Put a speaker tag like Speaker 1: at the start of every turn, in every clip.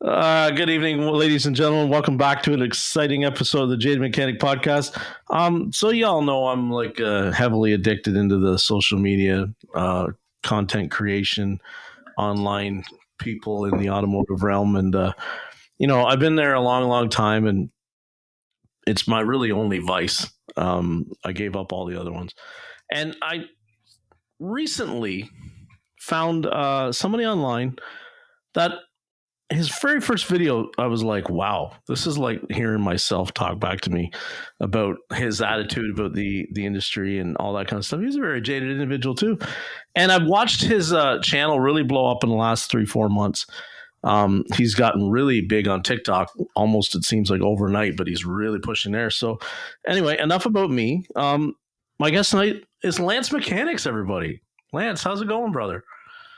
Speaker 1: Good evening, ladies and gentlemen. Welcome back to an exciting episode of the Jade Mechanic Podcast. So y'all know I'm like heavily addicted into the social media, content creation, online people in the automotive realm, and I've been there a long, long time, and it's my really only vice. I gave up all the other ones, and I recently found somebody online that his very first video, I was like, wow, this is like hearing myself talk back to me about his attitude about the industry and all that kind of stuff. He's a very jaded individual too. And I've watched his channel really blow up in the last 3-4 months. He's gotten really big on TikTok, almost it seems like overnight, but he's really pushing there. So anyway, enough about me. My guest tonight is Lance Mechanics, everybody. Lance, how's it going, brother?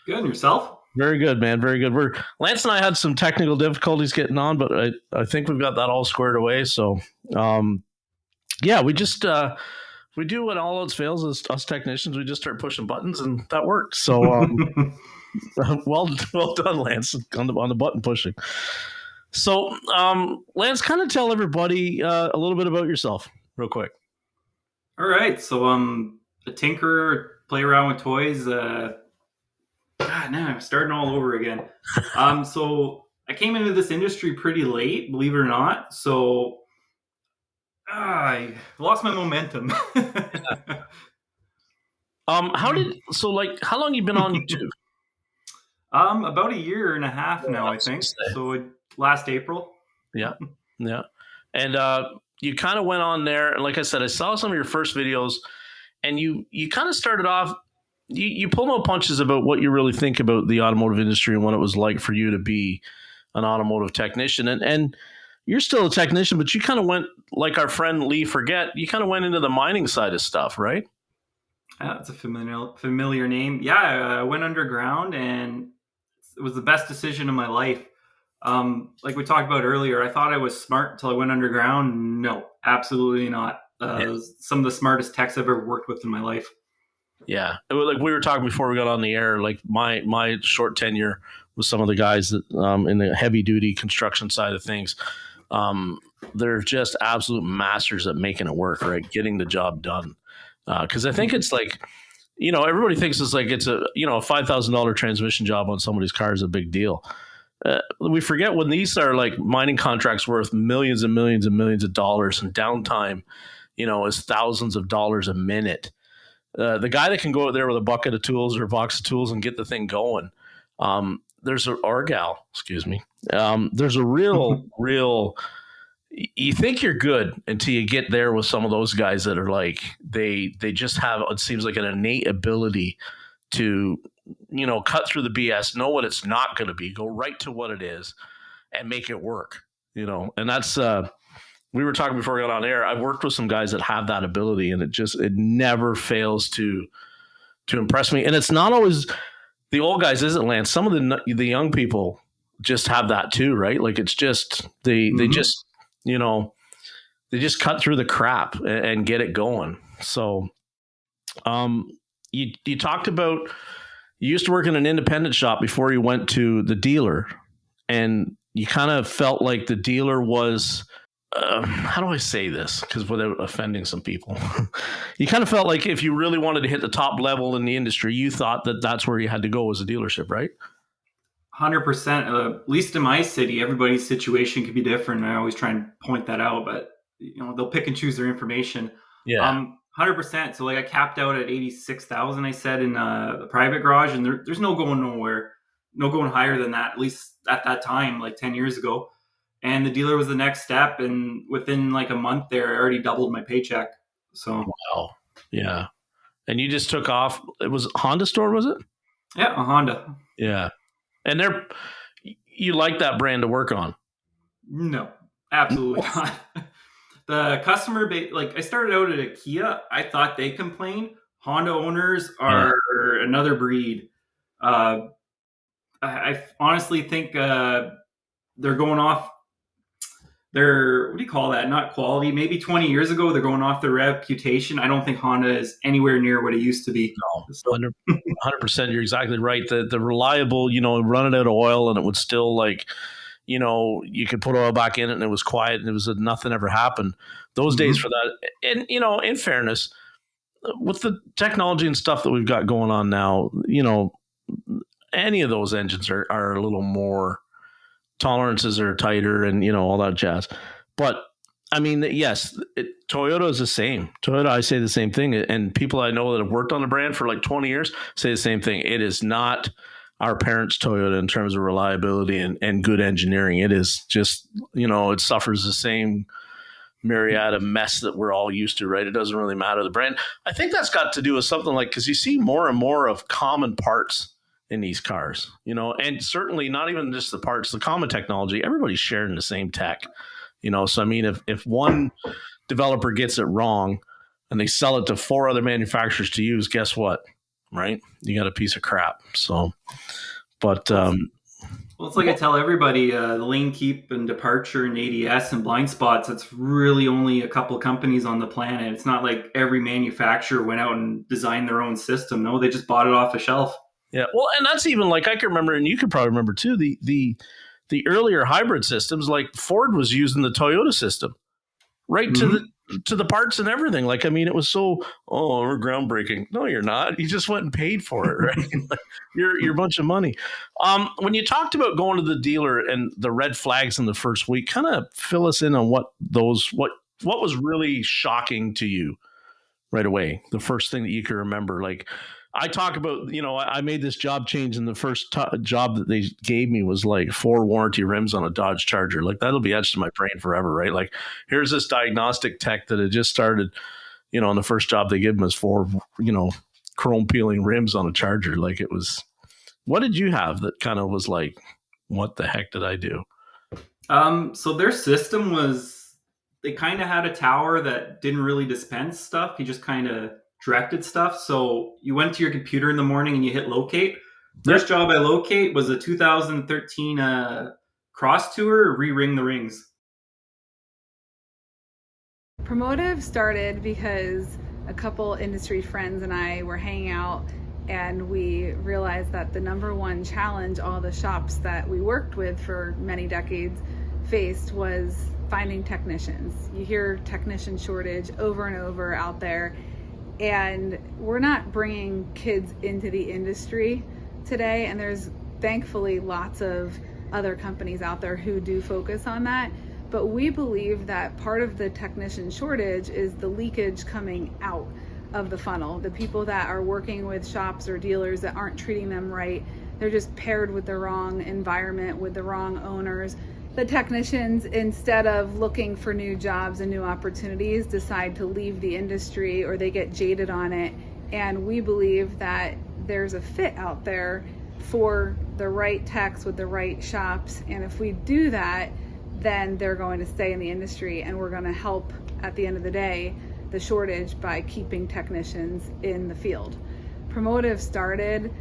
Speaker 2: Good, and yourself?
Speaker 1: Very good, man. Very good. Lance and I had some technical difficulties getting on, but I think we've got that all squared away. So, yeah, we do what all else fails as us technicians. We just start pushing buttons, and that works. So, well done, Lance, on the button pushing. So, Lance, kind of tell everybody a little bit about yourself, real quick.
Speaker 2: All right. So, a tinkerer, play around with toys. Now I'm starting all over again. So I came into this industry pretty late, believe it or not. So I lost my momentum.
Speaker 1: How long you been on YouTube?
Speaker 2: About a year and a half now, I think. So last April.
Speaker 1: Yeah. And you kind of went on there. Like I said, I saw some of your first videos, and you kind of started off. You pull no punches about what you really think about the automotive industry and what it was like for you to be an automotive technician. And you're still a technician, but you kind of went, like our friend Lee Forget, you kind of went into the mining side of stuff, right?
Speaker 2: That's a familiar name. Yeah, I went underground, and it was the best decision of my life. Like we talked about earlier, I thought I was smart until I went underground. No, absolutely not. Some of the smartest techs I've ever worked with in my life.
Speaker 1: Yeah, like we were talking before we got on the air. Like my short tenure with some of the guys that in the heavy duty construction side of things, they're just absolute masters at making it work, right? Getting the job done. Because I think it's like, everybody thinks it's like it's a $5,000 transmission job on somebody's car is a big deal. We forget when these are like mining contracts worth millions and millions and millions of dollars, and downtime, is thousands of dollars a minute. The guy that can go out there with a bucket of tools or a box of tools and get the thing going, there's a gal, excuse me. There's a real. You think you're good until you get there with some of those guys that are like they just have, it seems like, an innate ability to cut through the BS, know what it's not going to be, go right to what it is, and make it work. And that's. We were talking before we got on air. I've worked with some guys that have that ability, and it never fails to impress me. And it's not always the old guys, is it, Lance? Some of the young people just have that too, right? Like it's just they just they just cut through the crap and get it going. So, you talked about you used to work in an independent shop before you went to the dealer, and you kind of felt like the dealer was. How do I say this? Because without offending some people, you kind of felt like if you really wanted to hit the top level in the industry, you thought that that's where you had to go as a dealership, right?
Speaker 2: 100%. At least in my city, everybody's situation could be different. I always try and point that out, but they'll pick and choose their information.
Speaker 1: Yeah.
Speaker 2: 100%. So like I capped out at 86,000. I said in the private garage, and there's no going nowhere, no going higher than that. At least at that time, like 10 years ago. And the dealer was the next step. And within like a month there, I already doubled my paycheck. So,
Speaker 1: wow. Yeah. And you just took off. It was a Honda store, was it?
Speaker 2: Yeah, a Honda.
Speaker 1: Yeah. And you like that brand to work on?
Speaker 2: No, absolutely not. The customer base, like I started out at a Kia. I thought they complained. Honda owners are another breed. I honestly think they're going off their, what do you call that? Not quality. Maybe 20 years ago, they're going off their reputation. I don't think Honda is anywhere near what it used to be.
Speaker 1: No, 100%. You're exactly right. The reliable, run it out of oil and it would still you could put oil back in it and it was quiet and it was nothing ever happened. Those days for that. And, in fairness, with the technology and stuff that we've got going on now, any of those engines are a little more, tolerances are tighter and, all that jazz. But I mean, yes, Toyota is the same. Toyota, I say the same thing. And people I know that have worked on the brand for like 20 years say the same thing. It is not our parents' Toyota in terms of reliability and good engineering. It is just, it suffers the same myriad of mess that we're all used to, right? It doesn't really matter the brand. I think that's got to do with something like, because you see more and more of common parts in these cars, and certainly not even just the parts, the common technology, everybody's sharing the same tech, so I mean, if one developer gets it wrong and they sell it to 4 other manufacturers to use, guess what, right? You got a piece of crap. So, but
Speaker 2: well, it's like I tell everybody, the lane keep and departure and ADS and blind spots, it's really only a couple companies on the planet. It's not like every manufacturer went out and designed their own system. No, they just bought it off the shelf.
Speaker 1: Yeah, well, and that's even like, I can remember, and you could probably remember too, the earlier hybrid systems, like Ford was using the Toyota system, right, to the parts and everything. Like, I mean, it was so, we're groundbreaking. No, you're not. You just went and paid for it, right? Like, you're a bunch of money. When you talked about going to the dealer and the red flags in the first week, kind of fill us in on what was really shocking to you right away. The first thing that you can remember, like, I talk about, I made this job change, and the first job that they gave me was like 4 warranty rims on a Dodge Charger. Like, that'll be etched in my brain forever, right? Like, here's this diagnostic tech that had just started, and the first job they gave him was 4, chrome peeling rims on a Charger. Like, it was, what did you have that kind of was like, what the heck did I do?
Speaker 2: So their system was, they kind of had a tower that didn't really dispense stuff. He just kind of directed stuff. So you went to your computer in the morning and you hit locate. First job I locate was a 2013 cross tour, re-ring the rings.
Speaker 3: Automotive started because a couple industry friends and I were hanging out, and we realized that the number one challenge all the shops that we worked with for many decades faced was finding technicians. You hear technician shortage over and over out there, and we're not bringing kids into the industry today, and there's thankfully lots of other companies out there who do focus on that. But we believe that part of the technician shortage is the leakage coming out of the funnel. The people that are working with shops or dealers that aren't treating them right, they're just paired with the wrong environment, with the wrong owners. The technicians, instead of looking for new jobs and new opportunities, decide to leave the industry, or they get jaded on it. And we believe that there's a fit out there for the right techs with the right shops. And if we do that, then they're going to stay in the industry, and we're going to help, at the end of the day, the shortage by keeping technicians in the field. Promotive started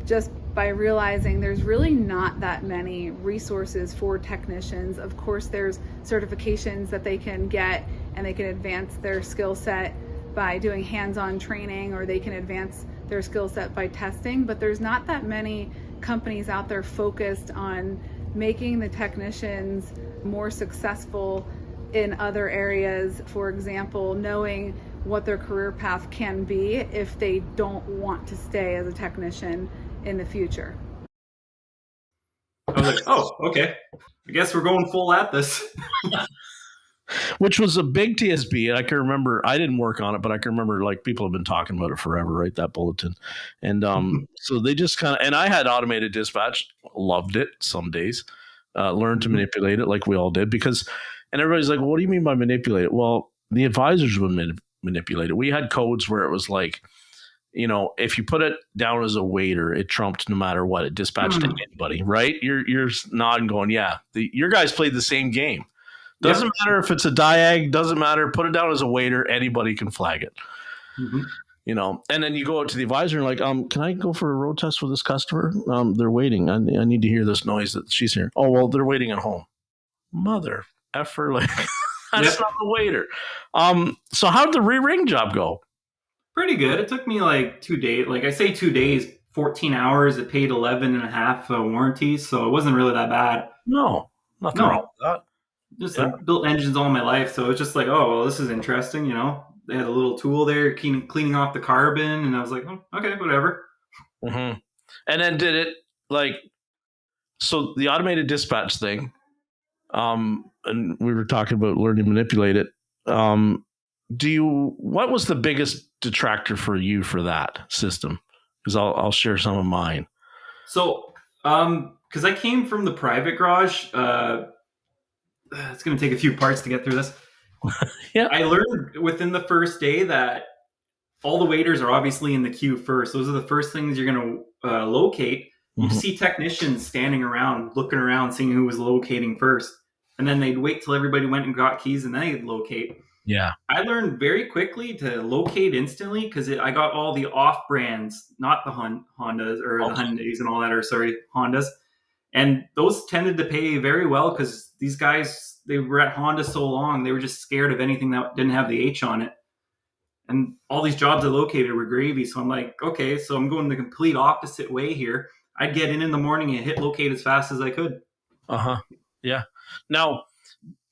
Speaker 3: just by realizing there's really not that many resources for technicians. Of course, there's certifications that they can get, and they can advance their skill set by doing hands-on training, or they can advance their skill set by testing, but there's not that many companies out there focused on making the technicians more successful in other areas. For example, knowing what their career path can be if they don't want to stay as a technician in the future.
Speaker 2: I was like, oh, okay. I guess we're going full at this.
Speaker 1: Which was a big TSB. And I can remember, I didn't work on it, but I can remember, like, people have been talking about it forever, right? That bulletin. And so they just kind of, and I had automated dispatch, loved it some days, learned to manipulate it like we all did, because, and everybody's like, well, what do you mean by manipulate it? Well, the advisors would manipulate it. We had codes where it was like, if you put it down as a waiter, it trumped no matter what. It dispatched to anybody, right? You're nodding going, yeah, your guys played the same game. Doesn't matter if it's a diag, doesn't matter. Put it down as a waiter, anybody can flag it. And then you go out to the advisor and like, can I go for a road test with this customer? They're waiting. I need to hear this noise that she's hearing. Oh, well, they're waiting at home. Mother effer, like, that's not the waiter. So how'd the re-ring job go?
Speaker 2: Pretty good. It took me like 2 days. Like, I say 2 days, 14 hours. It paid 11 and a half warranties, so it wasn't really that bad.
Speaker 1: No. Nothing wrong
Speaker 2: No,
Speaker 1: with that.
Speaker 2: just
Speaker 1: Yeah.
Speaker 2: like built engines all my life. So it's just like, oh, well, this is interesting. They had a little tool there cleaning off the carbon. And I was like, oh, okay, whatever.
Speaker 1: Mm-hmm. And then did it like, so the automated dispatch thing, and we were talking about learning to manipulate it. What was the biggest detractor for you for that system? Because I'll share some of mine.
Speaker 2: So, because I came from the private garage, it's going to take a few parts to get through this.
Speaker 1: Yeah.
Speaker 2: I learned within the first day that all the waiters are obviously in the queue first. Those are the first things you're going to locate. You see technicians standing around, looking around, seeing who was locating first. And then they'd wait till everybody went and got keys and then they'd locate.
Speaker 1: Yeah.
Speaker 2: I learned very quickly to locate instantly because I got all the off brands, not the Hondas or the Hyundais and all that, or sorry, Hondas. And those tended to pay very well because these guys, they were at Honda so long, they were just scared of anything that didn't have the H on it. And all these jobs I located were gravy. So I'm like, okay, so I'm going the complete opposite way here. I'd get in the morning and hit locate as fast as I could.
Speaker 1: Yeah. Now,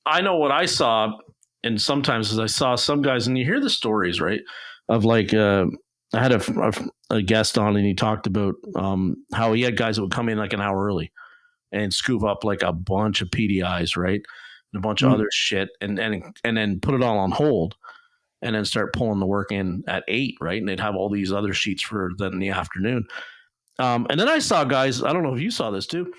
Speaker 1: I know what I saw, and sometimes as I saw some guys, and you hear the stories, right? Of like, I had a guest on, and he talked about how he had guys that would come in like an hour early and scoop up like a bunch of PDIs, right? And a bunch of other shit, and then put it all on hold. And then start pulling the work in at 8, right? And they'd have all these other sheets for then in the afternoon. And then I saw guys, I don't know if you saw this too.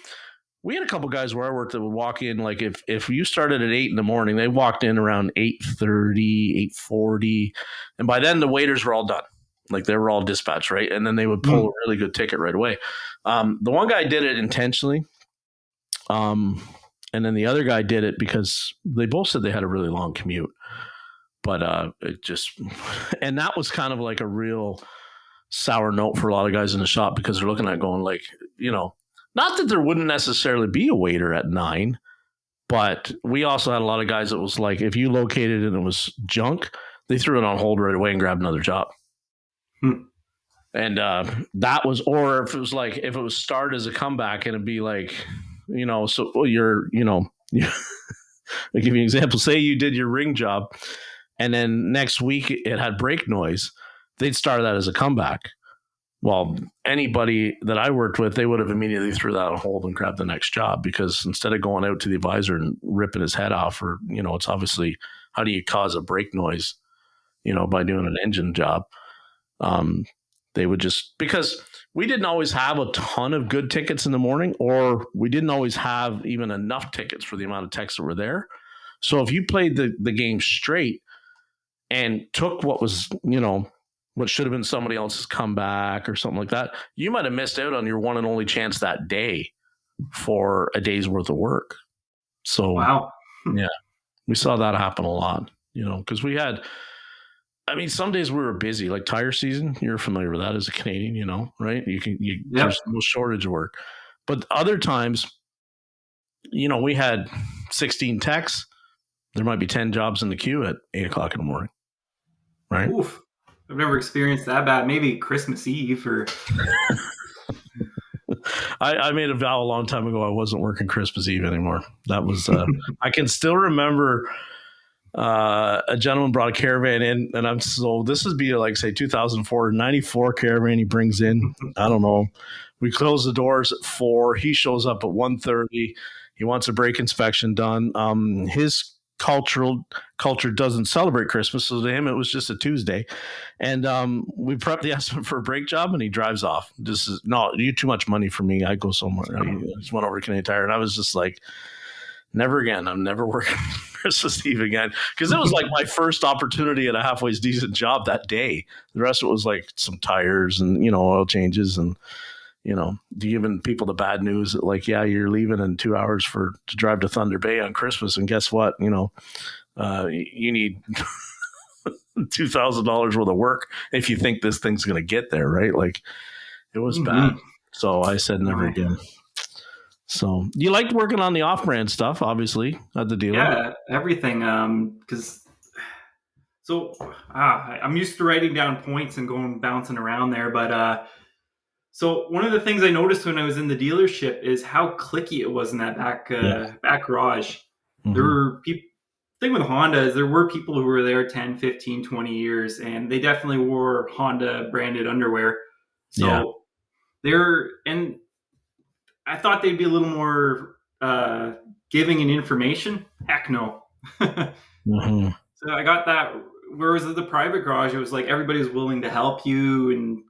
Speaker 1: We had a couple guys where I worked that would walk in, like if you started at 8 in the morning, they walked in around 8:30, 8:40. And by then the waiters were all done. Like they were all dispatched, right? And then they would pull a really good ticket right away. The one guy did it intentionally. And then the other guy did it because they both said they had a really long commute. But it just, and that was kind of like a real sour note for a lot of guys in the shop because they're looking at going like, not that there wouldn't necessarily be a waiter at 9, but we also had a lot of guys that was like, if you located and it was junk, they threw it on hold right away and grabbed another job. And that was, or if it was start as a comeback and it'd be like, so I'll give you an example. Say you did your ring job. And then next week it had brake noise. They'd start that as a comeback. Well, anybody that I worked with, they would have immediately threw that on hold and grabbed the next job because instead of going out to the advisor and ripping his head off, or it's obviously how do you cause a brake noise, by doing an engine job. They would just, because we didn't always have a ton of good tickets in the morning, or we didn't always have even enough tickets for the amount of techs that were there. So if you played the game straight and took what was, what should have been somebody else's comeback or something like that, you might have missed out on your one and only chance that day for a day's worth of work. So,
Speaker 2: wow.
Speaker 1: Yeah, we saw that happen a lot, because we had, some days we were busy, like tire season. You're familiar with that as a Canadian, right? There's no shortage of work. But other times, we had 16 techs. There might be 10 jobs in the queue at 8:00 in the morning. Right.
Speaker 2: Oof. I've never experienced that bad. Maybe Christmas Eve or.
Speaker 1: I made a vow a long time ago. I wasn't working Christmas Eve anymore. That was, I can still remember a gentleman brought a caravan in, and this would be like, say, 2004, 94 caravan he brings in. I don't know. We close the doors at 4. He shows up at 1:30. He wants a brake inspection done. His culture doesn't celebrate Christmas, so to him it was just a Tuesday. And we prepped the estimate for a brake job, and he drives off. You too much money for me. I go somewhere. I just went over to Canadian Tire, and I was just like, never again. I'm never working Christmas Eve again, because it was like my first opportunity at a halfway decent job that day. The rest of it was like some tires and oil changes and giving people the bad news that like, yeah, you're leaving in 2 hours to drive to Thunder Bay on Christmas. And guess what? You need $2,000 worth of work if you think this thing's going to get there. Right. Like it was bad. So I said, never again. So you liked working on the off-brand stuff, obviously, at the dealer.
Speaker 2: Yeah, everything. Because I'm used to writing down points and bouncing around there, but So one of the things I noticed when I was in the dealership is how cliquey it was in that back garage. There were people. Thing with Honda is there were people who were there 10, 15, 20 years, and they definitely wore Honda branded underwear. So and I thought they'd be a little more giving in information. Heck no. So I got that. Whereas at the private garage, it was like everybody was willing to help you and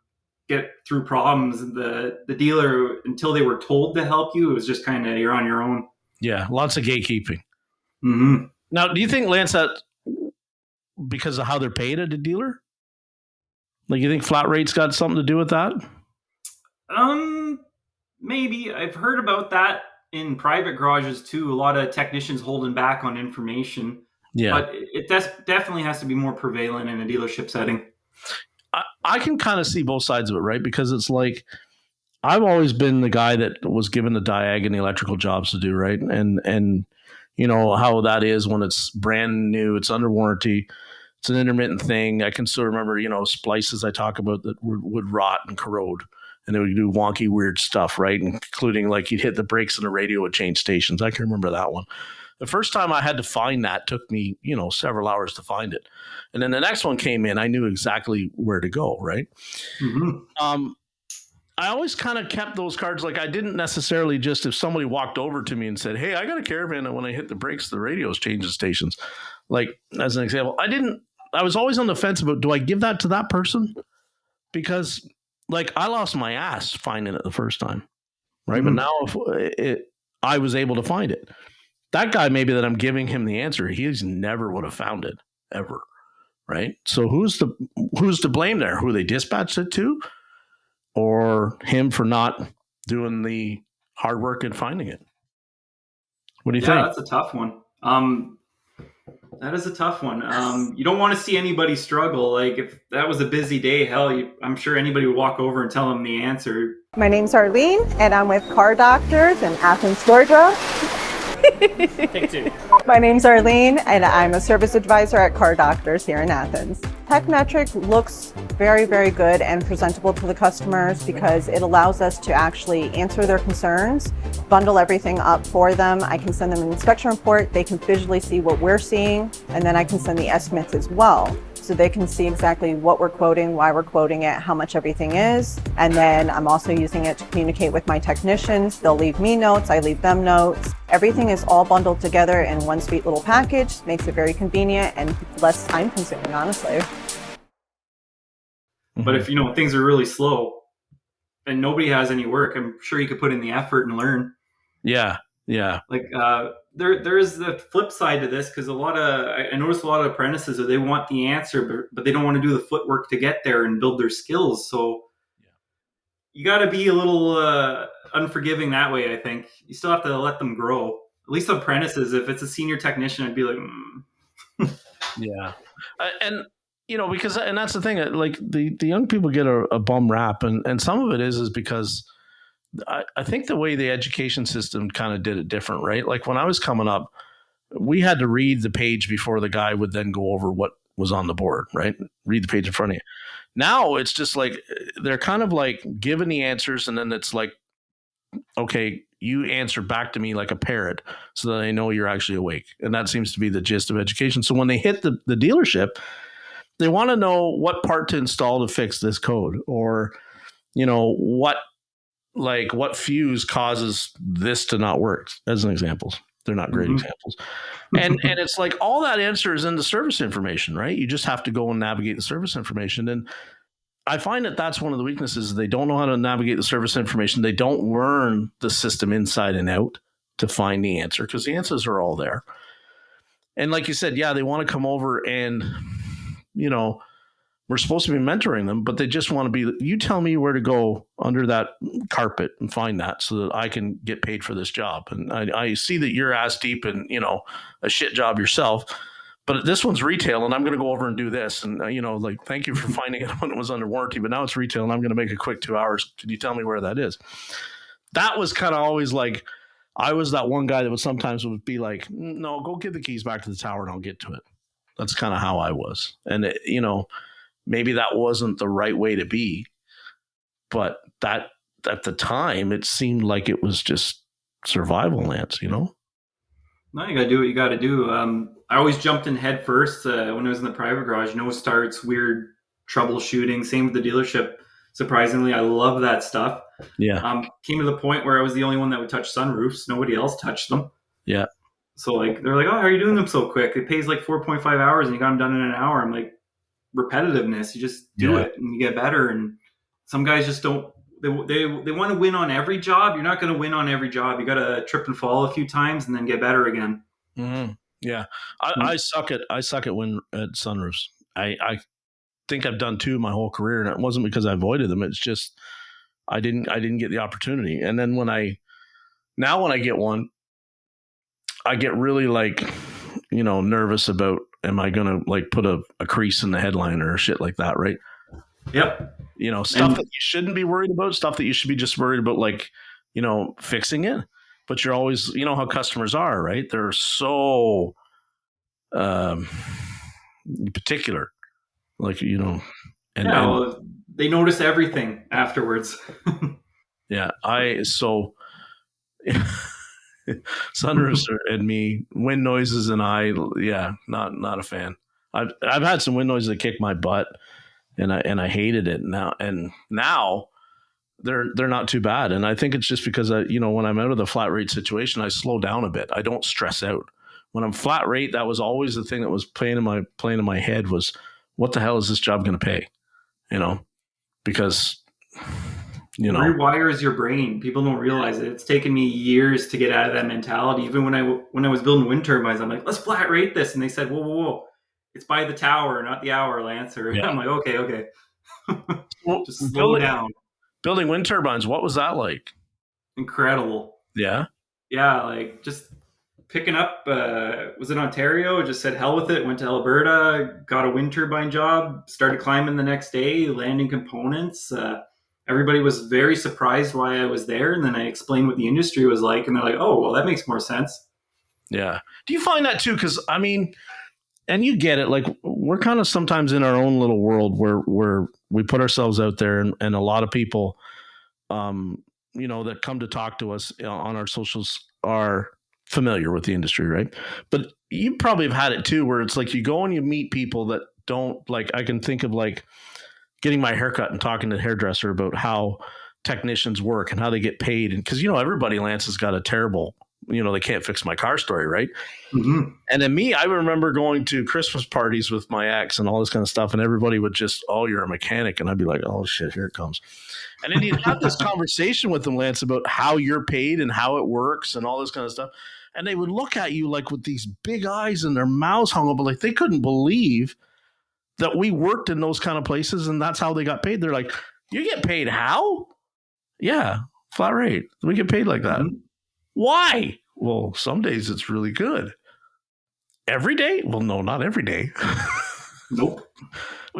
Speaker 2: get through problems. And the dealer, until they were told to help you, it was just kind of you're on your own.
Speaker 1: Yeah, lots of gatekeeping.
Speaker 2: Mm-hmm.
Speaker 1: Now, do you think, Lance, that because of how they're paid at a dealer? Like, you think flat rates got something to do with that?
Speaker 2: Maybe. I've heard about that in private garages too. A lot of technicians holding back on information. Yeah. But it definitely has to be more prevalent in a dealership setting.
Speaker 1: I can kind of see both sides of it, right? Because it's like, I've always been the guy that was given the Diag and the electrical jobs to do, right? And you know how that is when it's brand new, it's under warranty, it's an intermittent thing. I can still remember, splices I talk about that would rot and corrode, and they would do wonky, weird stuff, right? Including like you'd hit the brakes and the radio would change stations. I can remember that one. The first time I had to find that took me, several hours to find it. And then the next one came in, I knew exactly where to go, right? Mm-hmm. I always kind of kept those cards. Like I didn't necessarily just, if somebody walked over to me and said, hey, I got a Caravan and when I hit the brakes, the radio's changing stations. Like as an example, I was always on the fence about, do I give that to that person? Because like I lost my ass finding it the first time. Right. Mm-hmm. But now I was able to find it. That guy, maybe that I'm giving him the answer, he's never would have found it ever. Right. So who's to blame there? Who they dispatched it to? Or him for not doing the hard work and finding it? What do you think?
Speaker 2: Yeah, that's a tough one. That is a tough one. You don't want to see anybody struggle. Like if that was a busy day, I'm sure anybody would walk over and tell them the answer.
Speaker 4: My name's Arlene, and I'm with Car Doctors in Athens, Georgia.
Speaker 5: Take two.
Speaker 4: My name's Arlene, and I'm a service advisor at Car Doctors here in Athens. TechMetric looks very, very good and presentable to the customers because it allows us to actually answer their concerns, bundle everything up for them. I can send them an inspection report, they can visually see what we're seeing, and then I can send the estimates as well. So they can see exactly what we're quoting, why we're quoting it, how much everything is. And then I'm also using it to communicate with my technicians. They'll leave me notes, I leave them notes. Everything is all bundled together in one sweet little package. Makes it very convenient and less time consuming, honestly.
Speaker 2: But if things are really slow and nobody has any work, I'm sure you could put in the effort and learn.
Speaker 1: Yeah.
Speaker 2: Like there is the flip side to this because I notice a lot of apprentices they want the answer, but they don't want to do the footwork to get there and build their skills. So you got to be a little unforgiving that way. I think you still have to let them grow. At least apprentices. If it's a senior technician, I'd be like,
Speaker 1: Yeah, and because that's the thing. Like the young people get a bum rap, and some of it is because. I think the way the education system kind of did it different, right? Like when I was coming up, we had to read the page before the guy would then go over what was on the board, right? Read the page in front of you. Now it's just like, they're kind of like giving the answers and then it's like, okay, you answer back to me like a parrot so that I know you're actually awake. And that seems to be the gist of education. So when they hit the dealership, they want to know what part to install to fix this code or, what fuse causes this to not work, as an example. They're not great examples. And it's like all that answer is in the service information, right? You just have to go and navigate the service information. And I find that that's one of the weaknesses. They don't know how to navigate the service information. They don't learn the system inside and out to find the answer because the answers are all there. And like you said, they want to come over and, we're supposed to be mentoring them, but they just want to be, you tell me where to go under that carpet and find that so that I can get paid for this job. And I see that you're ass deep in, a shit job yourself, but this one's retail and I'm going to go over and do this. And, thank you for finding it when it was under warranty, but now it's retail and I'm going to make a quick 2 hours. Can you tell me where that is? That was kind of always like, I was that one guy that would be like, no, go give the keys back to the tower and I'll get to it. That's kind of how I was. And, maybe that wasn't the right way to be, but that at the time, it seemed like it was just survival, Lance, you know?
Speaker 2: No, you got to do what you got to do. I always jumped in head first when I was in the private garage. No starts, weird troubleshooting. Same with the dealership. Surprisingly, I love that stuff.
Speaker 1: Yeah.
Speaker 2: Came to the point where I was the only one that would touch sunroofs. Nobody else touched them.
Speaker 1: Yeah.
Speaker 2: So like they're like, oh, how are you doing them so quick? It pays like 4.5 hours and you got them done in an hour. I'm like, repetitiveness. You just do it and you get better. And some guys just don't. They want to win on every job. You're not going to win on every job. You got to trip and fall a few times and then get better again.
Speaker 1: Mm-hmm. Yeah, I suck at sunroofs. I think I've done 2 my whole career, and it wasn't because I avoided them. It's just I didn't get the opportunity. And then when I get one, I get really like, you know, nervous about, am I gonna like put a crease in the headliner or shit like that, right?
Speaker 2: Yep.
Speaker 1: You know, stuff that you shouldn't be worried about, stuff that you should be just worried about, like, you know, fixing it. But you're always, you know how customers are, right? They're so particular, like, you know, and
Speaker 2: they notice everything afterwards.
Speaker 1: Yeah, sunroofs and me, wind noises, and not a fan. I've had some wind noises that kick my butt, and I hated it. Now they're not too bad, and I think it's just because when I'm out of the flat rate situation, I slow down a bit. I don't stress out. When I'm flat rate, that was always the thing that was playing in my head was, what the hell is this job going to pay? You know, because
Speaker 2: rewires your brain. People don't realize it. It's taken me years to get out of that mentality. Even when I was building wind turbines, I'm like, let's flat rate this, and they said, whoa, it's by the tower, not the hour, Lancer. Yeah. I'm like, okay. Just slow down.
Speaker 1: Building wind turbines, what was that like?
Speaker 2: Incredible.
Speaker 1: Yeah.
Speaker 2: Yeah, like just picking up, was in Ontario, just said hell with it, went to Alberta, got a wind turbine job, started climbing the next day, landing components. Everybody was very surprised why I was there. And then I explained what the industry was like. And they're like, oh, well, that makes more sense.
Speaker 1: Yeah. Do you find that too? Because, I mean, and you get it, like, we're kind of sometimes in our own little world where we put ourselves out there, and a lot of people, that come to talk to us on our socials are familiar with the industry, right? But you probably have had it too, where it's like you go and you meet people that don't, like, I can think of like getting my haircut and talking to the hairdresser about how technicians work and how they get paid. And because, everybody, Lance, has got a terrible, they can't fix my car story, right?
Speaker 2: Mm-hmm.
Speaker 1: And then me, I remember going to Christmas parties with my ex and all this kind of stuff, and everybody would just, oh, you're a mechanic. And I'd be like, oh, shit, here it comes. And then you'd have this conversation with them, Lance, about how you're paid and how it works and all this kind of stuff. And they would look at you like with these big eyes and their mouths hung up, like they couldn't believe that we worked in those kind of places and that's how they got paid. They're like, you get paid how? Yeah, flat rate. We get paid like that. Mm-hmm. Why? Well, some days it's really good. Every day? Well, no, not every day.
Speaker 2: Nope.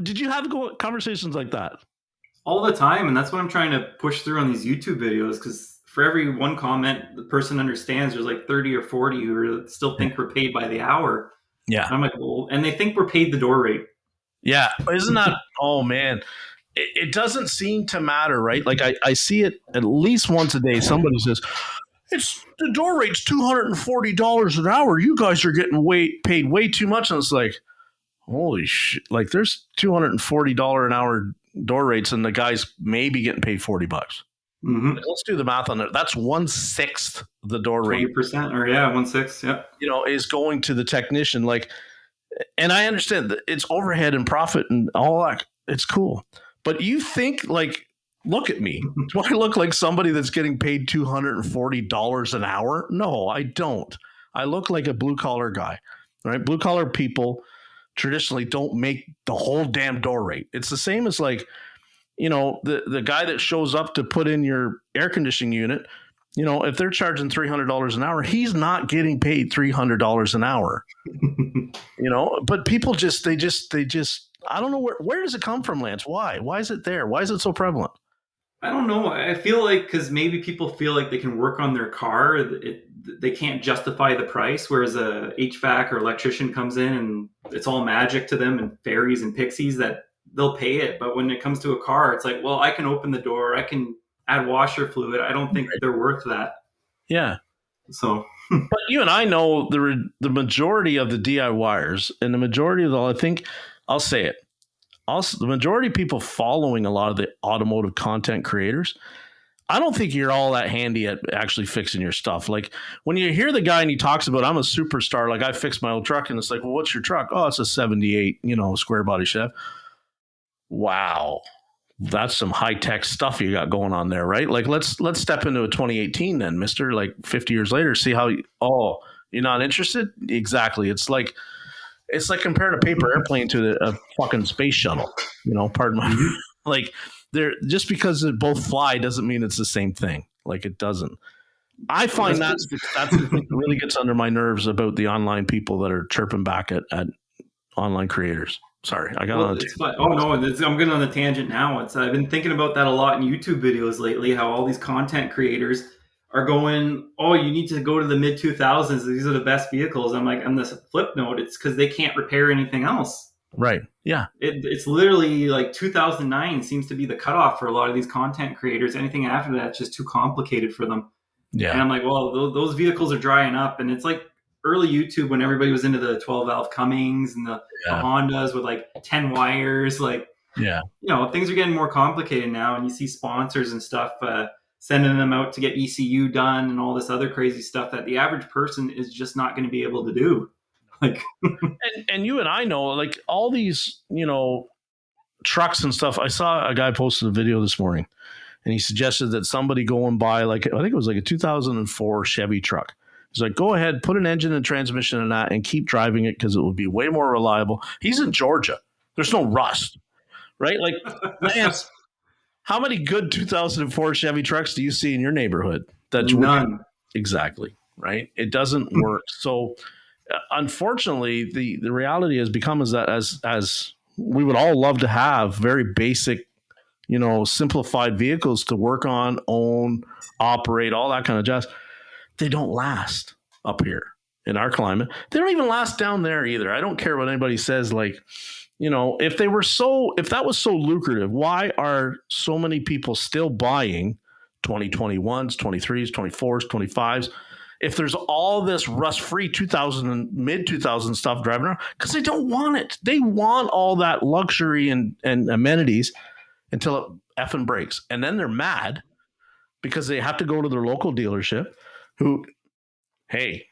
Speaker 1: Did you have conversations like that?
Speaker 2: All the time. And that's what I'm trying to push through on these YouTube videos, because for every one comment the person understands, there's like 30 or 40 who still think we're paid by the hour.
Speaker 1: Yeah.
Speaker 2: And I'm like, well, and they think we're paid the door rate.
Speaker 1: Yeah. Isn't that, oh man, it doesn't seem to matter, right? Like I see it at least once a day. Somebody says, it's the door rate's $240 an hour. You guys are getting paid way too much. And it's like, holy shit. Like there's $240 an hour door rates and the guy's maybe getting paid $40.
Speaker 2: Mm-hmm.
Speaker 1: Like, let's do the math on it. That's 1/6 the door rate.
Speaker 2: 20%, or 1/6. Yeah.
Speaker 1: Is going to the technician. Like, and I understand that it's overhead and profit and all that. It's cool. But you think, like, look at me. Do I look like somebody that's getting paid $240 an hour? No, I don't. I look like a blue collar guy, right? Blue collar people traditionally don't make the whole damn door rate. It's the same as like, the guy that shows up to put in your air conditioning unit, if they're charging $300 an hour, he's not getting paid $300 an hour, but people they just, I don't know where does it come from, Lance? Why is it there? Why is it so prevalent?
Speaker 2: I don't know. I feel like because maybe people feel like they can work on their car, they can't justify the price. Whereas a HVAC or electrician comes in and it's all magic to them and fairies and pixies that they'll pay it. But when it comes to a car, it's like, well, I can open the door, I can add washer fluid, I don't think they're worth that.
Speaker 1: Yeah.
Speaker 2: So,
Speaker 1: but you and I know the majority of the DIYers and the majority of I think I'll say it. Also, the majority of people following a lot of the automotive content creators, I don't think you're all that handy at actually fixing your stuff. Like when you hear the guy and he talks about, I'm a superstar, like I fixed my old truck, and it's like, well, what's your truck? Oh, it's a 78, square body Chev. Wow. That's some high-tech stuff you got going on there, right? Like let's step into a 2018 then, mister, like 50 years later, see how you're not interested? Exactly. It's like comparing a paper airplane to a fucking space shuttle, pardon my like they're just because they both fly doesn't mean it's the same thing. Like it doesn't. I find that's the thing that really gets under my nerves about the online people that are chirping back at online creators. Sorry, I got on the
Speaker 2: tangent. Oh no, I'm getting on the tangent now. I've been thinking about that a lot in YouTube videos lately. How all these content creators are going, oh, you need to go to the mid 2000s. These are the best vehicles. I'm like, on this flip note, it's because they can't repair anything else.
Speaker 1: Right. Yeah.
Speaker 2: It's literally like 2009 seems to be the cutoff for a lot of these content creators. Anything after that, it's just too complicated for them.
Speaker 1: Yeah.
Speaker 2: And I'm like, well, those vehicles are drying up, and it's like early YouTube when everybody was into the 12 valve Cummings and the Hondas with like 10 wires, like, things are getting more complicated now. And you see sponsors and stuff, sending them out to get ECU done and all this other crazy stuff that the average person is just not going to be able to do. Like,
Speaker 1: and you and I know, like all these, trucks and stuff. I saw a guy posted a video this morning and he suggested that somebody go and buy I think it was like a 2004 Chevy truck. He's like, go ahead, put an engine and transmission in that and keep driving it because it will be way more reliable. He's in Georgia. There's no rust, right? Like, Lance, how many good 2004 Chevy trucks do you see in your neighborhood?
Speaker 2: None.
Speaker 1: Exactly, right? It doesn't work. So, unfortunately, the reality has become is that as we would all love to have very basic, simplified vehicles to work on, own, operate, all that kind of jazz. They don't last up here in our climate. They don't even last down there either. I don't care what anybody says. Like, if that was so lucrative, why are so many people still buying 2021s, 23s, 24s, 25s? If there's all this rust-free 2000 and mid 2000 stuff driving around, because they don't want it. They want all that luxury and amenities until it effing breaks. And then they're mad because they have to go to their local dealership who, hey,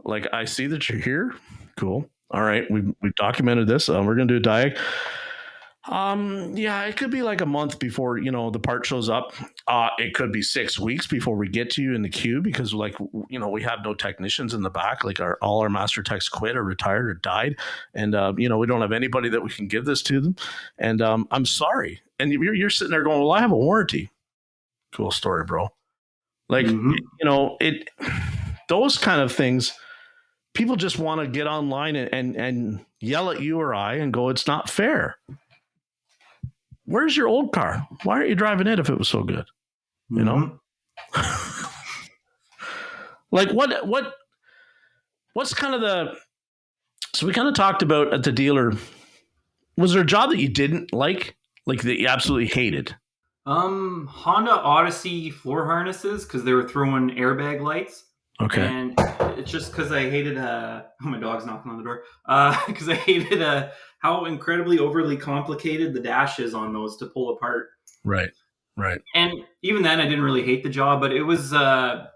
Speaker 1: like, I see that you're here. Cool. All right. We've documented this. We're going to do a diag. It could be like a month before, the part shows up. It could be 6 weeks before we get to you in the queue because we have no technicians in the back. Like all our master techs quit or retired or died. And, we don't have anybody that we can give this to them. And, I'm sorry. And you're sitting there going, well, I have a warranty. Cool story, bro. Like, those kind of things, people just want to get online and yell at you or I and go, it's not fair. Where's your old car? Why aren't you driving it if it was so good? Like what's kind of so we kind of talked about at the dealer, was there a job that you didn't like that you absolutely hated?
Speaker 2: Honda Odyssey floor harnesses because they were throwing airbag lights.
Speaker 1: Okay.
Speaker 2: And it's just because I hated my dog's knocking on the door. Because I hated how incredibly overly complicated the dash is on those to pull apart.
Speaker 1: Right.
Speaker 2: And even then, I didn't really hate the job, but it was a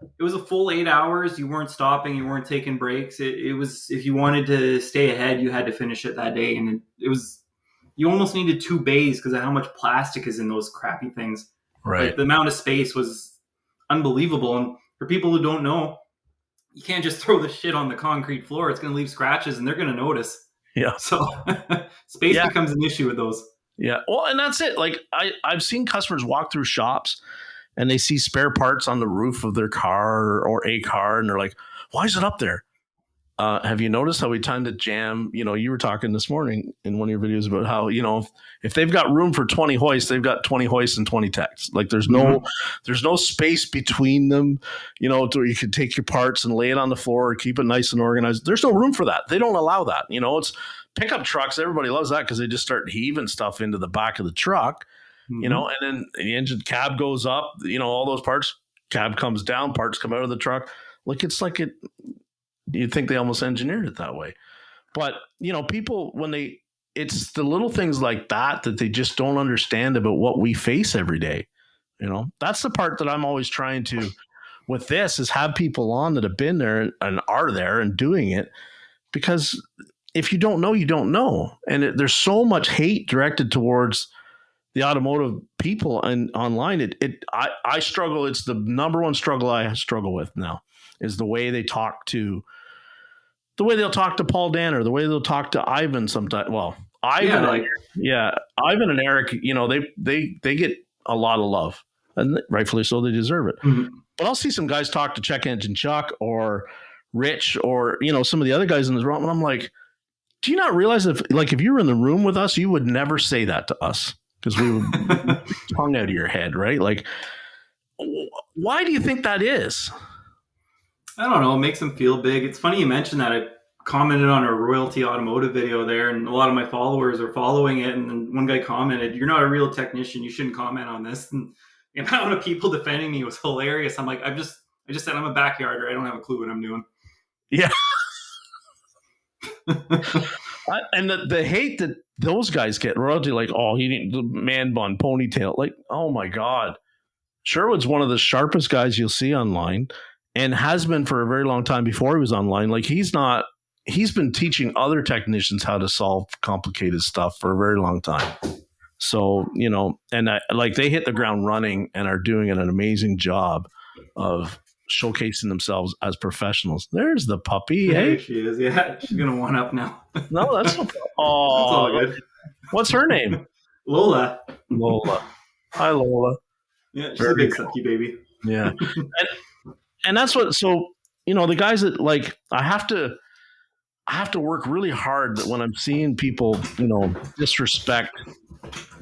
Speaker 2: full 8 hours. You weren't stopping, you weren't taking breaks. It was, if you wanted to stay ahead, you had to finish it that day, and it was. You almost needed 2 bays because of how much plastic is in those crappy things.
Speaker 1: Right.
Speaker 2: Like, the amount of space was unbelievable. And for people who don't know, you can't just throw the shit on the concrete floor. It's going to leave scratches and they're going to notice.
Speaker 1: Yeah.
Speaker 2: So space becomes an issue with those.
Speaker 1: Yeah. Well, and that's it. Like I've seen customers walk through shops and they see spare parts on the roof of their car or a car. And they're like, why is it up there? Have you noticed how we tend to jam? You were talking this morning in one of your videos about how, if they've got room for 20 hoists, they've got 20 hoists and 20 techs. Like there's no space between them, to where you can take your parts and lay it on the floor or keep it nice and organized. There's no room for that. They don't allow that. It's pickup trucks. Everybody loves that because they just start heaving stuff into the back of the truck. you know, and then the engine cab goes up, you know, all those parts, cab comes down, parts come out of the truck. Like, it's like you'd think they almost engineered it that way. But, you know, people, it's the little things like that they just don't understand about what we face every day. You know, that's the part that I'm always trying to, with this, is have people on that have been there and are there and doing it. Because if you don't know, you don't know. And there's so much hate directed towards the automotive people and online. I struggle. It's the number one struggle I struggle with now, is the way they'll talk to Paul Danner, the way they'll talk to Ivan sometimes. Well, Ivan and Eric, you know, they get a lot of love, and rightfully so, they deserve it. But I'll see some guys talk to Check Engine Chuck or Rich or, you know, some of the other guys in this room, and I'm like, do you not realize if you were in the room with us, you would never say that to us, because we would tongue out of your head, right? Like, why do you think that is?
Speaker 2: I don't know. It makes them feel big. It's funny you mentioned that. I commented on a Royalty Automotive video there, and a lot of my followers are following it. And then one guy commented, "You're not a real technician. You shouldn't comment on this." And the amount of people defending me was hilarious. I'm like, I just said I'm a backyarder. I don't have a clue what I'm doing.
Speaker 1: Yeah. And the hate that those guys get, Royalty, like, oh, he didn't, the man bun, ponytail. Like, oh my God. Sherwood's one of the sharpest guys you'll see online, and has been for a very long time before he was online. Like, he's been teaching other technicians how to solve complicated stuff for a very long time. So, you know, and they hit the ground running and are doing an amazing job of showcasing themselves as professionals. There's the puppy. Hey,
Speaker 2: she is. Yeah, she's gonna one up now.
Speaker 1: No, that's no problem. Oh,
Speaker 2: that's all good.
Speaker 1: What's her name?
Speaker 2: Lola.
Speaker 1: Hi, Lola.
Speaker 2: Yeah, she's a big sucky baby.
Speaker 1: Yeah. And that's what, so, you know, the guys that, like, I have to work really hard that when I'm seeing people, you know, disrespect,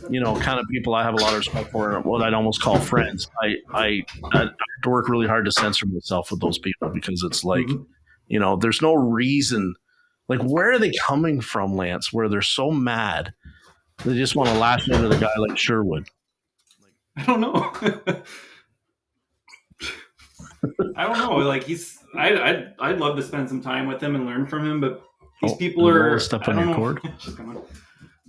Speaker 1: you know, kind of people I have a lot of respect for, what I'd almost call friends. I have to work really hard to censor myself with those people, because it's like, you know, there's no reason. Like, where are they coming from, Lance, where they're so mad they just want to lash into the guy like Sherwood?
Speaker 2: I don't know. I don't know. Like, I'd love to spend some time with him and learn from him, but these people are.
Speaker 1: Step on your cord.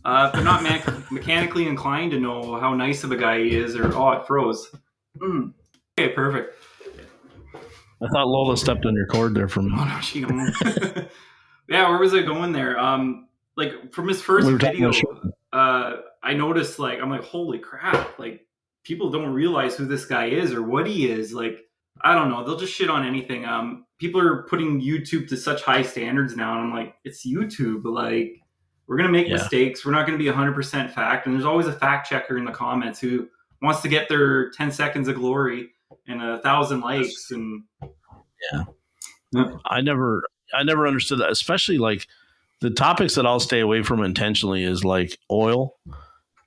Speaker 2: They're not mechanically inclined to know how nice of a guy he is, or it froze. Okay, perfect.
Speaker 1: I thought Lola stepped on your cord there for me.
Speaker 2: Oh no, she don't. Yeah, where was I going there? Like, from his first video, I noticed, like, I'm like, holy crap! Like, people don't realize who this guy is or what he is. Like, I don't know. They'll just shit on anything. People are putting YouTube to such high standards now, and I'm like, it's YouTube. Like, we're gonna make mistakes. We're not gonna be 100% fact, and there's always a fact checker in the comments who wants to get their 10 seconds of glory and 1,000 likes. And
Speaker 1: I never understood that, especially like the topics that I'll stay away from intentionally is like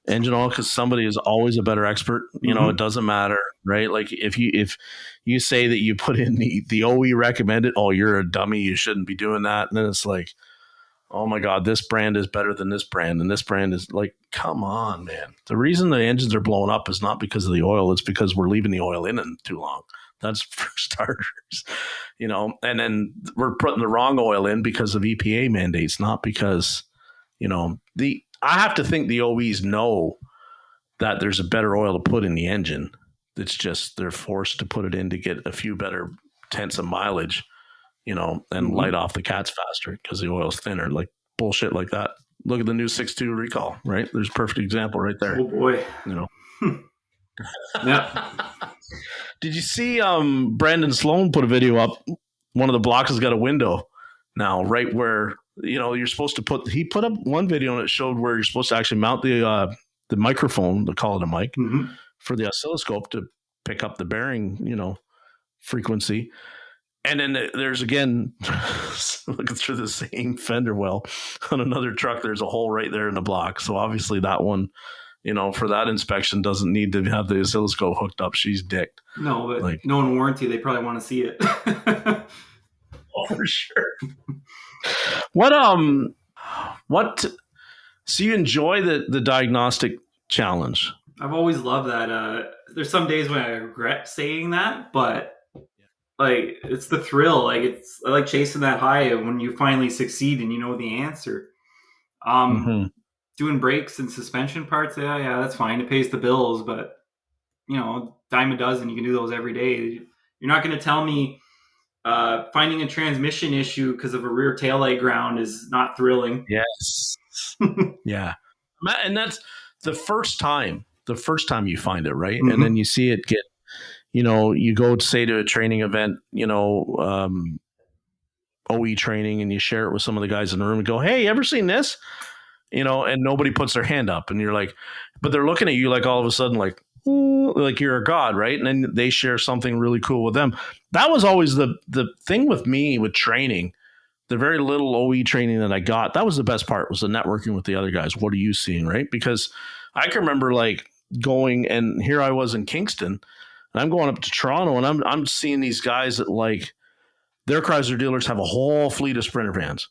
Speaker 1: engine oil, because somebody is always a better expert. You know, it doesn't matter, right? Like, if you say that you put in the OE recommended, oh, you're a dummy, you shouldn't be doing that. And then it's like, oh my God, this brand is better than this brand, and this brand is like, come on, man. The reason the engines are blowing up is not because of the oil, it's because we're leaving the oil in too long. That's for starters, you know, and then we're putting the wrong oil in because of EPA mandates, not because, you know, I have to think the OEs know that there's a better oil to put in the engine. It's just they're forced to put it in to get a few better tenths of mileage, you know, and light off the cats faster because the oil's thinner. Like, bullshit like that. Look at the new 6.2 recall, right? There's a perfect example right there.
Speaker 2: Oh boy.
Speaker 1: You know.
Speaker 2: Yeah.
Speaker 1: Did you see Brandon Sloan put a video up? One of the blocks has got a window now, right where, you know, you're supposed to he put up one video and it showed where you're supposed to actually mount the microphone, they call it a mic, for the oscilloscope to pick up the bearing, you know, frequency. And then there's, again, looking through the same fender well on another truck, there's a hole right there in the block. So obviously that one, you know, for that inspection doesn't need to have the oscilloscope hooked up. She's dicked. No,
Speaker 2: but like, knowing warranty, they probably want to see it.
Speaker 1: Oh, for sure. So you enjoy the diagnostic challenge?
Speaker 2: I've always loved that. There's some days when I regret saying that, but like it's the thrill. Like I like chasing that high of when you finally succeed and you know the answer.
Speaker 1: Mm-hmm.
Speaker 2: Doing brakes and suspension parts, yeah, that's fine. It pays the bills, but dime a dozen. You can do those every day. You're not going to tell me finding a transmission issue because of a rear taillight ground is not thrilling.
Speaker 1: Yes. Yeah. And that's the first time you find it, right?
Speaker 2: Mhm.
Speaker 1: And then you see it get, you go say to a training event, OE training, and you share it with some of the guys in the room and go, hey, ever seen this? And nobody puts their hand up, and you're like, but they're looking at you like all of a sudden, like, ooh, like you're a god, right? And then they share something really cool with them. That was always the thing with me with training. The very little OE training that I got, that was the best part, was the networking with the other guys. What are you seeing, right? Because I can remember like going, and here I was in Kingston, and I'm going up to Toronto, and I'm seeing these guys that like their Chrysler dealers have a whole fleet of Sprinter vans.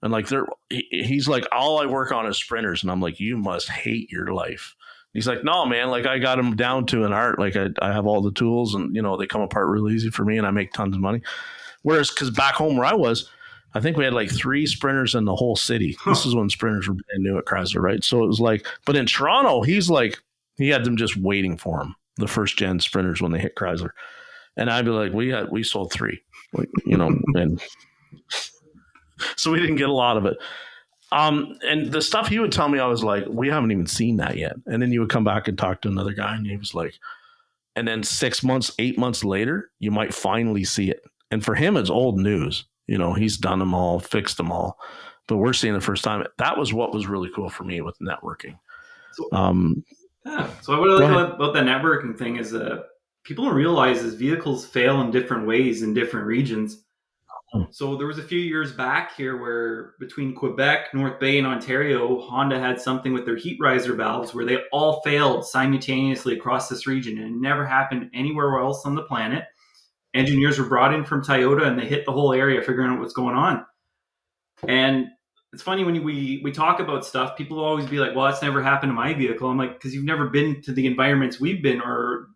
Speaker 1: And like he's like, all I work on is Sprinters. And I'm like, you must hate your life. He's like, no, man, like I got them down to an art. Like I have all the tools, and they come apart really easy for me, and I make tons of money. Whereas, because back home where I was, I think we had like 3 Sprinters in the whole city. This is when Sprinters were brand new at Chrysler, right? So it was like, but in Toronto, he's like, he had them just waiting for him, the first gen Sprinters when they hit Chrysler. And I'd be like, we sold 3, and so we didn't get a lot of it. And the stuff he would tell me, I was like, we haven't even seen that yet. And then you would come back and talk to another guy, and he was like, and then 6 months, 8 months later, you might finally see it. And for him, it's old news. He's done them all, fixed them all, but we're seeing the first time. That was what was really cool for me with networking.
Speaker 2: So what I like about the networking thing is people don't realize is vehicles fail in different ways in different regions. So there was a few years back here where between Quebec, North Bay, and Ontario, Honda had something with their heat riser valves where they all failed simultaneously across this region, and it never happened anywhere else on the planet. Engineers were brought in from Toyota, and they hit the whole area figuring out what's going on. And it's funny when we talk about stuff, people will always be like, well, that's never happened to my vehicle. I'm like, because you've never been to the environments we've been, or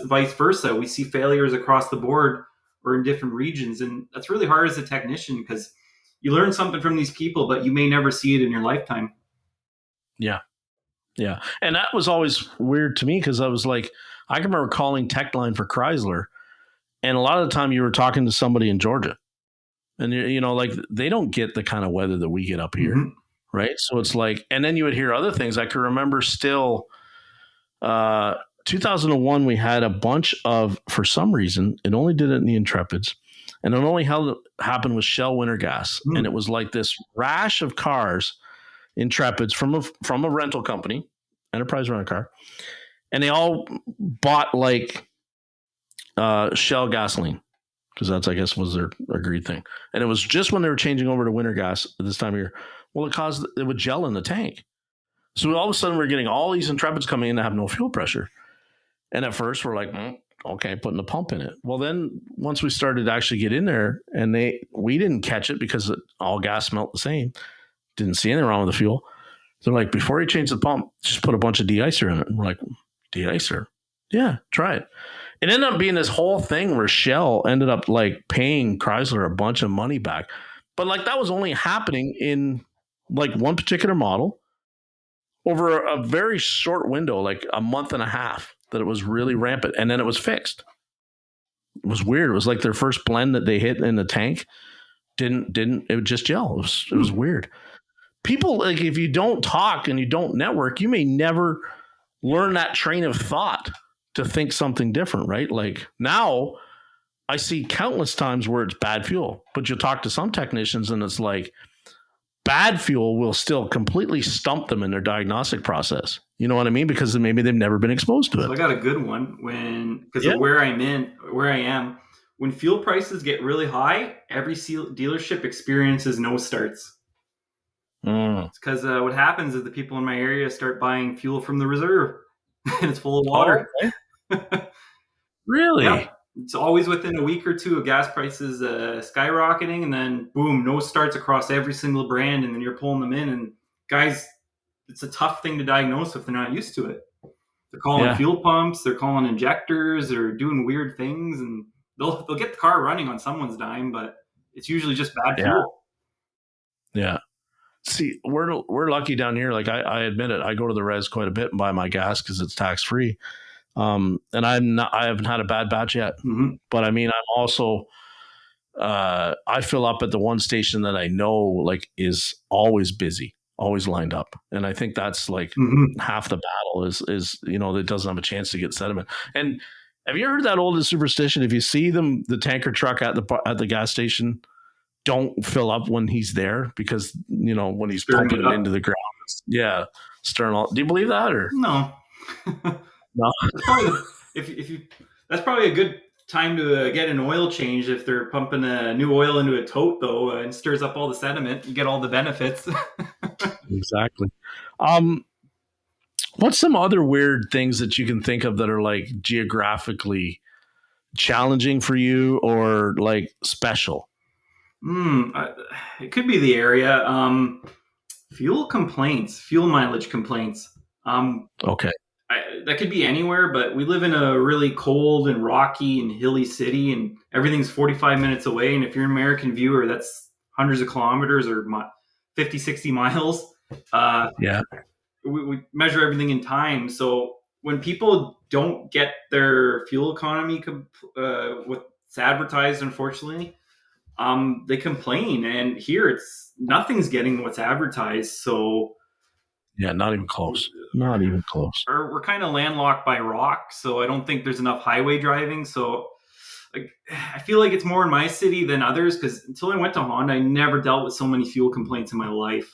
Speaker 2: vice versa. We see failures across the board or in different regions. And that's really hard as a technician, because you learn something from these people, but you may never see it in your lifetime.
Speaker 1: Yeah. Yeah. And that was always weird to me, because I was like, I can remember calling Techline for Chrysler, and a lot of the time you were talking to somebody in Georgia, and like they don't get the kind of weather that we get up here. Mm-hmm. Right. So it's like, and then you would hear other things. I can remember still 2001, we had a bunch of, for some reason, it only did it in the Intrepids, and it only happened with Shell winter gas. And it was like this rash of cars, Intrepids from a rental company, Enterprise Rent a Car, and they all bought like Shell gasoline, because that's, I guess, was their agreed thing. And it was just when they were changing over to winter gas at this time of year. Well, it would gel in the tank. So all of a sudden we're getting all these Intrepids coming in that have no fuel pressure. And at first we're like, okay, putting the pump in it. Well, then once we started to actually get in there, and we didn't catch it because all gas smelled the same. Didn't see anything wrong with the fuel. They're like, before you change the pump, just put a bunch of de-icer in it. And we're like, de-icer? Yeah, try it. It ended up being this whole thing where Shell ended up like paying Chrysler a bunch of money back. But like that was only happening in like one particular model over a very short window, like a month and a half, that it was really rampant. And then it was fixed. It was weird. It was like their first blend that they hit in the tank didn't it would just gel. It was weird. People, like, if you don't talk and you don't network, you may never learn that train of thought to think something different, right? Like now I see countless times where it's bad fuel, but you'll talk to some technicians and it's like bad fuel will still completely stump them in their diagnostic process. You know what I mean? Because maybe they've never been exposed to it.
Speaker 2: So I got a good one because of where I am, when fuel prices get really high, every dealership experiences no starts. It's because what happens is the people in my area start buying fuel from the reserve, and it's full of water.
Speaker 1: Oh, okay. Really?
Speaker 2: Yeah. It's always within a week or two of gas prices skyrocketing, and then boom, no starts across every single brand, and then you're pulling them in. And guys, it's a tough thing to diagnose if they're not used to it. They're calling
Speaker 1: Yeah.
Speaker 2: fuel pumps, they're calling injectors, they're doing weird things, and they'll get the car running on someone's dime, but it's usually just bad
Speaker 1: Yeah.
Speaker 2: fuel.
Speaker 1: Yeah. See, we're lucky down here. Like I admit it, I go to the res quite a bit and buy my gas because it's tax free. And I haven't had a bad batch yet.
Speaker 2: Mm-hmm.
Speaker 1: But I mean, I'm also I fill up at the one station that I know like is always busy, always lined up, and I think that's like half the battle is that doesn't have a chance to get sediment. And have you heard that old superstition? If you see the tanker truck at the gas station, don't fill up when he's there because when he's
Speaker 2: Stirring
Speaker 1: pumping
Speaker 2: it
Speaker 1: it
Speaker 2: up.
Speaker 1: into the ground, stirring all. Do you believe that or
Speaker 2: No?
Speaker 1: no?
Speaker 2: That's probably if you that's probably a good time to get an oil change if they're pumping a new oil into a tote though, and stirs up all the sediment. You get all the benefits.
Speaker 1: Exactly. What's some other weird things that you can think of that are like geographically challenging for you or like special?
Speaker 2: It could be the area. Fuel mileage complaints.
Speaker 1: Okay.
Speaker 2: That could be anywhere, but we live in a really cold and rocky and hilly city, and everything's 45 minutes away. And if you're an American viewer, that's hundreds of kilometers or 50, 60 miles.
Speaker 1: Yeah.
Speaker 2: We measure everything in time. So when people don't get their fuel economy what's advertised, unfortunately, they complain. And here nothing's getting what's advertised. So
Speaker 1: yeah, not even close. Not even close.
Speaker 2: We're kind of landlocked by rock, so I don't think there's enough highway driving. So I feel like it's more in my city than others because until I went to Honda, I never dealt with so many fuel complaints in my life.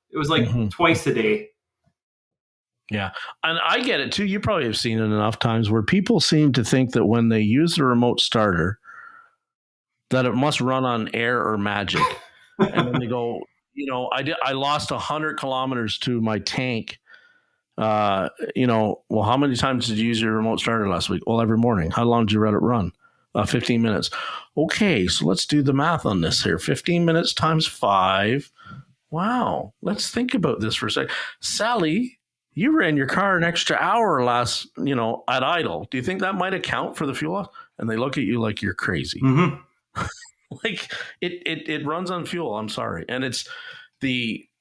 Speaker 2: It was like twice a day.
Speaker 1: Yeah. And I get it too. You probably have seen it enough times where people seem to think that when they use the remote starter, that it must run on air or magic. And then they go, I lost 100 kilometers to my tank. Well, how many times did you use your remote starter last week? Well, every morning. How long did you let it run? 15 minutes. Okay, so let's do the math on this here. 15 minutes times 5. Wow. Let's think about this for a second. Sally, you ran your car an extra hour last, at idle. Do you think that might account for the fuel loss? And they look at you like you're crazy.
Speaker 2: Mm-hmm.
Speaker 1: Like it runs on fuel. I'm sorry. And it's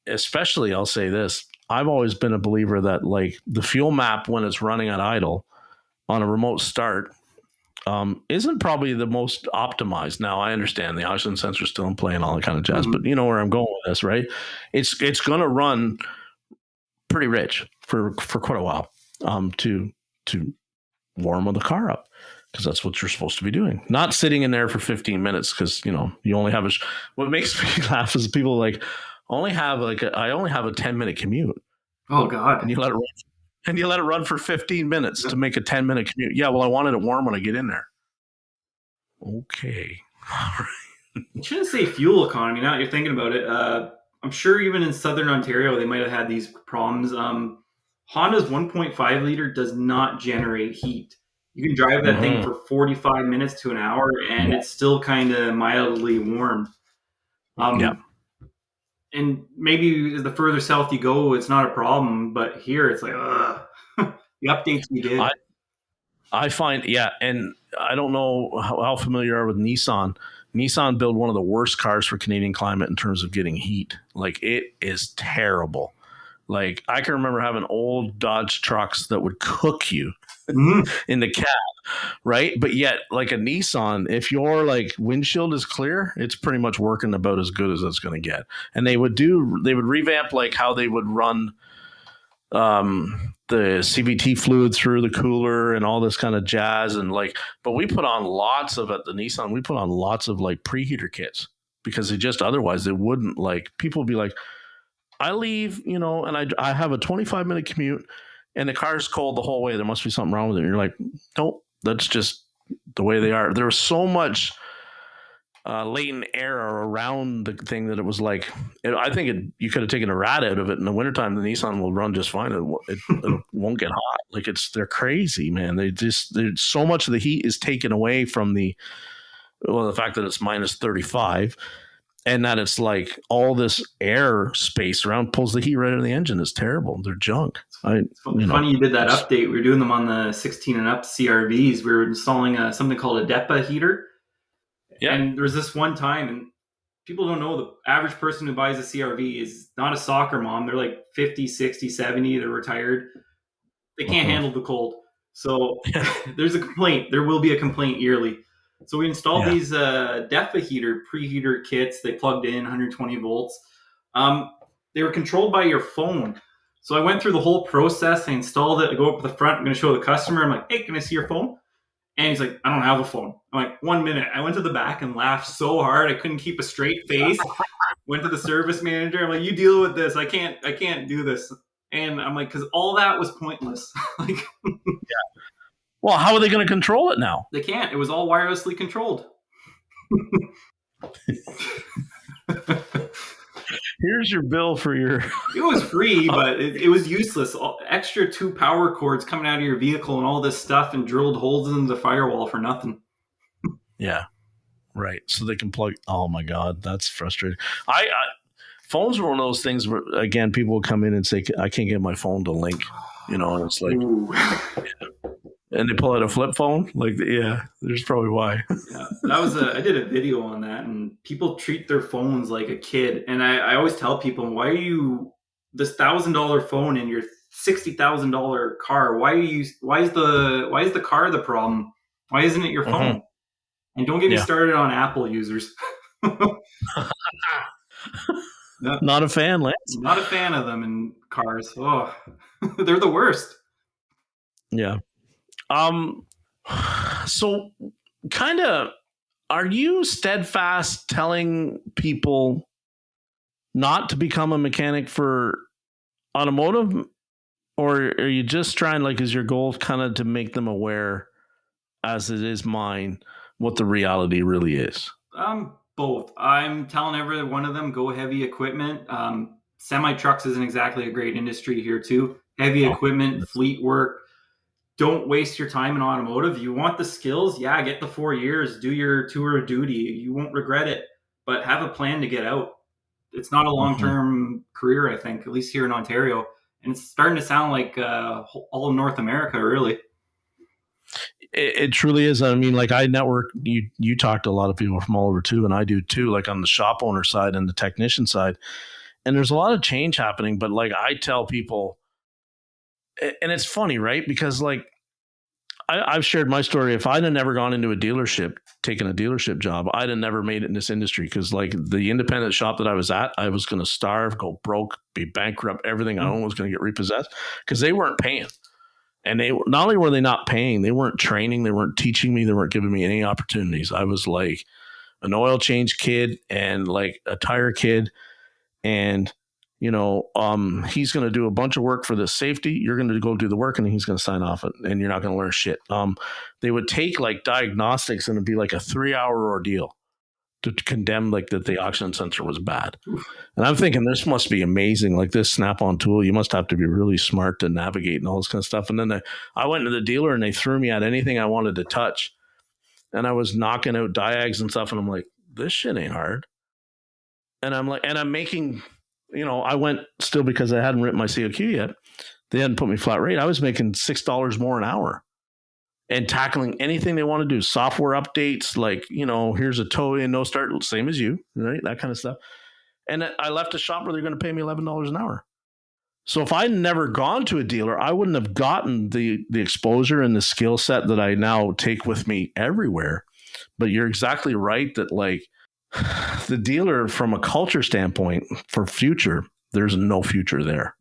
Speaker 1: especially I'll say this. I've always been a believer that like the fuel map when it's running at idle on a remote start isn't probably the most optimized. Now I understand the oxygen sensor is still in play and all that kind of jazz, but you know where I'm going with this, right? It's going to run pretty rich for quite a while to warm the car up. Because that's what you're supposed to be doing. Not sitting in there for 15 minutes because, you only have what makes me laugh is people like, I only have a 10-minute commute.
Speaker 2: Oh, God.
Speaker 1: And you let it run for 15 minutes to make a 10-minute commute. Yeah, well, I wanted it warm when I get in there. Okay.
Speaker 2: You shouldn't say fuel economy. Now that you're thinking about it, I'm sure even in Southern Ontario, they might have had these problems. Honda's 1.5 liter does not generate heat. You can drive that thing for 45 minutes to an hour, and it's still kind of mildly warm. And maybe the further south you go, it's not a problem. But here, it's like, the updates we did.
Speaker 1: I find, and I don't know how familiar you are with Nissan. Nissan built one of the worst cars for Canadian climate in terms of getting heat. Like, it is terrible. Like, I can remember having old Dodge trucks that would cook you in the cab, right? But yet, like a Nissan, if your like windshield is clear, it's pretty much working about as good as it's going to get. And they would revamp like how they would run the CVT fluid through the cooler and all this kind of jazz. And like, but we put on lots of, at the Nissan, we put on lots of like preheater kits because otherwise they wouldn't, like, people would be like, I leave, and I have a 25-minute commute and the car's cold the whole way. There must be something wrong with it. And you're like, nope, that's just the way they are. There was so much latent air around the thing that it was like, I think you could have taken a rat out of it in the wintertime. The Nissan will run just fine. It won't get hot. Like, they're crazy, man. There's so much of the heat is taken away from the fact that it's minus 35. and that it's like all this air space around pulls the heat right out of the engine. It's terrible. They're junk.
Speaker 2: It's funny you did that update. We were doing them on the 16 and up CRVs. We were installing something called a DEPA heater. Yeah. And there was this one time, and people don't know, the average person who buys a CRV is not a soccer mom. They're like 50, 60, 70. They're retired. They can't handle the cold. So there's a complaint. There will be a complaint yearly. So we installed these DEPA heater preheater kits. They plugged in 120 volts. They were controlled by your phone. So I went through the whole process. I installed it. I go up to the front. I'm going to show the customer. I'm like, hey, can I see your phone? And he's like, I don't have a phone. I'm like, 1 minute. I went to the back and laughed so hard I couldn't keep a straight face. Went to the service manager. I'm like, you deal with this. I can't do this. And I'm like, because all that was pointless. Like,
Speaker 1: Well, how are they going to control it now?
Speaker 2: They can't. It was all wirelessly controlled.
Speaker 1: Here's your bill for your...
Speaker 2: It was free, but it was useless. Extra 2 power cords coming out of your vehicle and all this stuff, and drilled holes in the firewall for nothing.
Speaker 1: Yeah, right. So they can plug... Oh, my God. That's frustrating. Phones were one of those things where, again, people would come in and say, I can't get my phone to link. And it's like... And they pull out a flip phone? Like, yeah, there's probably why.
Speaker 2: Yeah, that was I did a video on that, and people treat their phones like a kid. And I always tell people, why are you this $1,000 phone in your $60,000 car? Why is the car the problem? Why isn't it your phone? Mm-hmm. And don't get me started on Apple users.
Speaker 1: Not a fan, Lance.
Speaker 2: Not a fan of them in cars. Oh, they're the worst.
Speaker 1: Yeah. So kind of, are you steadfast telling people not to become a mechanic for automotive, or are you just trying, like, is your goal kind of to make them aware, as it is mine, what the reality really is?
Speaker 2: Both. I'm telling every one of them, go heavy equipment. Semi trucks isn't exactly a great industry here too. Heavy equipment, fleet work. Don't waste your time in automotive. You want the skills? Yeah, get the 4 years, do your tour of duty. You won't regret it, but have a plan to get out. It's not a long-term career, I think, at least here in Ontario. And it's starting to sound like all of North America, really.
Speaker 1: It truly is. I mean, like, I network, you talk to a lot of people from all over too, and I do too, like on the shop owner side and the technician side. And there's a lot of change happening, but like I tell people, and it's funny, right? Because like I've shared my story. If I'd have never gone into a dealership, taken a dealership job, I'd have never made it in this industry. Because like the independent shop that I was at, I was going to starve, go broke, be bankrupt. Everything I owned was going to get repossessed because they weren't paying. And they not only were they not paying, they weren't training, they weren't teaching me, they weren't giving me any opportunities. I was like an oil change kid and like a tire kid, and he's going to do a bunch of work for the safety. You're going to go do the work, and he's going to sign off it, and you're not going to learn shit. They would take like diagnostics, and it'd be like a 3-hour ordeal to condemn like that the oxygen sensor was bad. And I'm thinking this must be amazing. Like this Snap-on tool, you must have to be really smart to navigate and all this kind of stuff. And then I went to the dealer, and they threw me at anything I wanted to touch, and I was knocking out diags and stuff. And I'm like, this shit ain't hard. And I'm like, and I'm making, I went still because I hadn't written my COQ yet. They hadn't put me flat rate. I was making $6 more an hour and tackling anything they want to do. Software updates, like, here's a tow in, no start, same as you, right? That kind of stuff. And I left a shop where they're going to pay me $11 an hour. So if I'd never gone to a dealer, I wouldn't have gotten the exposure and the skill set that I now take with me everywhere. But you're exactly right that like, the dealer, from a culture standpoint for future, there's no future there.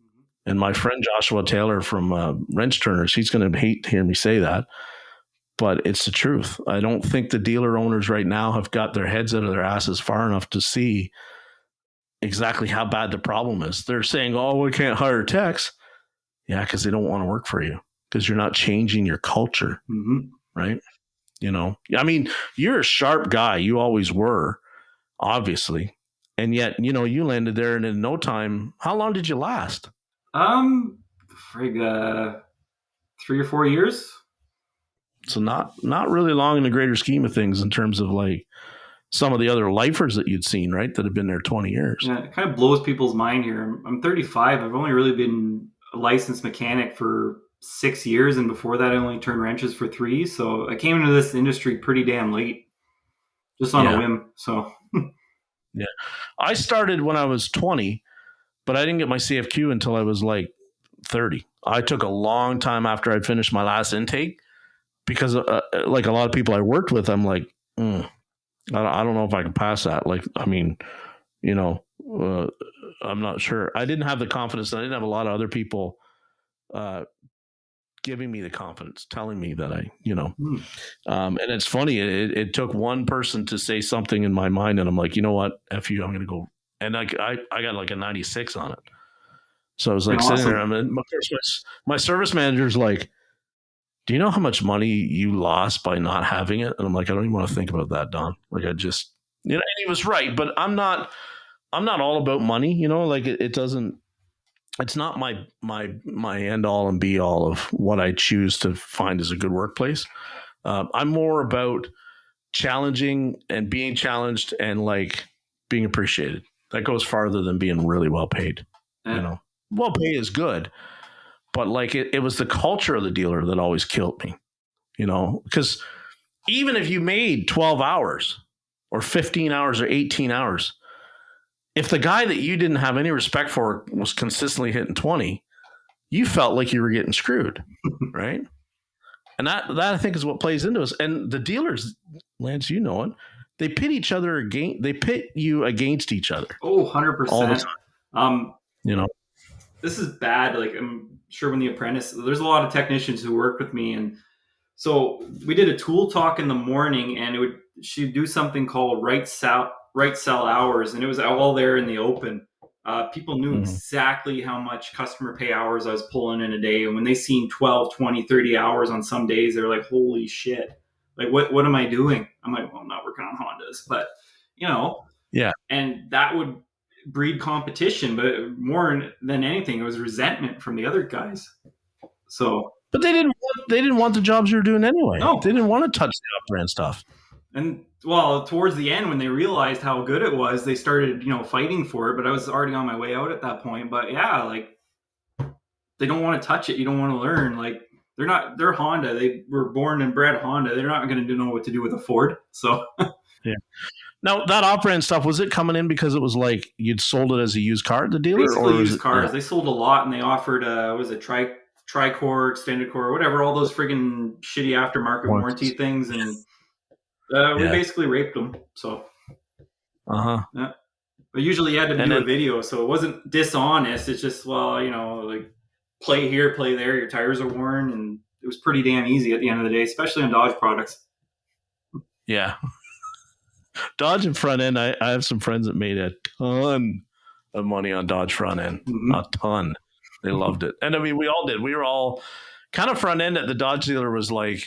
Speaker 1: And my friend Joshua Taylor from Wrench Turners, he's going to hate to hear me say that, but it's the truth. I don't think the dealer owners right now have got their heads out of their asses far enough to see exactly how bad the problem is. They're saying, oh, we can't hire techs. Yeah, because they don't want to work for you, because you're not changing your culture, right? I mean, you're a sharp guy. You always were. Obviously. And yet, you landed there, and in no time, how long did you last?
Speaker 2: 3 or 4 years.
Speaker 1: So not really long in the greater scheme of things in terms of like some of the other lifers that you'd seen, right, that have been there 20 years.
Speaker 2: Yeah, it kind of blows people's mind here. I'm 35. I've only really been a licensed mechanic for 6 years, and before that, I only turned wrenches for 3. So I came into this industry pretty damn late, just on a whim. So
Speaker 1: yeah, I started when I was 20, but I didn't get my CFQ until I was like 30. I took a long time after I'd finished my last intake because, like a lot of people I worked with, I'm like, I don't know if I can pass that. Like, I mean, you know, I'm not sure. I didn't have the confidence. I didn't have a lot of other people giving me the confidence, telling me that I, you know, and it's funny. It took one person to say something in my mind, and I'm like, you know what, F you, I'm going to go. And I got like a 96 on it. So I was like sitting there. I mean, my service manager's like, do you know how much money you lost by not having it? And I'm like, I don't even want to think about that, Don. Like, I just, you know, and he was right, but I'm not all about money, you know, like it doesn't, it's not my end all and be all of what I choose to find as a good workplace. I'm more about challenging and being challenged and like being appreciated. That goes farther than being really well paid. You know, well pay is good, but like it was the culture of the dealer that always killed me, you know, because even if you made 12 hours or 15 hours or 18 hours, if the guy that you didn't have any respect for was consistently hitting 20, you felt like you were getting screwed, right? And that I think is what plays into us. And the dealers, Lance, you know it, they pit each other against, they pit you against each other.
Speaker 2: Oh, 100%.
Speaker 1: All the time. You know,
Speaker 2: this is bad. Like, I'm sure when The Apprentice, there's a lot of technicians who worked with me, and so we did a tool talk in the morning, and she'd do something called right sell hours, and it was all there in the open. People knew exactly how much customer pay hours I was pulling in a day, and when they seen 12, 20, 30 hours on some days, they're like, holy shit, like what am I doing? I'm like, well, I'm not working on Hondas, but you know, yeah. And that would breed competition, but more than anything, it was resentment from the other guys. So,
Speaker 1: but they didn't want the jobs you were doing anyway. No, they didn't want to touch the upbrand stuff.
Speaker 2: And well, towards the end, when they realized how good it was, they started, you know, fighting for it. But I was already on my way out at that point. But yeah, like they don't want to touch it. You don't want to learn. Like they're Honda. They were born and bred Honda. They're not going to know what to do with a Ford. So
Speaker 1: yeah. Now, that off-brand stuff, was it coming in because it was like you'd sold it as a used car at the dealer?
Speaker 2: Basically
Speaker 1: or
Speaker 2: used cars. Yeah. They sold a lot, and they offered, was it Tri-Core, Extended Core, whatever, all those friggin' shitty aftermarket warranty things. And we basically raped them. So, yeah. But usually you had to do a video, so it wasn't dishonest. It's just, well, you know, like play here, play there. Your tires are worn, and it was pretty damn easy at the end of the day, especially on Dodge products.
Speaker 1: Yeah. Dodge and front end, I have some friends that made a ton of money on Dodge front end. A ton. They loved it. And I mean, we all did. We were all kind of front end at the Dodge dealer was like,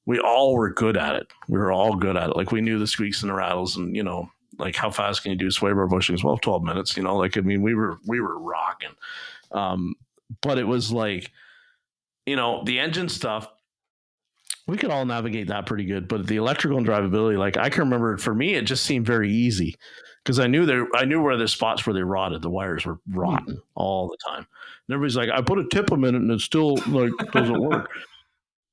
Speaker 1: we all were good at it. We were all good at it. Like we knew the squeaks and the rattles and, you know, like how fast can you do sway bar bushings? Well, 12 minutes, you know, like, I mean, we were rocking. But it was like, you know, the engine stuff, we could all navigate that pretty good, but the electrical and drivability, like I can remember for me, it just seemed very easy because I knew where the spots where they rotted. The wires were rotten all the time. And everybody's like, I put a tip them in it and it still like doesn't work.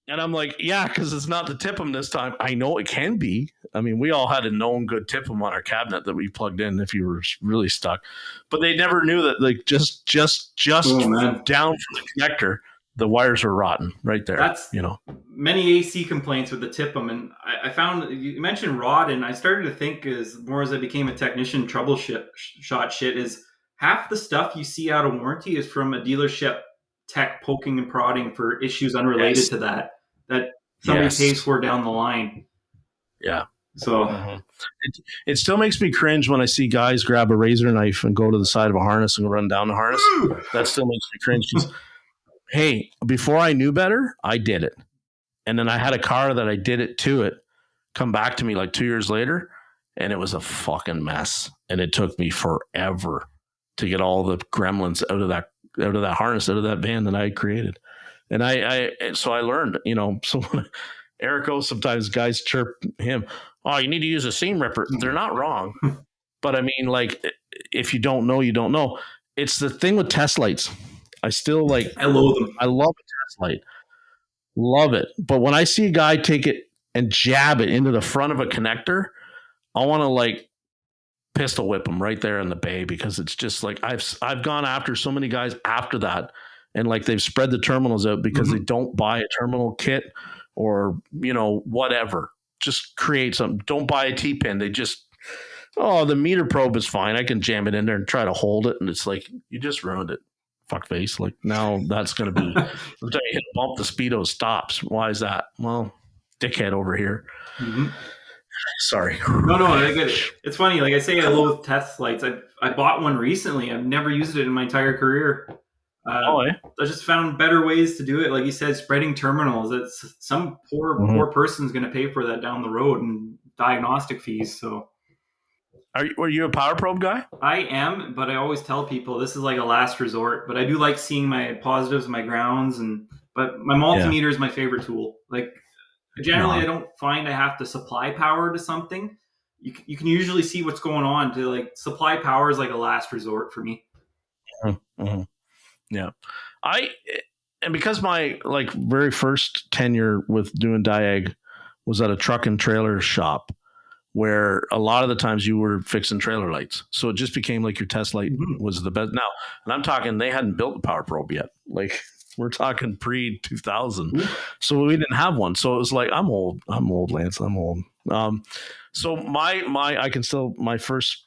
Speaker 1: And I'm like, yeah, because it's not the tip them this time. I know it can be. I mean, we all had a known good tip them on our cabinet that we plugged in if you were really stuck, but they never knew that like just down from the connector, the wires are rotten right there. That's, you know,
Speaker 2: many AC complaints with the tip them. And I found you mentioned rod, and I started to think as I became a technician, troubleshot shit is half the stuff you see out of warranty is from a dealership tech poking and prodding for issues unrelated to that somebody pays for down the line.
Speaker 1: Yeah.
Speaker 2: So
Speaker 1: it still makes me cringe when I see guys grab a razor knife and go to the side of a harness and run down the harness. That still makes me cringe. Hey, before I knew better, I did it. And then I had a car that I did it to it come back to me like 2 years later, and it was a fucking mess. And it took me forever to get all the gremlins out of that harness, out of that van that I had created. And so I learned, you know, so Erico, sometimes guys chirp him, oh, you need to use a seam ripper. They're not wrong. But I mean, like, if you don't know, you don't know. It's the thing with test lights. I still like,
Speaker 2: I loathe them.
Speaker 1: I love a test light. Love it. But when I see a guy take it and jab it into the front of a connector, I want to like pistol whip him right there in the bay, because it's just like I've gone after so many guys after that, and like they've spread the terminals out because they don't buy a terminal kit or, you know, whatever. Just create something. Don't buy a T-pin. They just, oh, the meter probe is fine. I can jam it in there and try to hold it. And it's like, you just ruined it. Fuck face. Like, now that's going to be, every time you hit a bump, the speedo stops. Why is that? Well, dickhead over here. Sorry.
Speaker 2: No, I get it. It's funny. Like I say, I loathe test lights. I bought one recently. I've never used it in my entire career. I just found better ways to do it. Like you said, spreading terminals. It's some poor person's going to pay for that down the road, and diagnostic fees. So,
Speaker 1: Are you a power probe guy?
Speaker 2: I am, but I always tell people this is like a last resort. But I do like seeing my positives, my grounds, but my multimeter is my favorite tool. Like generally, I don't find I have to supply power to something. You can usually see what's going on. To like supply power is like a last resort for me.
Speaker 1: Mm-hmm. Yeah. And because my like very first tenure with doing Diag was at a truck and trailer shop, where a lot of the times you were fixing trailer lights. So it just became like your test light was the best. Now, and I'm talking, they hadn't built the power probe yet. Like, we're talking pre 2000. So we didn't have one. So it was like, I'm old, Lance. I'm old. So my first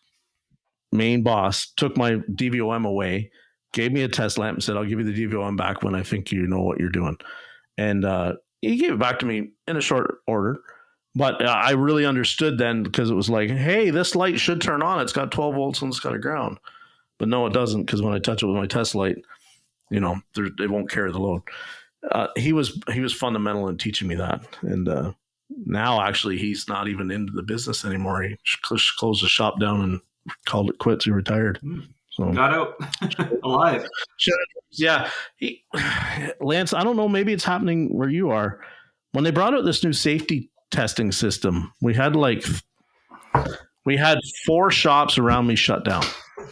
Speaker 1: main boss took my DVOM away, gave me a test lamp and said, I'll give you the DVOM back when I think you know what you're doing. And he gave it back to me in a short order. But I really understood then, because it was like, hey, this light should turn on. It's got 12 volts and it's got a ground. But no, it doesn't, because when I touch it with my test light, you know, they won't carry the load. He was fundamental in teaching me that. And now, actually, he's not even into the business anymore. He closed the shop down and called it quits. He retired. So
Speaker 2: got out alive.
Speaker 1: Yeah. Lance, I don't know. Maybe it's happening where you are. When they brought out this new safety testing system, we had 4 shops around me shut down.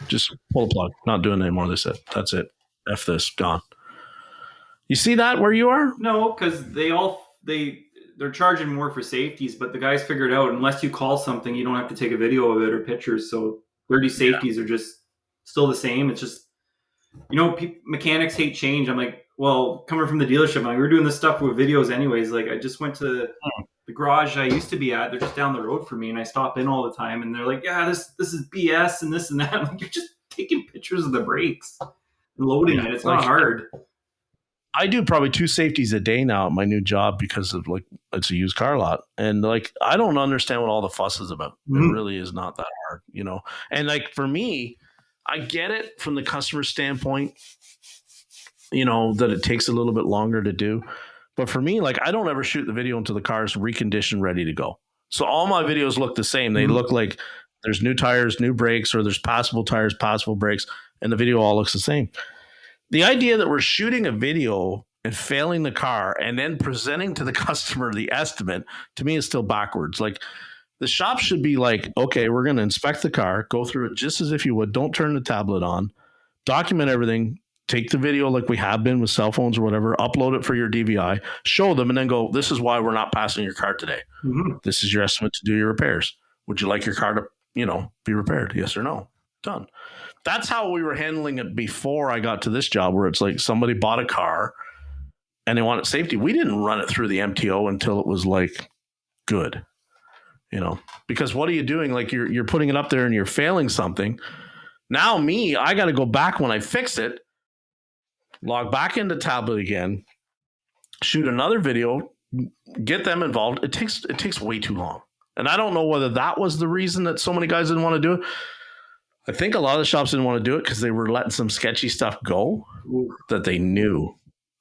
Speaker 1: Just pull the plug. Not doing it anymore. They said, that's it. F this. Gone. You see that where you are?
Speaker 2: No, because they're charging more for safeties, but the guys figured out, unless you call something, you don't have to take a video of it or pictures. So 30 safeties are just still the same. It's just, you know, mechanics hate change. I'm like, well, coming from the dealership, I'm like, we're doing this stuff with videos anyways. Like, I just went to the garage I used to be at. They're just down the road from me, and I stop in all the time. And they're like, yeah, this is BS and this and that. I'm like, you're just taking pictures of the brakes and loading it. It's not hard.
Speaker 1: I do probably 2 safeties a day now at my new job, because of like, it's a used car lot. And like, I don't understand what all the fuss is about. It really is not that hard, you know? And like, for me, I get it from the customer standpoint, you know, that it takes a little bit longer to do. But for me, like, I don't ever shoot the video until the car's reconditioned, ready to go. So all my videos look the same. They look like there's new tires, new brakes, or there's passable tires, passable brakes, and the video all looks the same. The idea that we're shooting a video and failing the car and then presenting to the customer the estimate, to me, is still backwards. Like, the shop should be like, okay, we're going to inspect the car, go through it just as if you would. Don't turn the tablet on, document everything, take the video like we have been with cell phones or whatever, upload it for your DVI, show them, and then go, this is why we're not passing your car today. This is your estimate to do your repairs. Would you like your car to, you know, be repaired? Yes or no? Done. That's how we were handling it before I got to this job, where it's like somebody bought a car and they wanted safety. We didn't run it through the MTO until it was like good, you know, because what are you doing? Like, you're putting it up there and you're failing something. Now I got to go back when I fix it, log back into tablet again, shoot another video, get them involved. It takes way too long. And I don't know whether that was the reason that so many guys didn't want to do it. I think a lot of the shops didn't want to do it because they were letting some sketchy stuff go that they knew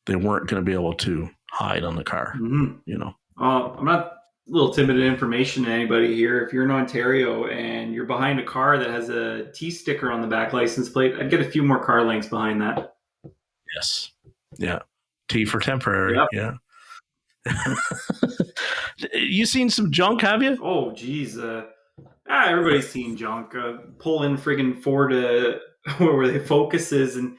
Speaker 1: they weren't going to be able to hide on the car. You know,
Speaker 2: I'm not a little timid of information to anybody here. If you're in Ontario and you're behind a car that has a T sticker on the back license plate, I'd get a few more car lengths behind that.
Speaker 1: Yes. Yeah. T for temporary. Yep. Yeah. You seen some junk, have you?
Speaker 2: Oh, geez. Everybody's seen junk. Pull in friggin' Ford where the Focus is, and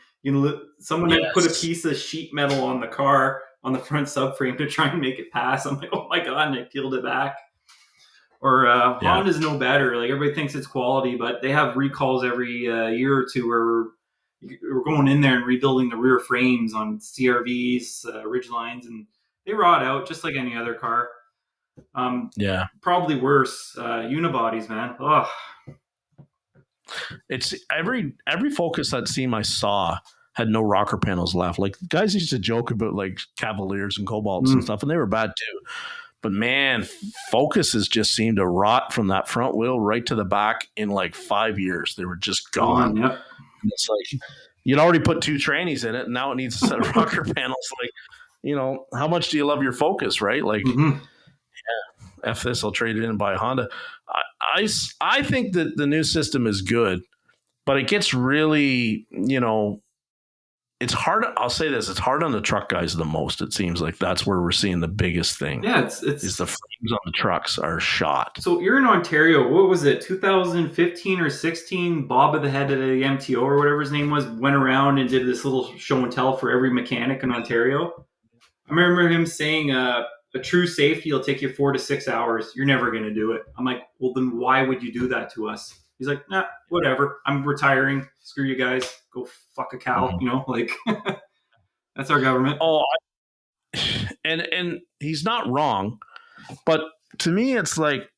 Speaker 2: someone had put a piece of sheet metal on the car on the front subframe to try and make it pass. I'm like, oh my god, and I peeled it back. Or Honda's no better. Like, everybody thinks it's quality, but they have recalls every year or two where we're going in there and rebuilding the rear frames on CRVs, Ridgelines, and they rot out just like any other car. Probably worse. Unibodies, man. Ugh.
Speaker 1: It's every Focus that Seam I saw had no rocker panels left. Like, guys used to joke about like Cavaliers and Cobalts and stuff, and they were bad too. But man, Focuses just seemed to rot from that front wheel right to the back in like 5 years. They were just gone.
Speaker 2: Yep.
Speaker 1: And it's like, you'd already put 2 trannies in it, and now it needs a set of rocker panels. Like, how much do you love your Focus, right? Like, F this, I'll trade it in and buy a Honda. I think that the new system is good, but it gets really, it's hard. I'll say this: it's hard on the truck guys the most. It seems like that's where we're seeing the biggest thing.
Speaker 2: Yeah, it's
Speaker 1: is the frames on the trucks are shot.
Speaker 2: So you're in Ontario. What was it, 2015 or 16? Bob at the head of the MTO or whatever his name was went around and did this little show and tell for every mechanic in Ontario. I remember him saying, "A true safety will take you 4 to 6 hours. You're never going to do it." I'm like, well, then why would you do that to us? He's like, nah, whatever. I'm retiring. Screw you guys. Go fuck a cow. Like, that's our government.
Speaker 1: Oh, and he's not wrong. But to me, it's like,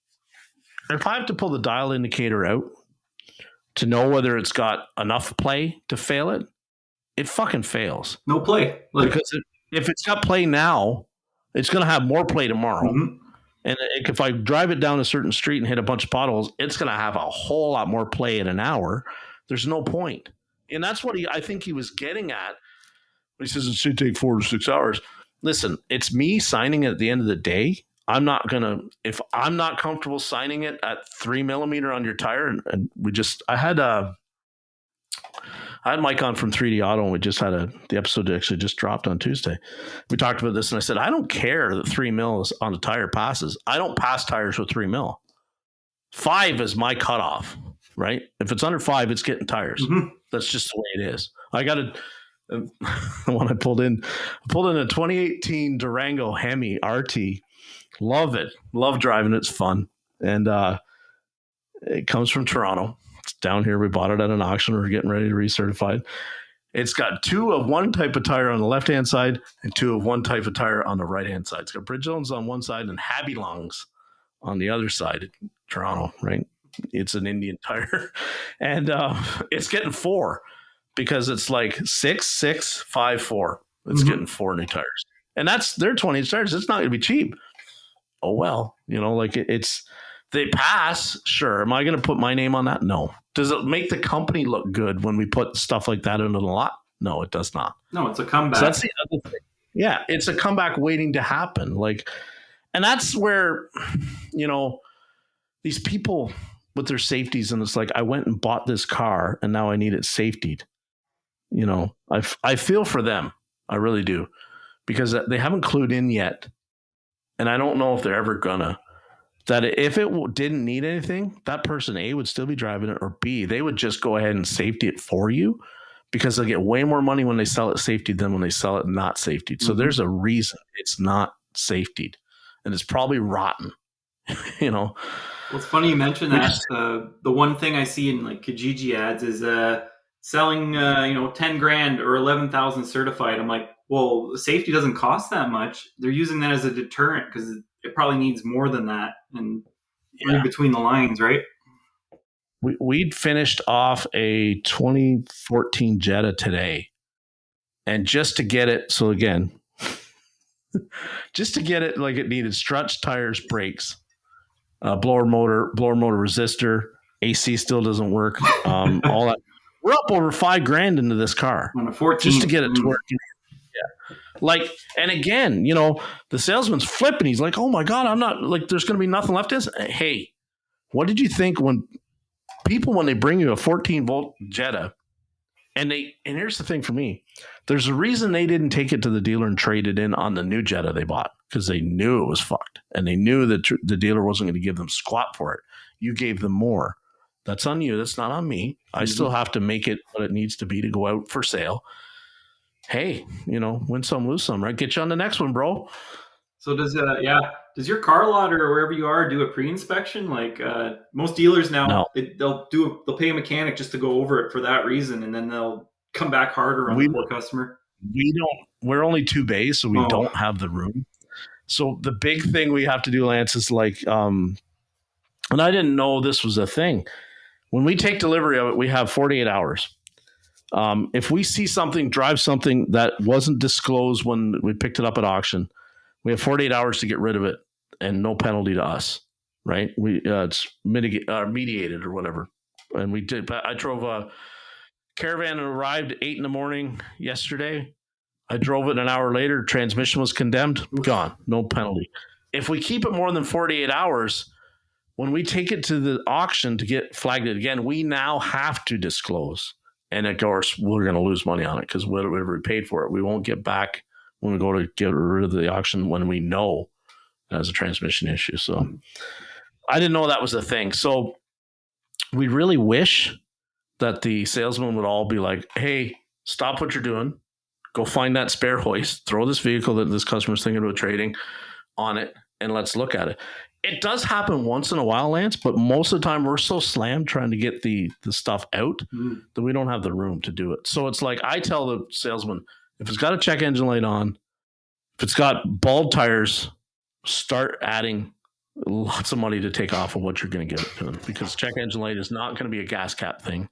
Speaker 1: if I have to pull the dial indicator out to know whether it's got enough play to fail it, it fucking fails.
Speaker 2: No play.
Speaker 1: Because if it's got play now, it's going to have more play tomorrow.
Speaker 2: Mm-hmm.
Speaker 1: And if I drive it down a certain street and hit a bunch of potholes, it's going to have a whole lot more play in an hour. There's no point. And that's what I think he was getting at. He says it should take 4 to 6 hours. Listen, it's me signing it at the end of the day. If I'm not comfortable signing it at 3 millimeter on your tire, and I had Mike on from 3D Auto, and we just had the episode actually just dropped on Tuesday. We talked about this, and I said, I don't care that 3 mils on a tire passes. I don't pass tires with 3 mil. 5 is my cutoff, right? If it's under 5, it's getting tires. Mm-hmm. That's just the way it is. The one I pulled in a 2018 Durango Hemi RT. Love it. Love driving it. It's fun. And it comes from Toronto. It's down here. We bought it at an auction. We're getting ready to recertify it. It's got 2 of one type of tire on the left-hand side and 2 of one type of tire on the right-hand side. It's got Bridgestones on one side and Happy Longs on the other side. Toronto, right? It's an Indian tire. And it's getting 4 because it's like 6, 6, 5, 4. It's getting 4 new tires. And they're 20-inch tires. It's not going to be cheap. Oh, well, they pass, sure. Am I going to put my name on that? No. Does it make the company look good when we put stuff like that into the lot? No, it does not.
Speaker 2: No, it's a comeback.
Speaker 1: So that's the other thing. Yeah, it's a comeback waiting to happen. And that's where, these people with their safeties, and it's like, I went and bought this car and now I need it safetied. I feel for them. I really do, because they haven't clued in yet. And I don't know if they're ever gonna. That if it didn't need anything, that person A would still be driving it, or B, they would just go ahead and safety it for you, because they'll get way more money when they sell it safety than when they sell it not safety. So there's a reason it's not safetied, and it's probably rotten. Well,
Speaker 2: it's funny you mentioned that. The one thing I see in like Kijiji ads is selling, $10,000 or 11,000 certified. I'm like, well, safety doesn't cost that much. They're using that as a deterrent because it probably needs more than that. And in between the lines, right?
Speaker 1: We'd finished off a 2014 Jetta today. And just to get it, so again, just to get it like it needed struts, tires, brakes, blower motor resistor, AC still doesn't work, all that. We're up over $5,000 into this car
Speaker 2: on a 14
Speaker 1: just to get it to work. Yeah. And again, the salesman's flipping. He's like, oh my God, I'm not there's going to be nothing left. Hey, what did you think when they bring you a 14 volt Jetta and here's the thing for me, there's a reason they didn't take it to the dealer and trade it in on the new Jetta they bought, because they knew it was fucked, and they knew that the dealer wasn't going to give them squat for it. You gave them more. That's on you. That's not on me. I still have to make it what it needs to be to go out for sale. Hey, win some, lose some, right? Get you on the next one, bro.
Speaker 2: So does your car lot or wherever you are do a pre-inspection? Like most dealers now,
Speaker 1: No.
Speaker 2: they'll pay a mechanic just to go over it for that reason, and then they'll come back harder on the poor customer.
Speaker 1: We don't. We're only 2 bays, so we don't have the room. So the big thing we have to do, Lance, is like, and I didn't know this was a thing. When we take delivery of it, we have 48 hours. If we see something, drive something that wasn't disclosed when we picked it up at auction, we have 48 hours to get rid of it, and no penalty to us, right? It's mediated or whatever. And we did. I drove a Caravan and arrived at 8 a.m. yesterday. I drove it an hour later. Transmission was condemned. Gone. No penalty. If we keep it more than 48 hours, when we take it to the auction to get flagged again, we now have to disclose. And of course, we're going to lose money on it because whatever we paid for it, we won't get back when we go to get rid of the auction when we know it has a transmission issue. So I didn't know that was a thing. So we really wish that the salesman would all be like, hey, stop what you're doing. Go find that spare hoist. Throw this vehicle that this customer's thinking about trading on it, and let's look at it. It does happen once in a while, Lance, but most of the time we're so slammed trying to get the stuff out that we don't have the room to do it. So it's like I tell the salesman, if it's got a check engine light on, if it's got bald tires, start adding lots of money to take off of what you're going to give it to them, because check engine light is not going to be a gas cap thing,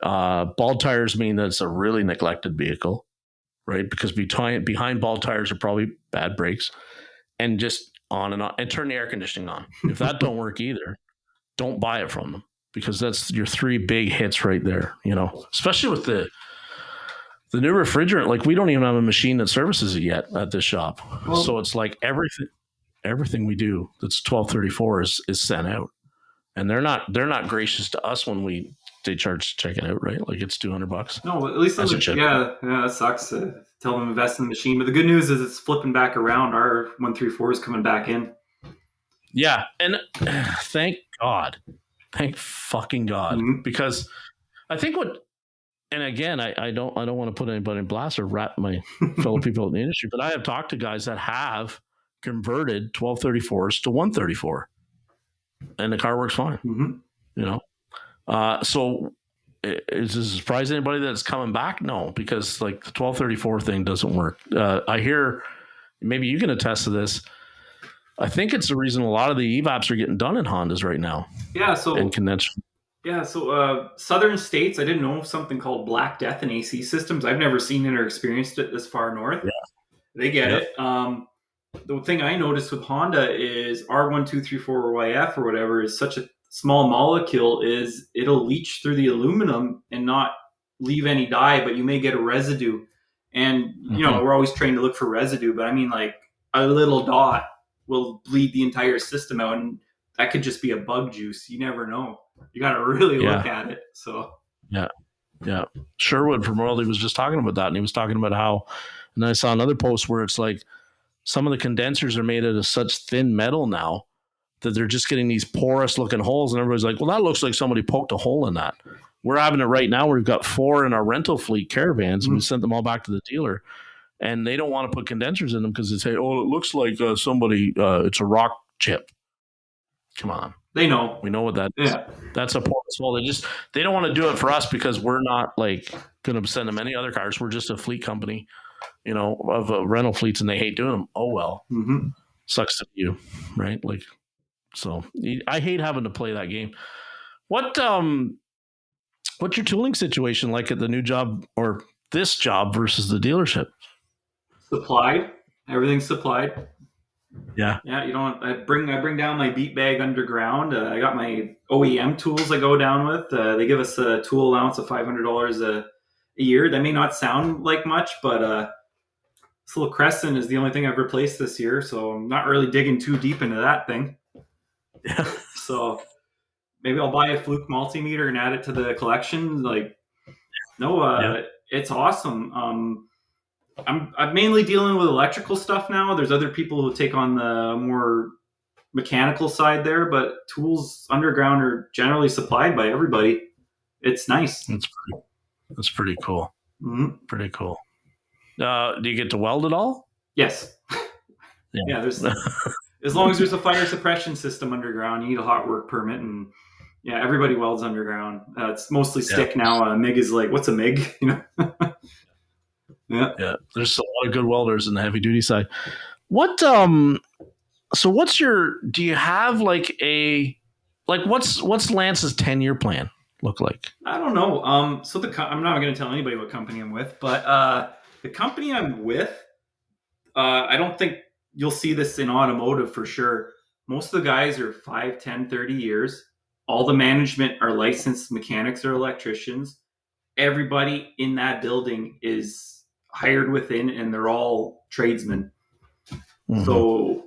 Speaker 1: Bald tires mean that it's a really neglected vehicle, right? Because behind bald tires are probably bad brakes, and just on, and turn the air conditioning on. If that don't work either, don't buy it from them, because that's your 3 big hits right there, especially with the new refrigerant. Like, we don't even have a machine that services it yet at this shop. Well, so it's like everything we do that's 1234 is sent out, and they're not gracious to us when they charge checking out, right? Like, it's $200.
Speaker 2: No, at least that sucks. Tell them invest in the machine, but the good news is it's flipping back around. Our 134 is coming back in.
Speaker 1: Yeah, and thank fucking God, because I think and again, I don't want to put anybody in blast or rat my fellow people in the industry, but I have talked to guys that have converted 1234s to 134, and the car works fine. So is this surprise anybody that's coming back? No, because like the 1234 thing doesn't work. I hear, maybe you can attest to this, I think it's the reason a lot of the EVAPs are getting done in Hondas right now.
Speaker 2: Yeah. So
Speaker 1: in conventional.
Speaker 2: Yeah. So southern states, I didn't know something called Black Death in AC systems. I've never seen it or experienced it this far north. Yeah. They get it. The thing I noticed with Honda is R1234YF or whatever is such a small molecule, is it'll leach through the aluminum and not leave any dye, but you may get a residue. And, we're always trained to look for residue, but I mean, like, a little dot will bleed the entire system out, and that could just be a bug juice. You never know. You got to really look at it. So, yeah. Sherwood
Speaker 1: from Worldy was just talking about that, and he was talking about how, and I saw another post where it's like some of the condensers are made out of such thin metal now that they're just getting these porous looking holes, and everybody's like, well, that looks like somebody poked a hole in that. We're having it right now. We've got 4 in our rental fleet Caravans, and we sent them all back to the dealer, and they don't want to put condensers in them because they say, oh, it looks like somebody, it's a rock chip. Come on.
Speaker 2: They know.
Speaker 1: We know what that is. Yeah. That's a porous hole. They don't want to do it for us because we're not like going to send them any other cars. We're just a fleet company, of rental fleets, and they hate doing them. Oh, well. Sucks to you, right? Like, so I hate having to play that game. What's your tooling situation like at the new job or this job versus the dealership?
Speaker 2: Supplied. Everything's supplied.
Speaker 1: Yeah.
Speaker 2: Yeah. I bring down my beat bag underground. I got my OEM tools I go down with. They give us a tool allowance of $500 a year. That may not sound like much, but this little Crescent is the only thing I've replaced this year. So I'm not really digging too deep into that thing.
Speaker 1: Yeah.
Speaker 2: So maybe I'll buy a Fluke multimeter and add it to the collection. Like, it's awesome. I'm mainly dealing with electrical stuff now. There's other people who take on the more mechanical side there, but tools underground are generally supplied by everybody. It's nice.
Speaker 1: That's pretty cool.
Speaker 2: Mm-hmm.
Speaker 1: Pretty cool. Do you get to weld at all?
Speaker 2: Yes. Yeah. There's as long as there's a fire suppression system underground, you need a hot work permit, and yeah, everybody welds underground. It's mostly stick now. MIG is like, what's a MIG?
Speaker 1: Yeah. There's a lot of good welders in the heavy duty side. What so what's your, do you have like what's Lance's 10-year plan look like?
Speaker 2: I don't know. So I'm not going to tell anybody what company I'm with, but the company I'm with, I don't think you'll see this in automotive for sure. Most of the guys are 5, 10, 30 years. All the management are licensed mechanics or electricians. Everybody in that building is hired within, and they're all tradesmen. Mm-hmm. So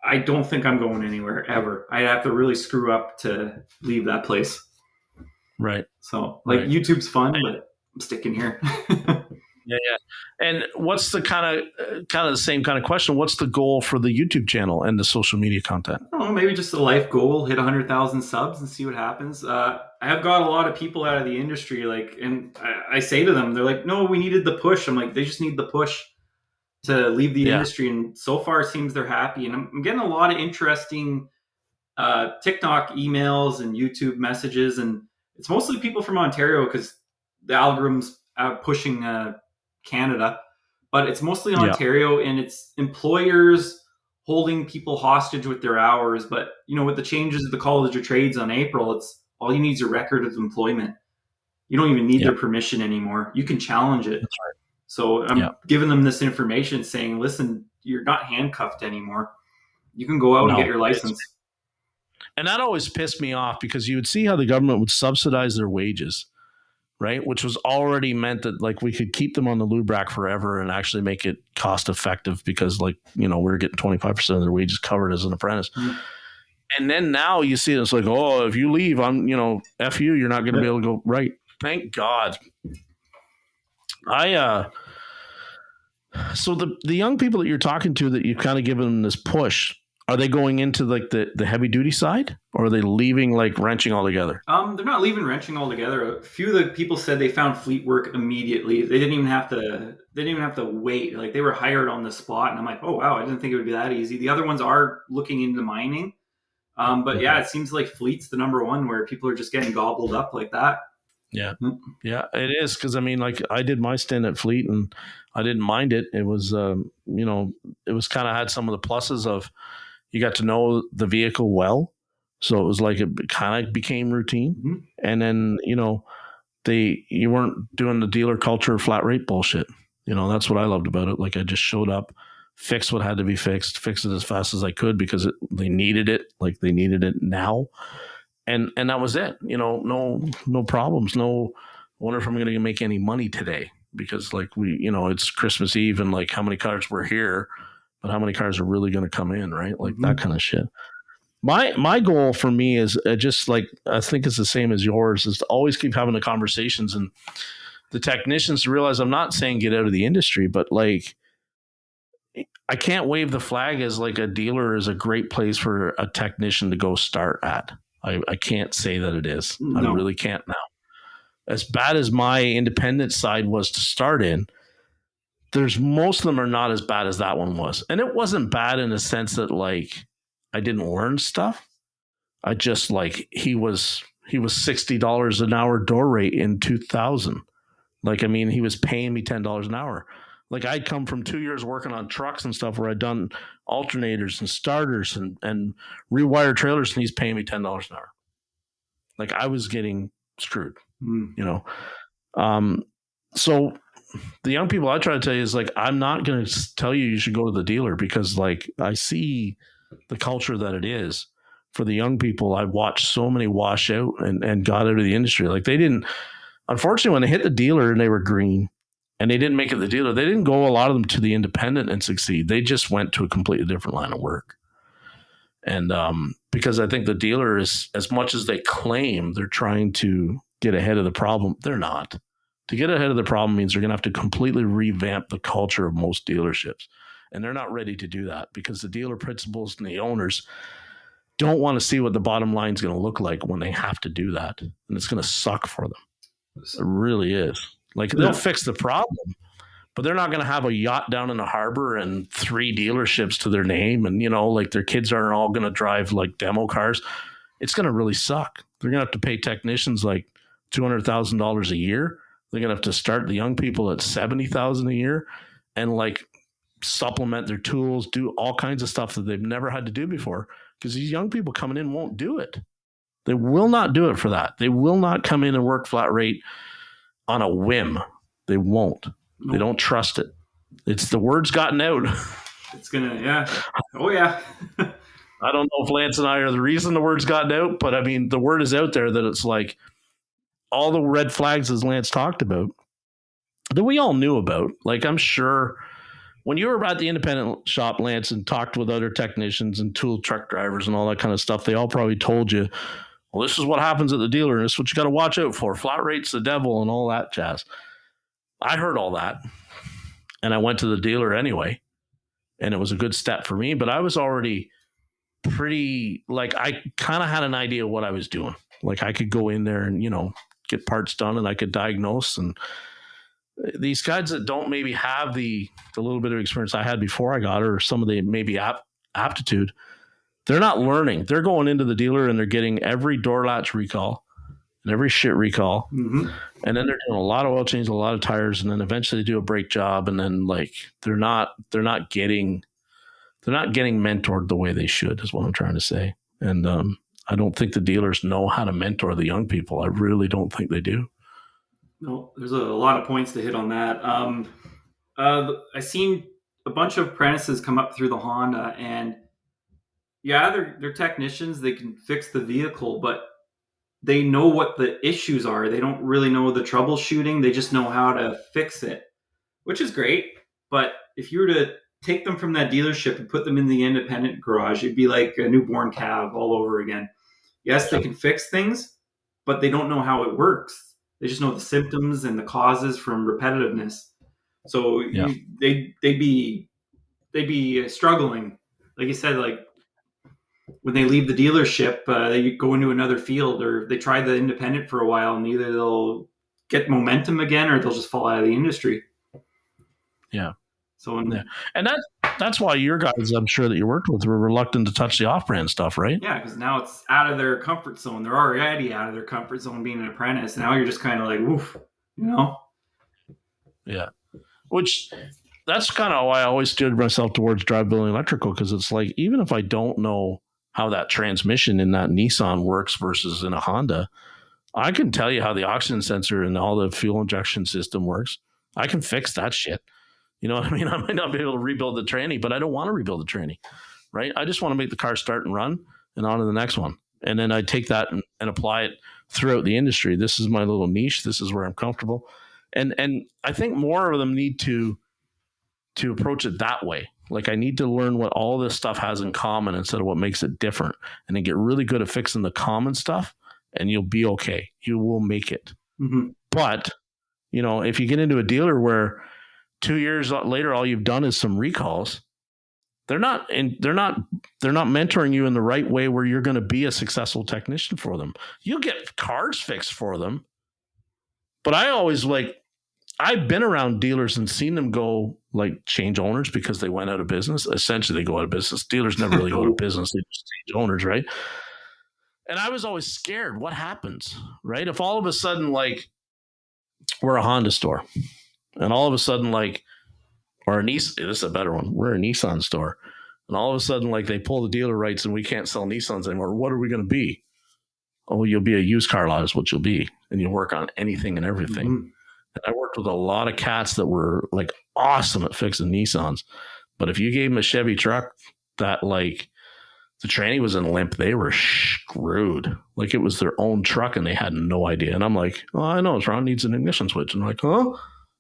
Speaker 2: I don't think I'm going anywhere ever. I'd have to really screw up to leave that place.
Speaker 1: Right.
Speaker 2: So YouTube's fun, but I'm sticking here.
Speaker 1: Yeah. And what's the kind of the same kind of question? What's the goal for the YouTube channel and the social media content?
Speaker 2: I don't know, maybe just a life goal, hit 100,000 subs and see what happens. I have got a lot of people out of the industry, and I say to them, they're like, no, we needed the push. I'm like, they just need the push to leave the industry. And so far it seems they're happy. And I'm getting a lot of interesting TikTok emails and YouTube messages. And it's mostly people from Ontario because the algorithm's pushing Canada, but it's mostly Ontario, and it's employers holding people hostage with their hours. But with the changes of the College of Trades on April, it's all you need is a record of employment. You don't even need their permission anymore. You can challenge it. That's right. So I'm giving them this information saying, listen, you're not handcuffed anymore. You can go out and get your license.
Speaker 1: And that always pissed me off, because you would see how the government would subsidize their wages, right? Which was already meant that we could keep them on the lube rack forever and actually make it cost effective, because we're getting 25% of their wages covered as an apprentice. Mm-hmm. And then now you see it's like, oh, if you leave, F you, you're not going to be able to go. Right. Thank God. So the young people that you're talking to, that you've kind of given them this push, are they going into the heavy duty side, or are they leaving wrenching altogether?
Speaker 2: They're not leaving wrenching altogether. A few of the people said they found fleet work immediately. They didn't even have to wait. They were hired on the spot. And I'm like, oh wow, I didn't think it would be that easy. The other ones are looking into mining. But it seems like fleet's the number one where people are just getting gobbled up like that.
Speaker 1: Yeah. Yeah, it is. Cause I did my stint at Fleet and I didn't mind it. It was, it was kind of had some of the pluses of, you got to know the vehicle well. So it was it kind of became routine. Mm-hmm. And then, you weren't doing the dealer culture flat rate bullshit. That's what I loved about it. I just showed up, fixed what had to be fixed, fixed it as fast as I could, because they needed it. They needed it now. And that was it. No problems. No, I wonder if I'm going to make any money today, because it's Christmas Eve and how many cars were here, but how many cars are really going to come in, right? That kind of shit. My goal for me is just I think it's the same as yours, is to always keep having the conversations and the technicians to realize I'm not saying get out of the industry, but I can't wave the flag as a dealer is a great place for a technician to go start at. I can't say that it is. No. I really can't now. As bad as my independent side was to start in, most of them are not as bad as that one was. And it wasn't bad in the sense that I didn't learn stuff. I just he was $60 an hour door rate in 2000. He was paying me $10 an hour. I'd come from 2 years working on trucks and stuff where I'd done alternators and starters and rewired trailers, and he's paying me $10 an hour. I was getting screwed, So the young people I try to tell you is I'm not going to tell you should go to the dealer, because I see the culture that it is for the young people. I watched so many wash out and got out of the industry. They didn't, unfortunately, when they hit the dealer and they were green, and they didn't make it the dealer, they didn't go, a lot of them, to the independent and succeed. They just went to a completely different line of work. And because I think the dealer is, as much as they claim they're trying to get ahead of the problem, they're not. To get ahead of the problem means they're going to have to completely revamp the culture of most dealerships. And they're not ready to do that because the dealer principals and the owners don't want to see what the bottom line is going to look like when they have to do that. And it's going to suck for them. It really is. Like, they'll fix the problem, but they're not going to have a yacht down in the harbor and 3 dealerships to their name. And, like, their kids aren't all going to drive like demo cars. It's going to really suck. They're going to have to pay technicians like $200,000 a year. They're going to have to start the young people at $70,000 a year and like supplement their tools, do all kinds of stuff that they've never had to do before, because these young people coming in won't do it. They will not do it for that. They will not come in and work flat rate on a whim. They won't. They don't trust it. It's the word's gotten out.
Speaker 2: It's gonna, yeah. Oh yeah.
Speaker 1: I don't know if Lance and I are the reason the word's gotten out, but I mean, the word is out there that it's like all the red flags, as Lance talked about, that we all knew about. Like, I'm sure when you were at the independent shop, Lance, and talked with other technicians and tool truck drivers and all that kind of stuff, they all probably told you, well, this is what happens at the dealer, and this is what you got to watch out for. Flat rate's the devil and all that jazz. I heard all that, and I went to the dealer anyway, and it was a good step for me, but I was already pretty, like, I kind of had an idea of what I was doing. Like, I could go in there and, get parts done, and I could diagnose. And these guys that don't maybe have the little bit of experience I had before I got, or some of the maybe aptitude, they're not learning. They're going into the dealer and they're getting every door latch recall and every shit recall. Mm-hmm. And then they're doing a lot of oil changes, a lot of tires, and then eventually they do a brake job. And then like, they're not getting mentored the way they should, is what I'm trying to say. And, I don't think the dealers know how to mentor the young people. I really don't think they do.
Speaker 2: No, there's a lot of points to hit on that. I seen a bunch of apprentices come up through the Honda, and yeah, they're technicians. They can fix the vehicle, but they know what the issues are. They don't really know the troubleshooting. They just know how to fix it, which is great. But if you were to take them from that dealership and put them in the independent garage, it'd be like a newborn calf all over again. Yes, they can fix things, but they don't know how it works. They just know the symptoms and the causes from repetitiveness. So they'd be struggling. Like you said, like when they leave the dealership, they go into another field, or they try the independent for a while, and either they'll get momentum again or they'll just fall out of the industry.
Speaker 1: Yeah.
Speaker 2: So
Speaker 1: and that's why your guys, I'm sure that you worked with, were reluctant to touch the off-brand stuff, right?
Speaker 2: Yeah, because now it's out of their comfort zone. They're already out of their comfort zone being an apprentice. Now you're just kind of like, woof,
Speaker 1: Yeah. Which, that's kind of why I always steered myself towards drive building electrical, because it's like, even if I don't know how that transmission in that Nissan works versus in a Honda, I can tell you how the oxygen sensor and all the fuel injection system works. I can fix that shit. You know what I mean? I might not be able to rebuild the tranny, but I don't want to rebuild the tranny, right? I just want to make the car start and run and on to the next one. And then I take that and apply it throughout the industry. This is my little niche. This is where I'm comfortable. And I think more of them need to approach it that way. Like, I need to learn what all this stuff has in common instead of what makes it different, and then get really good at fixing the common stuff, and you'll be okay. You will make it. Mm-hmm. But, if you get into a dealer where 2 years later, all you've done is some recalls, they're not mentoring you in the right way where you're going to be a successful technician for them. You'll get cars fixed for them. But I've been around dealers and seen them go change owners because they went out of business. Essentially, they go out of business. Dealers never really go out of business. They just change owners, right? And I was always scared. What happens, right? If all of a sudden, we're a Honda store, and all of a sudden, or a Nissan, this is a better one. We're a Nissan store. And all of a sudden, they pull the dealer rights and we can't sell Nissans anymore. What are we going to be? Oh, you'll be a used car lot is what you'll be. And you'll work on anything and everything. Mm-hmm. And I worked with a lot of cats that were awesome at fixing Nissans. But if you gave them a Chevy truck that the tranny was in limp, they were screwed. It was their own truck and they had no idea. And I'm like, oh, I know, it's wrong. It needs an ignition switch. And I'm like, huh?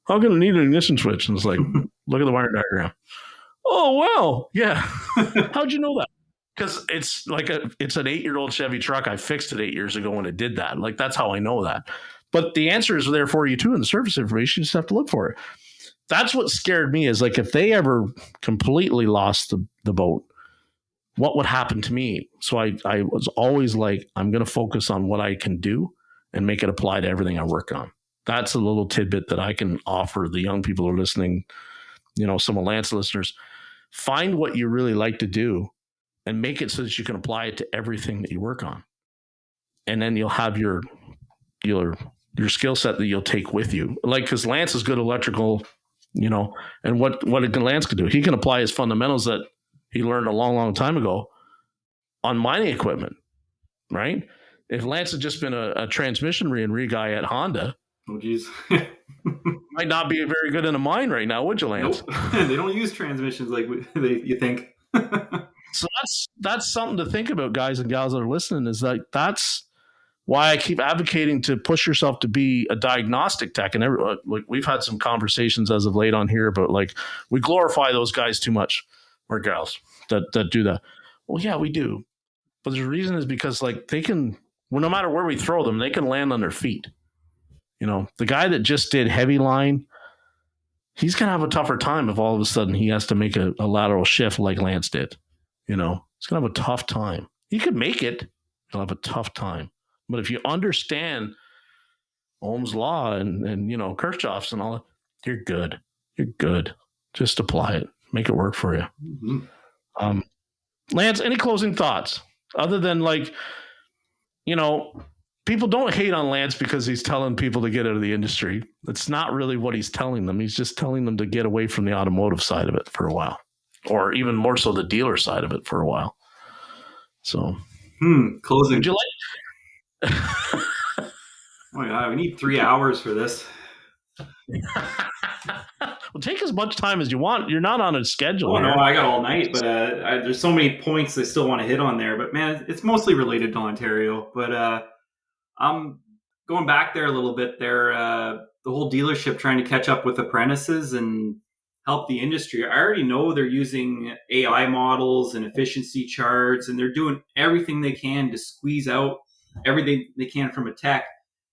Speaker 1: How can it need an ignition switch? And it's like, look at the wiring diagram. Oh, wow. Yeah. How'd you know that? Because it's it's an 8-year-old Chevy truck. I fixed it 8 years ago when it did that. That's how I know that. But the answer is there for you too in the service information. You just have to look for it. That's what scared me, is like if they ever completely lost the boat, what would happen to me? So I was always like, I'm going to focus on what I can do and make it apply to everything I work on. That's a little tidbit that I can offer the young people who are listening, some of Lance listeners. Find what you really like to do and make it so that you can apply it to everything that you work on. And then you'll have your skill set that you'll take with you. Like, because Lance is good electrical, and what Lance can do, he can apply his fundamentals that he learned a long, long time ago on mining equipment, right? If Lance had just been a transmission re guy at Honda,
Speaker 2: oh geez,
Speaker 1: might not be very good in a mine right now, would you, Lance?
Speaker 2: Nope. They don't use transmissions like you think.
Speaker 1: So that's something to think about, guys and gals that are listening. Is like that's why I keep advocating to push yourself to be a diagnostic tech. And like we've had some conversations as of late on here about like we glorify those guys too much, or gals that do that. Well, yeah, we do, but the reason is because like they can. Well, no matter where we throw them, they can land on their feet. The guy that just did heavy line, he's going to have a tougher time if all of a sudden he has to make a lateral shift like Lance did. He's going to have a tough time. He could make it. He'll have a tough time. But if you understand Ohm's law and Kirchhoff's and all that, you're good. You're good. Just apply it. Make it work for you. Mm-hmm. Lance, any closing thoughts other than like, people don't hate on Lance because he's telling people to get out of the industry. That's not really what he's telling them. He's just telling them to get away from the automotive side of it for a while, or even more so the dealer side of it for a while. So,
Speaker 2: closing.
Speaker 1: Would you like?
Speaker 2: Oh my God, we need 3 hours for this.
Speaker 1: Well, take as much time as you want. You're not on a schedule.
Speaker 2: Oh, no, I got all night, but there's so many points I still want to hit on there. But man, it's mostly related to Ontario. But I'm going back there a little bit. There, the whole dealership trying to catch up with apprentices and help the industry. I already know they're using AI models and efficiency charts, and they're doing everything they can to squeeze out everything they can from a tech.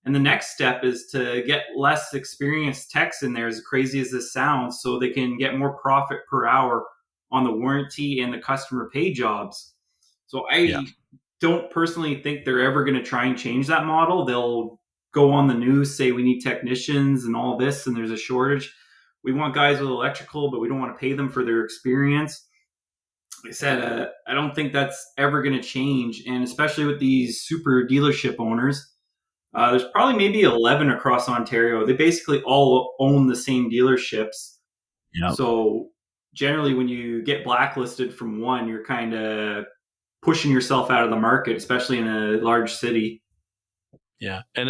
Speaker 2: And the next step is to get less experienced techs in there, as crazy as this sounds, so they can get more profit per hour on the warranty and the customer pay jobs. So I don't personally think they're ever going to try and change that model. They'll go on the news, say we need technicians and all this, and there's a shortage. We want guys with electrical, but we don't want to pay them for their experience. Like I said, I don't think that's ever going to change. And especially with these super dealership owners, there's probably maybe 11 across Ontario. They basically all own the same dealerships. Yep. So generally when you get blacklisted from one, you're kind of pushing yourself out of the market, especially in a large city.
Speaker 1: Yeah. And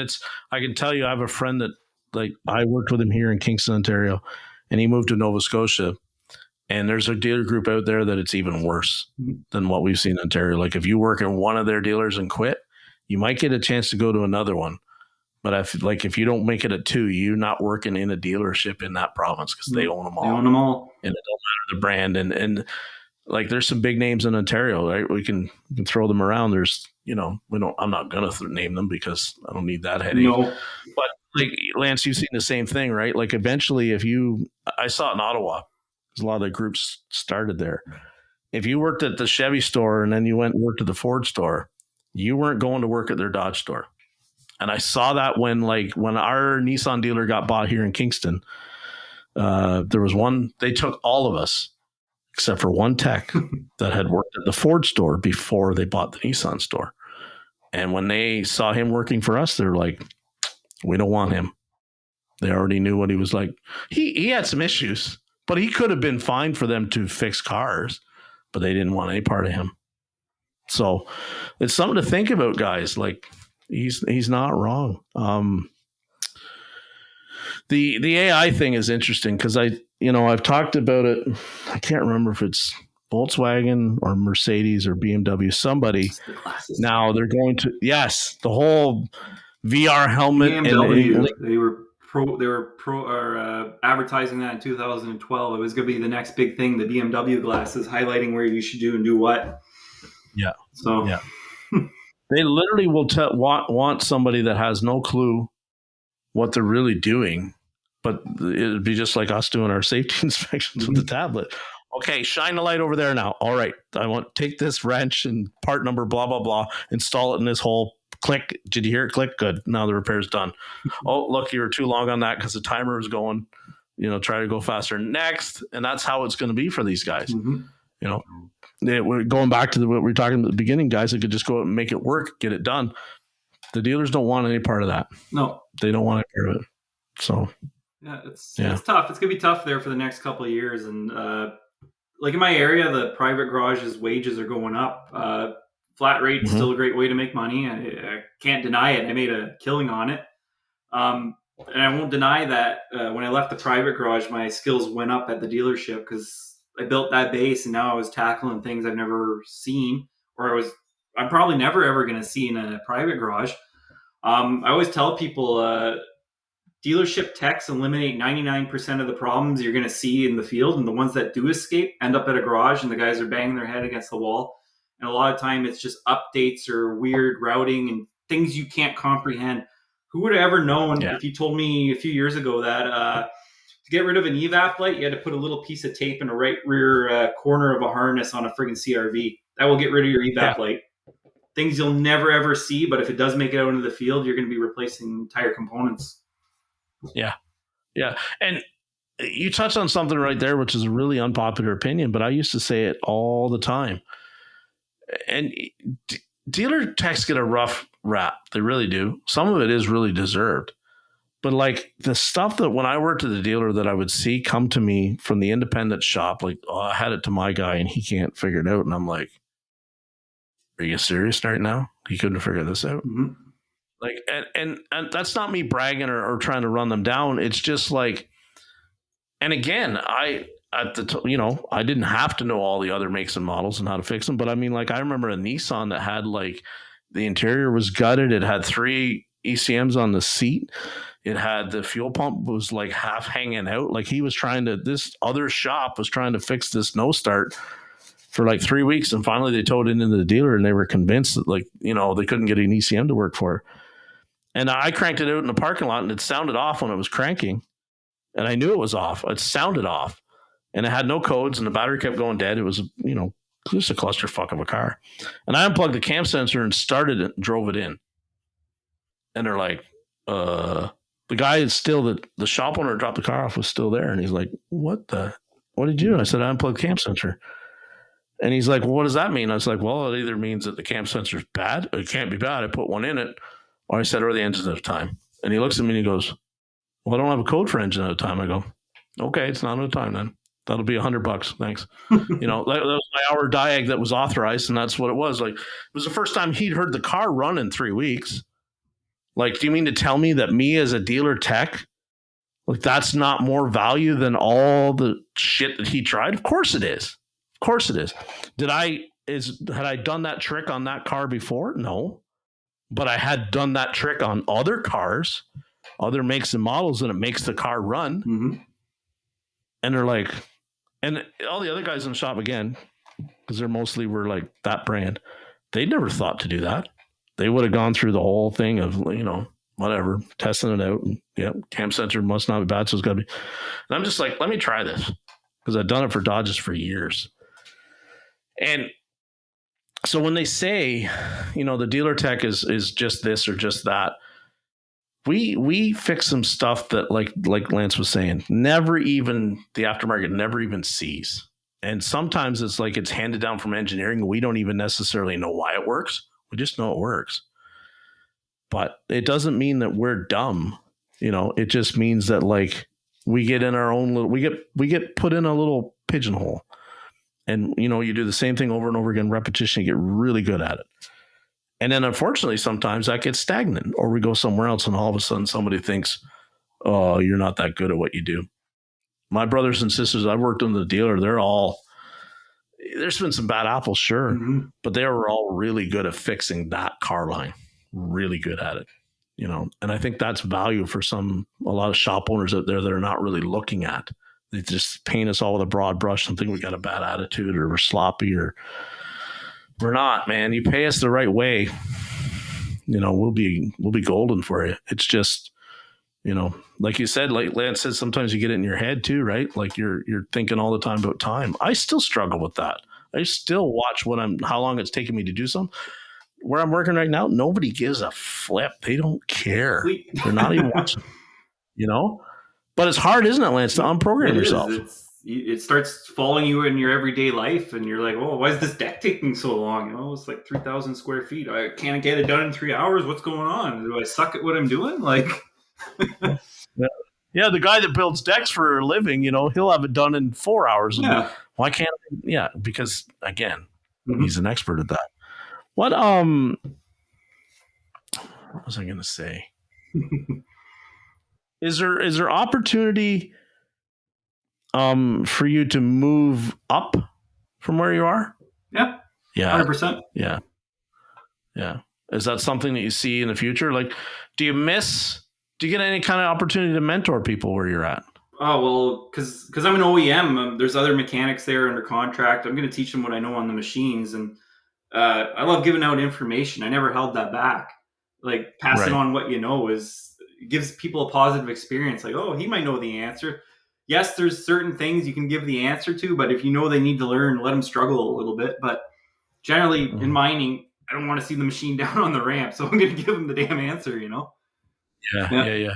Speaker 1: I can tell you, I have a friend that like I worked with him here in Kingston, Ontario, and he moved to Nova Scotia. And there's a dealer group out there that it's even worse than what we've seen in Ontario. Like if you work in one of their dealers and quit, you might get a chance to go to another one. But if you don't make it at two, you're not working in a dealership in that province because they own them all.
Speaker 2: They own them all.
Speaker 1: And it don't matter the brand. And like there's some big names in Ontario, right? We can throw them around. There's, I'm not going to name them because I don't need that headache.
Speaker 2: No.
Speaker 1: But like Lance, you've seen the same thing, right? Like eventually I saw it in Ottawa because a lot of the groups started there. If you worked at the Chevy store and then you went and worked at the Ford store, you weren't going to work at their Dodge store. And I saw that when our Nissan dealer got bought here in Kingston, there was they took all of us except for one tech that had worked at the Ford store before they bought the Nissan store. And when they saw him working for us, they're like, we don't want him. They already knew what he was like. He had some issues, but he could have been fine for them to fix cars, but they didn't want any part of him. So it's something to think about, guys. Like he's not wrong. The AI thing is interesting because I've talked about it. I can't remember if it's Volkswagen or Mercedes or BMW, somebody. Now they're going to, the whole VR helmet.
Speaker 2: BMW, they were advertising that in 2012. It was going to be the next big thing, the BMW glasses, highlighting where you should do and do what.
Speaker 1: Yeah.
Speaker 2: So
Speaker 1: they literally will want somebody that has no clue what they're really doing. But it'd be just like us doing our safety inspections with the tablet. Okay, shine the light over there now. All right, I want take this wrench and part number blah blah blah, install it in this hole. Click. Did you hear it click? Good. Now the repair's done. Oh, look, you were too long on that because the timer was going. Try to go faster next, and that's how it's going to be for these guys. We're going back to what we were talking about at the beginning. Guys that could just go out and make it work, get it done. The dealers don't want any part of that.
Speaker 2: No,
Speaker 1: they don't want any part of it. So.
Speaker 2: Yeah, it's tough. It's gonna be tough there for the next couple of years, and like in my area, the private garages wages are going up. Flat rate is still a great way to make money. I can't deny it. I made a killing on it, and I won't deny that when I left the private garage, my skills went up at the dealership because I built that base, and now I was tackling things I've never seen, or I'm probably never ever going to see in a private garage. I always tell people. Dealership techs eliminate 99% of the problems you're going to see in the field, and the ones that do escape end up at a garage and the guys are banging their head against the wall. And a lot of time it's just updates or weird routing and things you can't comprehend. Who would have ever known if you told me a few years ago that to get rid of an evap light, you had to put a little piece of tape in a right rear corner of a harness on a friggin' CRV. That will get rid of your evap light. Things you'll never ever see, but if it does make it out into the field, you're going to be replacing entire components.
Speaker 1: Yeah. And you touched on something right there, which is a really unpopular opinion, but I used to say it all the time. And dealer techs get a rough rap. They really do. Some of it is really deserved. But like the stuff that when I worked at the dealer that I would see come to me from the independent shop, like, oh, I had it to my guy and he can't figure it out. And I'm like, are you serious right now? He couldn't figure this out? Mm-hmm. Like, and that's not me bragging or trying to run them down. It's just like, and again, I didn't have to know all the other makes and models and how to fix them. But I mean, like, I remember a Nissan that had like the interior was gutted. It had 3 ECMs on the seat. It had the fuel pump was like half hanging out. Like this other shop was trying to fix this no start for like 3 weeks. And finally they towed it into the dealer and they were convinced that they couldn't get an ECM to work for it. And I cranked it out in the parking lot and it sounded off when it was cranking. And I knew it was off. It sounded off. And it had no codes and the battery kept going dead. It was, just a clusterfuck of a car. And I unplugged the cam sensor and started it and drove it in. And they're like, the guy is still, the shop owner dropped the car off was still there. And he's like, what did you do? I said, I unplugged the cam sensor. And he's like, well, what does that mean? I was like, well, it either means that the cam sensor is bad or it can't be bad. I put one in it. Or I said, or the engine's out of time. And he looks at me and he goes, well, I don't have a code for engine out of time. I go, okay, it's not out of time then. That'll be $100. Thanks. That was my hour diag that was authorized. And that's what it was. Like, it was the first time he'd heard the car run in 3 weeks. Like, do you mean to tell me that me as a dealer tech, like, that's not more value than all the shit that he tried? Of course it is. Of course it is. Had I done that trick on that car before? No. But I had done that trick on other cars, other makes and models, and it makes the car run. Mm-hmm. And they're like, and all the other guys in the shop, again, because they're mostly were like that brand, they never thought to do that. They would have gone through the whole thing of, whatever, testing it out. And, cam sensor must not be bad, so it's got to be. And I'm just like, let me try this, because I've done it for Dodges for years. And so when they say, the dealer tech is just this or just that, we fix some stuff that like Lance was saying, the aftermarket never even sees. And sometimes it's like it's handed down from engineering. We don't even necessarily know why it works. We just know it works. But it doesn't mean that we're dumb. It just means that like we get in our own little, we get put in a little pigeonhole. And, you do the same thing over and over again, repetition, you get really good at it. And then unfortunately, sometimes that gets stagnant or we go somewhere else and all of a sudden somebody thinks, oh, you're not that good at what you do. My brothers and sisters, I've worked on the dealer. There's been some bad apples, sure, mm-hmm. but they were all really good at fixing that car line, really good at it, and I think that's value for a lot of shop owners out there that are not really looking at. They just paint us all with a broad brush and think we got a bad attitude or we're sloppy or we're not, man. You pay us the right way, we'll be golden for you. It's just, like you said, like Lance said, sometimes you get it in your head too, right? Like you're thinking all the time about time. I still struggle with that. I still watch how long it's taking me to do something. Where I'm working right now, nobody gives a flip. They don't care. They're not even watching, But it's hard, isn't it, Lance, to unprogram yourself?
Speaker 2: It starts following you in your everyday life, and you're like, oh, why is this deck taking so long? It's like 3,000 square feet. I can't get it done in 3 hours. What's going on? Do I suck at what I'm doing? Like,
Speaker 1: yeah, the guy that builds decks for a living, he'll have it done in 4 hours.
Speaker 2: Yeah.
Speaker 1: Why can't? Yeah, because again,
Speaker 2: Mm-hmm.
Speaker 1: he's an expert at that. What was I going to say? Is there opportunity for you to move up from where you are?
Speaker 2: Yeah.
Speaker 1: Yeah.
Speaker 2: 100%.
Speaker 1: Yeah. Yeah. Is that something that you see in the future? Like, do you get any kind of opportunity to mentor people where you're at?
Speaker 2: Oh, well, because I'm an OEM, there's other mechanics there under contract. I'm going to teach them what I know on the machines. And I love giving out information. I never held that back. Like, passing on what you know gives people a positive experience. Like, oh, he might know the answer. Yes, there's certain things you can give the answer to, but if you know they need to learn, let them struggle a little bit. But generally, in mining, I don't want to see the machine down on the ramp, so I'm going to give them the damn answer,
Speaker 1: Yeah.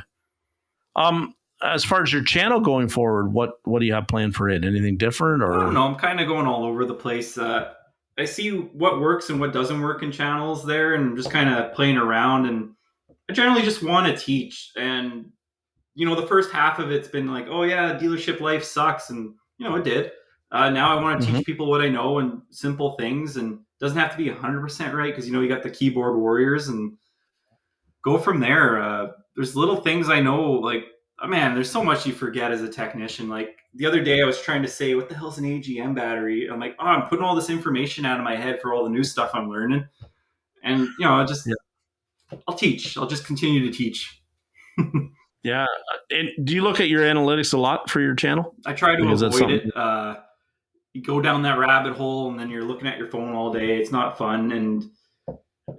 Speaker 1: As far as your channel going forward, what do you have planned for it? Anything different? Or
Speaker 2: I don't know. I'm kind of going all over the place. I see what works and what doesn't work in channels there, and just kind of playing around. And I generally just want to teach. And the first half of it's been like, oh yeah, dealership life sucks, and it did. Now I want to teach people what I know and simple things, and it doesn't have to be 100% right, because you got the keyboard warriors, and go from there. There's little things I know, like, oh man, there's so much you forget as a technician. Like the other day I was trying to say, what the hell's an AGM battery? I'm like, oh, I'm putting all this information out of my head for all the new stuff I'm learning. And I'll teach. I'll just continue to teach.
Speaker 1: Yeah. And do you look at your analytics a lot for your channel?
Speaker 2: I try to avoid it. You go down that rabbit hole, and then you're looking at your phone all day. It's not fun. And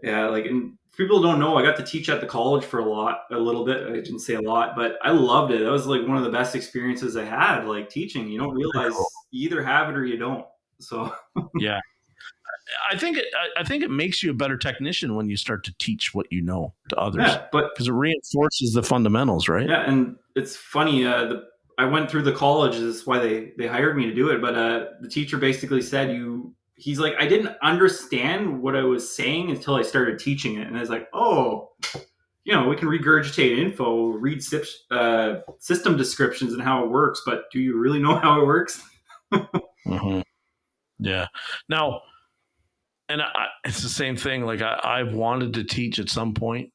Speaker 2: yeah, and people don't know, I got to teach at the college for a little bit. I didn't say a lot, but I loved it. That was like one of the best experiences I had, like teaching. You don't realize you either have it or you don't. So
Speaker 1: yeah. I think it makes you a better technician when you start to teach what you know to others.
Speaker 2: Yeah, because
Speaker 1: it reinforces the fundamentals, right?
Speaker 2: Yeah, and it's funny. I went through the college. Is why they hired me to do it. But the teacher basically said, he's like, I didn't understand what I was saying until I started teaching it, and I was like, oh, we can regurgitate info, read system descriptions and how it works, but do you really know how it works?
Speaker 1: Mm-hmm. Yeah. Now. And it's the same thing. Like I've wanted to teach at some point.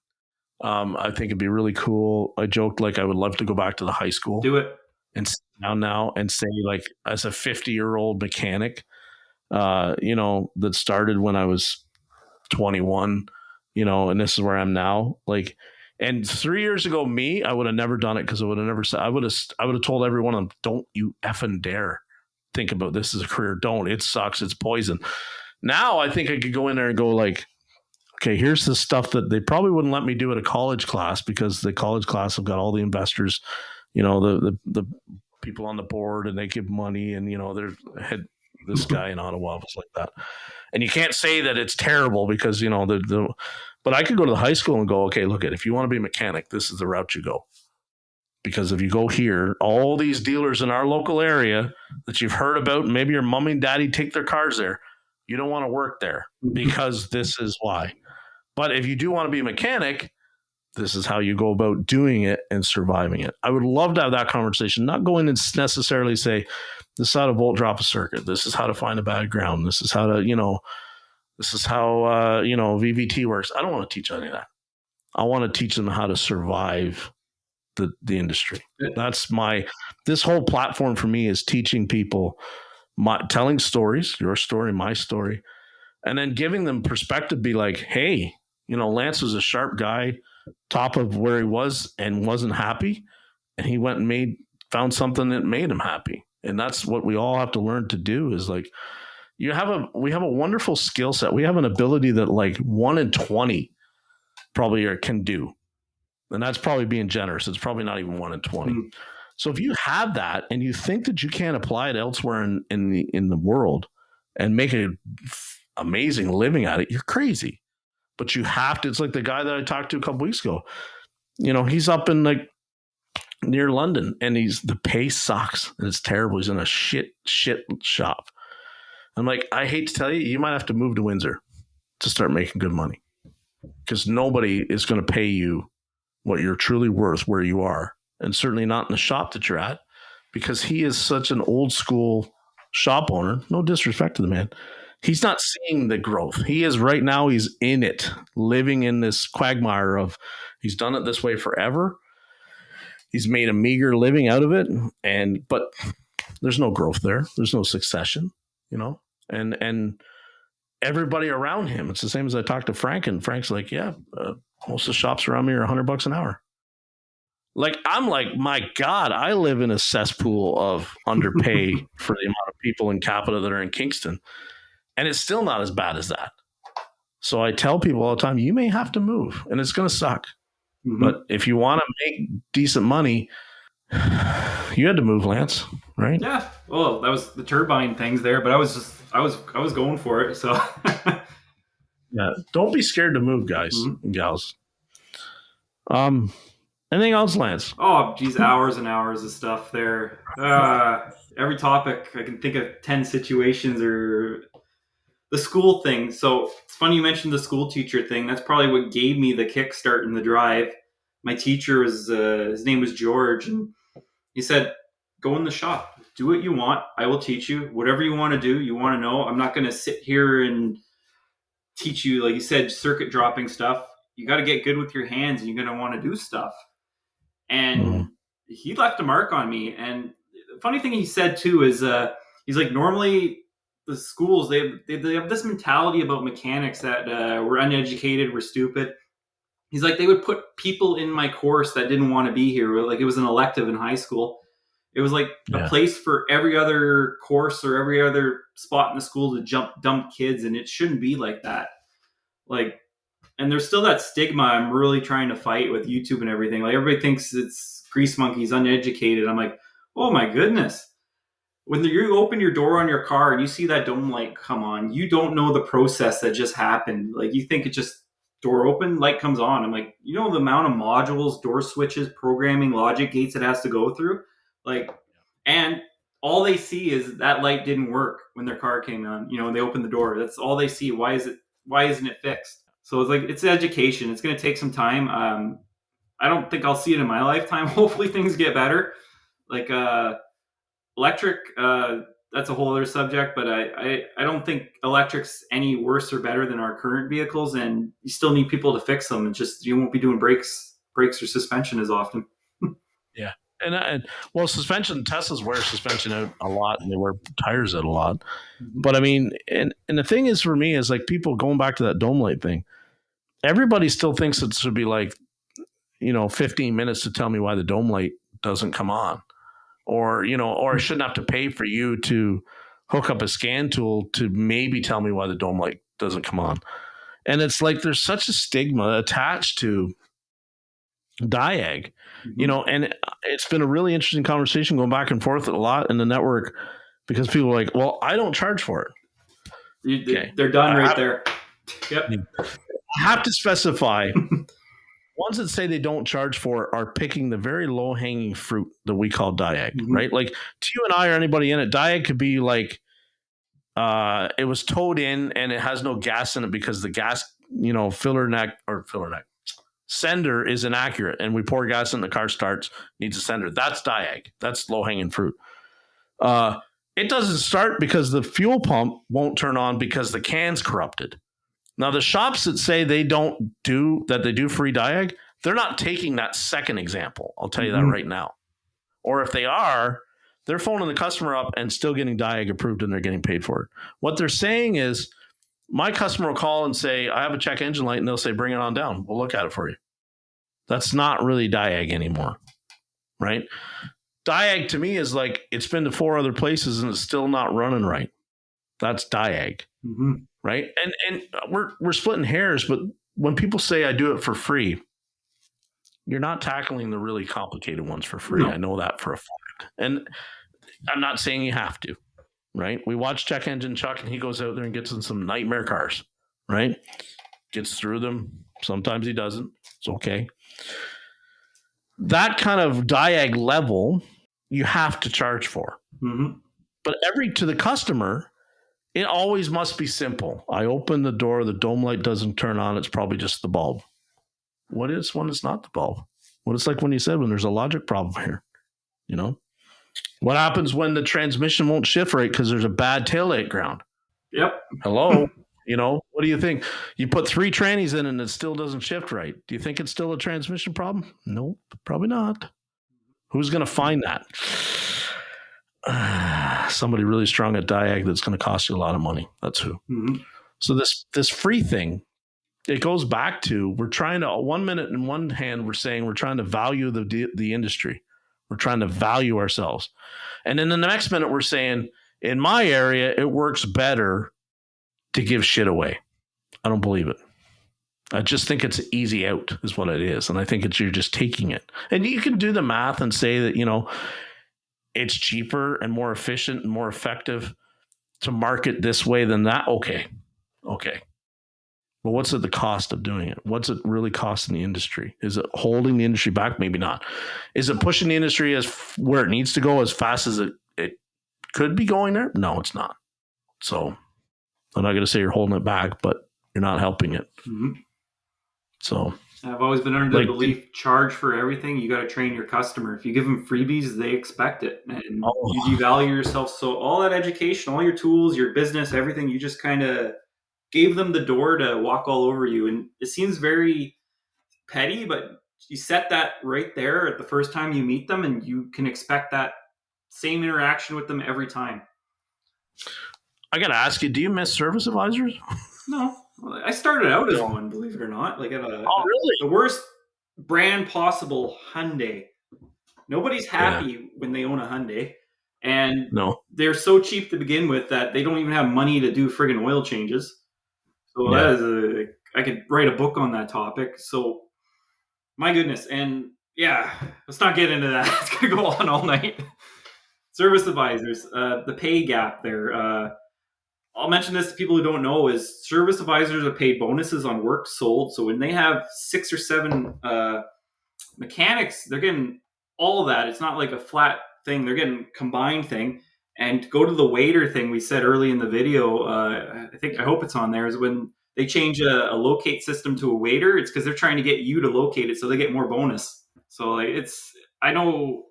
Speaker 1: I think it'd be really cool. I joked like I would love to go back to the high school.
Speaker 2: Do it.
Speaker 1: And sit down now and say, like, as a 50-year-old mechanic, that started when I was 21, and this is where I'm now. Like, and 3 years ago, I would have never done it, because I would have never said. I would have told everyone, don't you effing dare think about this as a career. Don't. It sucks. It's poison. Now I think I could go in there and go like, okay, here's the stuff that they probably wouldn't let me do at a college class, because the college class have got all the investors, the people on the board, and they give money, and they're head. This guy in Ottawa was like that, and you can't say that it's terrible, because but I could go to the high school and go, okay, look, if you want to be a mechanic, this is the route you go. Because if you go here, all these dealers in our local area that you've heard about, and maybe your mommy and daddy take their cars there, you don't want to work there, because this is why. But if you do want to be a mechanic, this is how you go about doing it and surviving it. I would love to have that conversation, not go in and necessarily say, this is how to volt drop a circuit. This is how to find a bad ground. This is how to, this is how, VVT works. I don't want to teach any of that. I want to teach them how to survive the industry. That's this whole platform for me is teaching people, telling stories, your story, my story, and then giving them perspective. Be like, hey, Lance was a sharp guy, top of where he was, and wasn't happy, and he went and found something that made him happy. And that's what we all have to learn to do. Is like, we have a wonderful skill set. We have an ability that like 1 in 20 probably can do. And that's probably being generous. It's probably not even 1 in 20.
Speaker 2: Mm.
Speaker 1: So if you have that and you think that you can't apply it elsewhere in the world and make an amazing living at it, you're crazy. But you have to. It's like the guy that I talked to a couple weeks ago. He's up in like near London, and the pay sucks and it's terrible. He's in a shit shop. I'm like, I hate to tell you, you might have to move to Windsor to start making good money, because nobody is going to pay you what you're truly worth where you are, and certainly not in the shop that you're at, because he is such an old school shop owner. No disrespect to the man. He's not seeing the growth. He is right now, he's in it, living in this quagmire of he's done it this way forever. He's made a meager living out of it, but there's no growth there. There's no succession, and everybody around him. It's the same as I talked to Frank, and Frank's like, yeah, most of the shops around me are $100 an hour. Like, I'm like, my God, I live in a cesspool of underpay for the amount of people in Capita that are in Kingston. And it's still not as bad as that. So I tell people all the time, you may have to move, and it's going to suck. Mm-hmm. But if you want to make decent money, you had to move, Lance, right?
Speaker 2: Yeah. Well, that was the turbine things there, but I was going for it. So
Speaker 1: yeah, don't be scared to move, guys and gals. Anything else, Lance?
Speaker 2: Oh, geez, hours and hours of stuff there. Every topic, I can think of 10 situations, or the school thing. So it's funny you mentioned the school teacher thing. That's probably what gave me the kickstart in the drive. My teacher was, his name was George, and he said, go in the shop, do what you want. I will teach you whatever you want to do. You want to know. I'm not going to sit here and teach you, like you said, circuit dropping stuff. You got to get good with your hands, and you're going to want to do stuff. And he left a mark on me. And the funny thing he said too is, he's like, normally the schools, they have this mentality about mechanics that we're uneducated, we're stupid. He's like, they would put people in my course that didn't want to be here. Like, it was an elective in high school. It was like a place for every other course or every other spot in the school to dump kids. And it shouldn't be like that. Like, and there's still that stigma I'm really trying to fight with YouTube and everything. Like, everybody thinks it's grease monkeys, uneducated. I'm like, oh my goodness. When you open your door on your car and you see that dome light come on, you don't know the process that just happened. Like, you think it just door open, light comes on. I'm like, you know the amount of modules, door switches, programming, logic gates it has to go through? Like, and all they see is that light didn't work when their car came on. They opened the door. That's all they see. Why isn't it fixed? So it's like, it's education. It's going to take some time. I don't think I'll see it in my lifetime. Hopefully things get better. Like electric, that's a whole other subject, but I don't think electric's any worse or better than our current vehicles, and you still need people to fix them. It's just, you won't be doing brakes or suspension as often.
Speaker 1: Yeah. And well, suspension, Teslas wear suspension out a lot, and they wear tires out a lot. But I mean, and the thing is, for me, is like, people going back to that dome light thing, everybody still thinks it should be like, 15 minutes to tell me why the dome light doesn't come on, or I shouldn't have to pay for you to hook up a scan tool to maybe tell me why the dome light doesn't come on. And it's like, there's such a stigma attached to Diag, and it's been a really interesting conversation going back and forth a lot in the network, because people are like, well, I don't charge for it.
Speaker 2: They're done right there. Yep.
Speaker 1: I have to specify, ones that say they don't charge for it are picking the very low hanging fruit that we call Diag, right? Like, to you and I or anybody in it, Diag could be like, it was towed in and it has no gas in it because the gas, filler neck sender is inaccurate, and we pour gas in, the car starts, needs a sender. That's Diag. That's low hanging fruit. It doesn't start because the fuel pump won't turn on because the can's corrupted. Now, the shops that say they do free Diag, they're not taking that second example. I'll tell you that right now. Or if they are, they're phoning the customer up and still getting Diag approved, and they're getting paid for it. What they're saying is, my customer will call and say, I have a check engine light, and they'll say, bring it on down. We'll look at it for you. That's not really Diag anymore, right? Diag to me is like, it's been to 4 other places and it's still not running right. That's Diag, right? And we're splitting hairs, but when people say I do it for free, you're not tackling the really complicated ones for free.
Speaker 2: No.
Speaker 1: I know that for a fact. And I'm not saying you have to, right? We watch Check Engine Chuck, and he goes out there and gets in some nightmare cars, right? Gets through them. Sometimes he doesn't. It's okay. That kind of diag level, you have to charge for.
Speaker 2: Mm-hmm.
Speaker 1: But to the customer, it always must be simple. I open the door, the dome light doesn't turn on. It's probably just the bulb. What is when it's not the bulb? What it's like when you said when there's a logic problem here, you know? What happens when the transmission won't shift right because there's a bad taillight ground?
Speaker 2: Yep.
Speaker 1: Hello? You know, what do you think? You put 3 trannies in and it still doesn't shift right. Do you think it's still a transmission problem? No, probably not. Who's going to find that? Somebody really strong at Diag that's going to cost you a lot of money. That's who.
Speaker 2: Mm-hmm.
Speaker 1: So this free thing, it goes back to, we're trying to, 1 minute in one hand, we're saying we're trying to value the industry. We're trying to value ourselves. And then in the next minute, we're saying, in my area, it works better to give shit away. I don't believe it. I just think it's an easy out is what it is. And I think you're just taking it. And you can do the math and say that, you know, it's cheaper and more efficient and more effective to market this way than that. Okay. But what's at the cost of doing it? What's it really costing the industry? Is it holding the industry back? Maybe not. Is it pushing the industry where it needs to go as fast as it could be going there? No, it's not. So I'm not going to say you're holding it back, but you're not helping it.
Speaker 2: Mm-hmm.
Speaker 1: So
Speaker 2: I've always been under the belief, charge for everything. You got to train your customer. If you give them freebies, they expect it. And you devalue yourself. So all that education, all your tools, your business, everything, you just kind of gave them the door to walk all over you. And it seems very petty, but you set that right there at the first time you meet them, and you can expect that same interaction with them every time.
Speaker 1: I got to ask you, do you miss service advisors?
Speaker 2: No. I started out as one, believe it or not. Like
Speaker 1: really?
Speaker 2: The worst brand possible, Hyundai. Nobody's happy when they own a Hyundai. And they're so cheap to begin with that they don't even have money to do friggin' oil changes. So that is I could write a book on that topic. So my goodness. And yeah, let's not get into that. It's going to go on all night. Service advisors, the pay gap there. I'll mention this to people who don't know, is service advisors are paid bonuses on work sold. So when they have 6 or 7 mechanics, they're getting all of that. It's not like a flat thing. They're getting combined thing. And to go to the waiter thing we said early in the video, I hope it's on there, is when they change a locate system to a waiter, it's because they're trying to get you to locate it so they get more bonus. So I know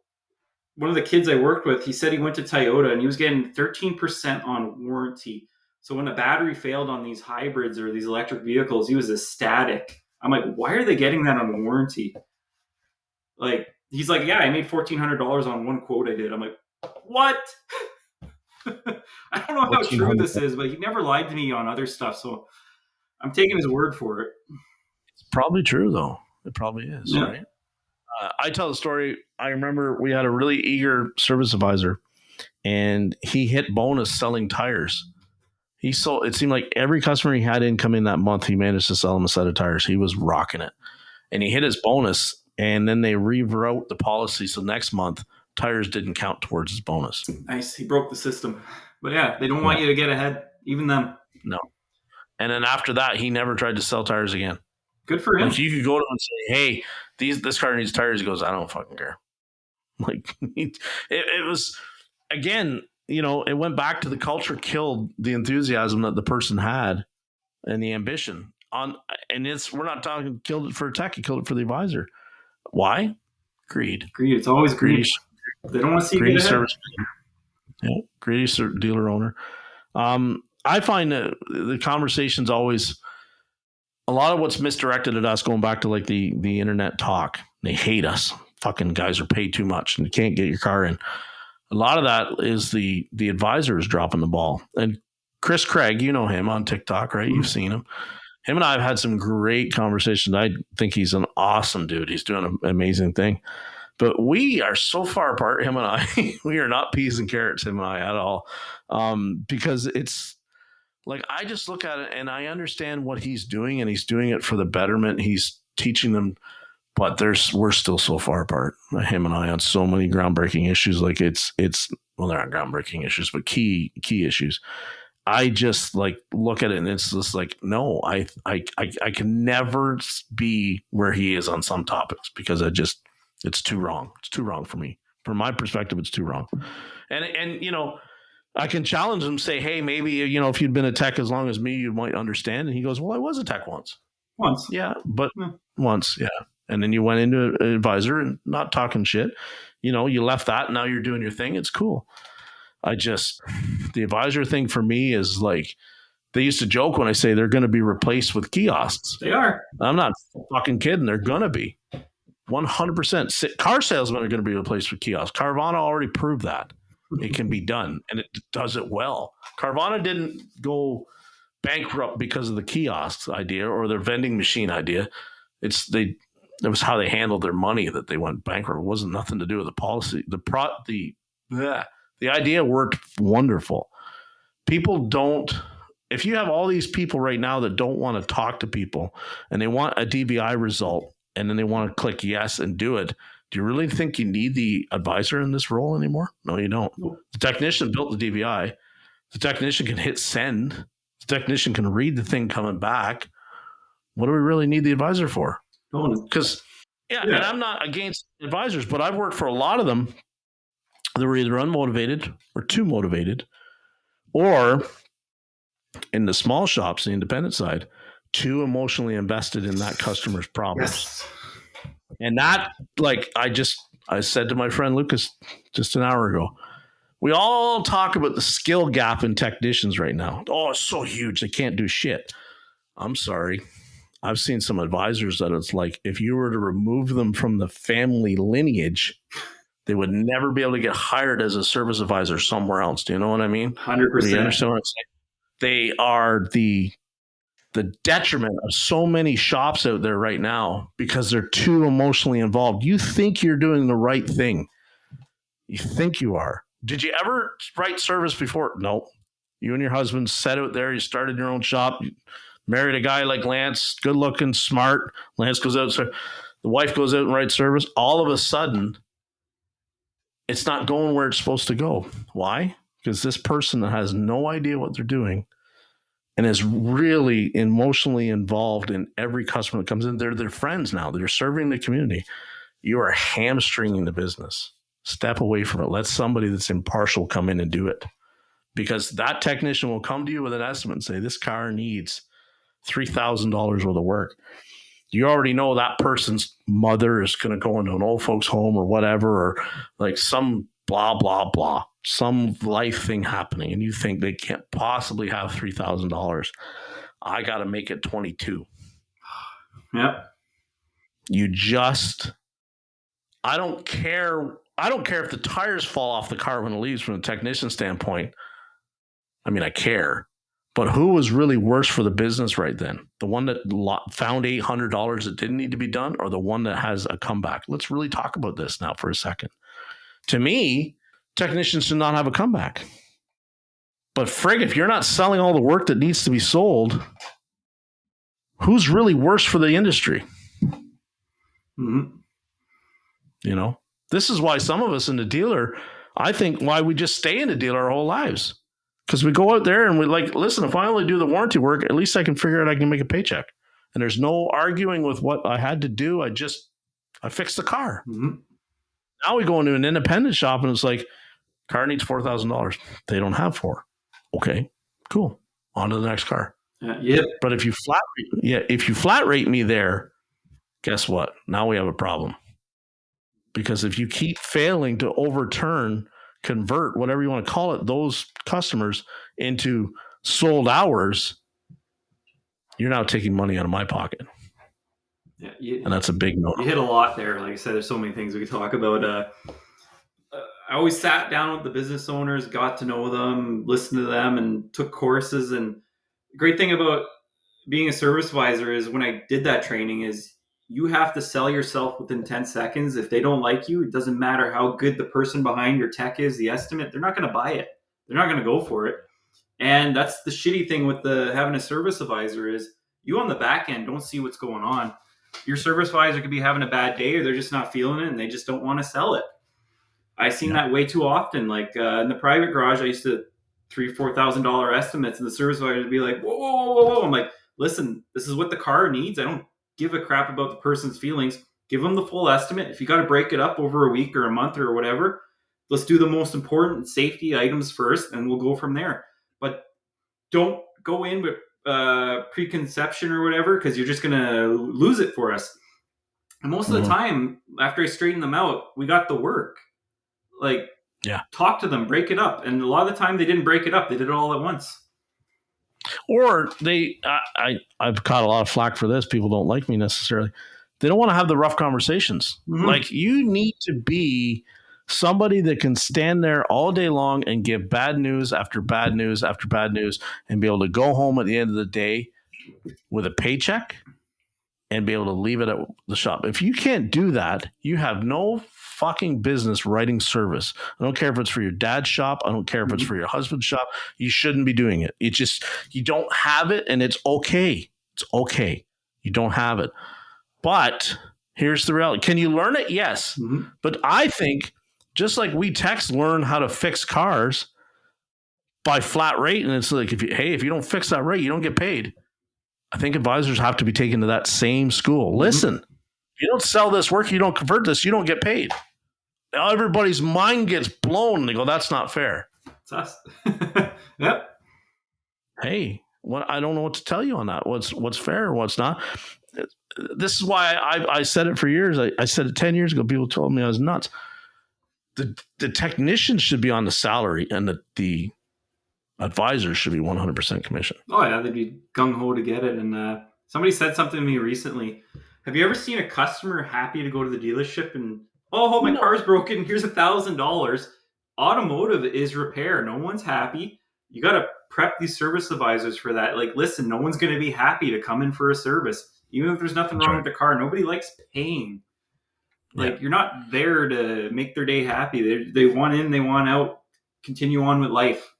Speaker 2: one of the kids I worked with, he said he went to Toyota and he was getting 13% on warranty. So when a battery failed on these hybrids or these electric vehicles, he was ecstatic. I'm like, why are they getting that on warranty? Like, he's like, yeah, I made $1,400 on one quote I did. I'm like, what? I don't know how true this is, but he never lied to me on other stuff. So I'm taking his word for it.
Speaker 1: It's probably true, though. It probably is, right? I tell the story. I remember we had a really eager service advisor, and he hit bonus selling tires. He sold. It seemed like every customer he had in come in that month, he managed to sell them a set of tires. He was rocking it, and he hit his bonus. And then they rewrote the policy, so next month tires didn't count towards his bonus.
Speaker 2: Nice. He broke the system, but yeah, they don't want you to get ahead, even them.
Speaker 1: No. And then after that, he never tried to sell tires again.
Speaker 2: Good for him.
Speaker 1: Like, you could go to him and say, "Hey, this car needs tires." He goes, "I don't fucking care." Like, it was, again, you know, it went back to the culture killed the enthusiasm that the person had and the ambition on. And we're not talking killed it for a tech, he killed it for the advisor. Why? Greed.
Speaker 2: It's always greed. They don't want to see
Speaker 1: greedy
Speaker 2: you
Speaker 1: service. Yeah, greedy dealer owner. I find that the conversation's always, a lot of what's misdirected at us, going back to like the internet talk. They hate us. Fucking guys are paid too much and you can't get your car in. A lot of that is the advisor is dropping the ball. And Chris Craig, you know him on TikTok, right? Mm-hmm. You've seen him. Him and I have had some great conversations. I think he's an awesome dude. He's doing an amazing thing. But we are so far apart, him and I. We are not peas and carrots, him and I, at all. Because it's like, I just look at it and I understand what he's doing, and he's doing it for the betterment. He's teaching them but we're still so far apart, him and I, on so many groundbreaking issues. Like it's well, they're not groundbreaking issues, but key issues. I just like look at it and it's just like, no, I can never be where he is on some topics because it's too wrong. It's too wrong for me. From my perspective, it's too wrong. And you know, I can challenge him, say, hey, maybe, you know, if you'd been a tech as long as me, you might understand. And he goes, well, I was a tech once. Yeah, but once, yeah. And then you went into an advisor and not talking shit. You know, you left that and now you're doing your thing. It's cool. The advisor thing for me is like, they used to joke when I say they're going to be replaced with kiosks.
Speaker 2: They are.
Speaker 1: I'm not fucking kidding. They're going to be 100%. Car salesmen are going to be replaced with kiosks. Carvana already proved that it can be done, and it does it well. Carvana didn't go bankrupt because of the kiosks idea or their vending machine idea. It was how they handled their money that they went bankrupt. It wasn't nothing to do with the policy. The idea worked wonderful. People don't. If you have all these people right now that don't want to talk to people and they want a DVI result and then they want to click yes and do it, do you really think you need the advisor in this role anymore? No, you don't. Nope. The technician built the DVI. The technician can hit send. The technician can read the thing coming back. What do we really need the advisor for? Because, and I'm not against advisors, but I've worked for a lot of them that were either unmotivated or too motivated, or in the small shops, the independent side, too emotionally invested in that customer's problems. Yes. And that, like, I said to my friend Lucas just an hour ago, we all talk about the skill gap in technicians right now. Oh, it's so huge. They can't do shit. I'm sorry. I've seen some advisors that it's like, if you were to remove them from the family lineage, they would never be able to get hired as a service advisor somewhere else. Do you know what I mean?
Speaker 2: 100%.
Speaker 1: Do you understand what I'm saying? They are the detriment of so many shops out there right now because they're too emotionally involved. You think you're doing the right thing. You think you are. Did you ever write service before? No. You and your husband sat out there. You started your own shop. You married a guy like Lance, good looking, smart. Lance goes out. So the wife goes out and writes service. All of a sudden, it's not going where it's supposed to go. Why? Because this person has no idea what they're doing and is really emotionally involved in every customer that comes in. They're their friends now. They're serving the community. You are hamstringing the business. Step away from it. Let somebody that's impartial come in and do it. Because that technician will come to you with an estimate and say, this car needs $3,000 worth of work. You already know that person's mother is going to go into an old folks home or whatever, or like some blah, blah, blah, some life thing happening. And you think they can't possibly have $3,000. I got to make it 22.
Speaker 2: Yep.
Speaker 1: I don't care. I don't care if the tires fall off the car when it leaves from a technician standpoint. I mean, I care. But who was really worse for the business right then? The one that found $800 that didn't need to be done, or the one that has a comeback? Let's really talk about this now for a second. To me, technicians should not have a comeback. But frig, if you're not selling all the work that needs to be sold, who's really worse for the industry?
Speaker 2: Mm-hmm.
Speaker 1: You know, this is why some of us in the dealer, I think why we just stay in the dealer our whole lives. Because we go out there and we like, listen, if I only do the warranty work, at least I can figure out I can make a paycheck. And there's no arguing with what I had to do. I fixed the car. Mm-hmm. Now we go into an independent shop and it's like, car needs $4,000. They don't have $4,000. Okay, cool. On to the next car.
Speaker 2: Yeah.
Speaker 1: But if you flat rate me there, guess what? Now we have a problem. Because if you keep failing to convert, whatever you want to call it, those customers into sold hours, you're now taking money out of my pocket.
Speaker 2: Yeah,
Speaker 1: and that's a big no.
Speaker 2: You hit a lot there. Like I said, there's so many things we could talk about. I always sat down with the business owners, got to know them, listened to them, and took courses. And the great thing about being a service advisor is when I did that training is you have to sell yourself within 10 seconds. If they don't like you, it doesn't matter how good the person behind your tech is, the estimate, they're not going to buy it. They're not going to go for it. And that's the shitty thing with having a service advisor is you on the back end don't see what's going on. Your service advisor could be having a bad day, or they're just not feeling it and they just don't want to sell it. I've seen that way too often. Like in the private garage, I used to $3,000-$4,000 estimates, and the service advisor would be like, whoa, whoa, whoa, whoa. I'm like, listen, this is what the car needs. I don't give a crap about the person's feelings. Give them the full estimate. If you got to break it up over a week or a month or whatever, let's do the most important safety items first, and we'll go from there. But don't go in with preconception or whatever, because you're just going to lose it for us. And most of the time, after I straighten them out, we got the work. Like, talk to them, break it up. And a lot of the time they didn't break it up. They did it all at once.
Speaker 1: Or I've caught a lot of flack for this. People don't like me necessarily. They don't want to have the rough conversations. Like, you need to be somebody that can stand there all day long and give bad news after bad news after bad news and be able to go home at the end of the day with a paycheck and be able to leave it at the shop. If you can't do that, you have no fucking business writing service. I don't care if it's for your dad's shop. I don't care if it's for your husband's shop. You shouldn't be doing it. It just, you don't have it, and it's okay. It's okay. You don't have it. But here's the reality. Can you learn it? Yes. But I think just like we techs learn how to fix cars by flat rate, and it's like, if you don't fix that rate, you don't get paid. I think advisors have to be taken to that same school. Listen, if you don't sell this work, you don't convert this, you don't get paid. Now everybody's mind gets blown. They go, that's not fair.
Speaker 2: It's us. Yep.
Speaker 1: Hey, I don't know what to tell you on that. What's fair and what's not. This is why I said it for years. I said it 10 years ago. People told me I was nuts. The technicians should be on the salary, and the advisors should be 100% commission.
Speaker 2: Oh yeah, they'd be gung-ho to get it. And somebody said something to me recently. Have you ever seen a customer happy to go to the dealership and, oh, my car's broken, here's $1,000. Automotive is repair. No one's happy. You got to prep these service advisors for that. Like, listen, no one's going to be happy to come in for a service. Even if there's nothing wrong with the car, nobody likes paying. Like, you're not there to make their day happy. They want in, they want out, continue on with life.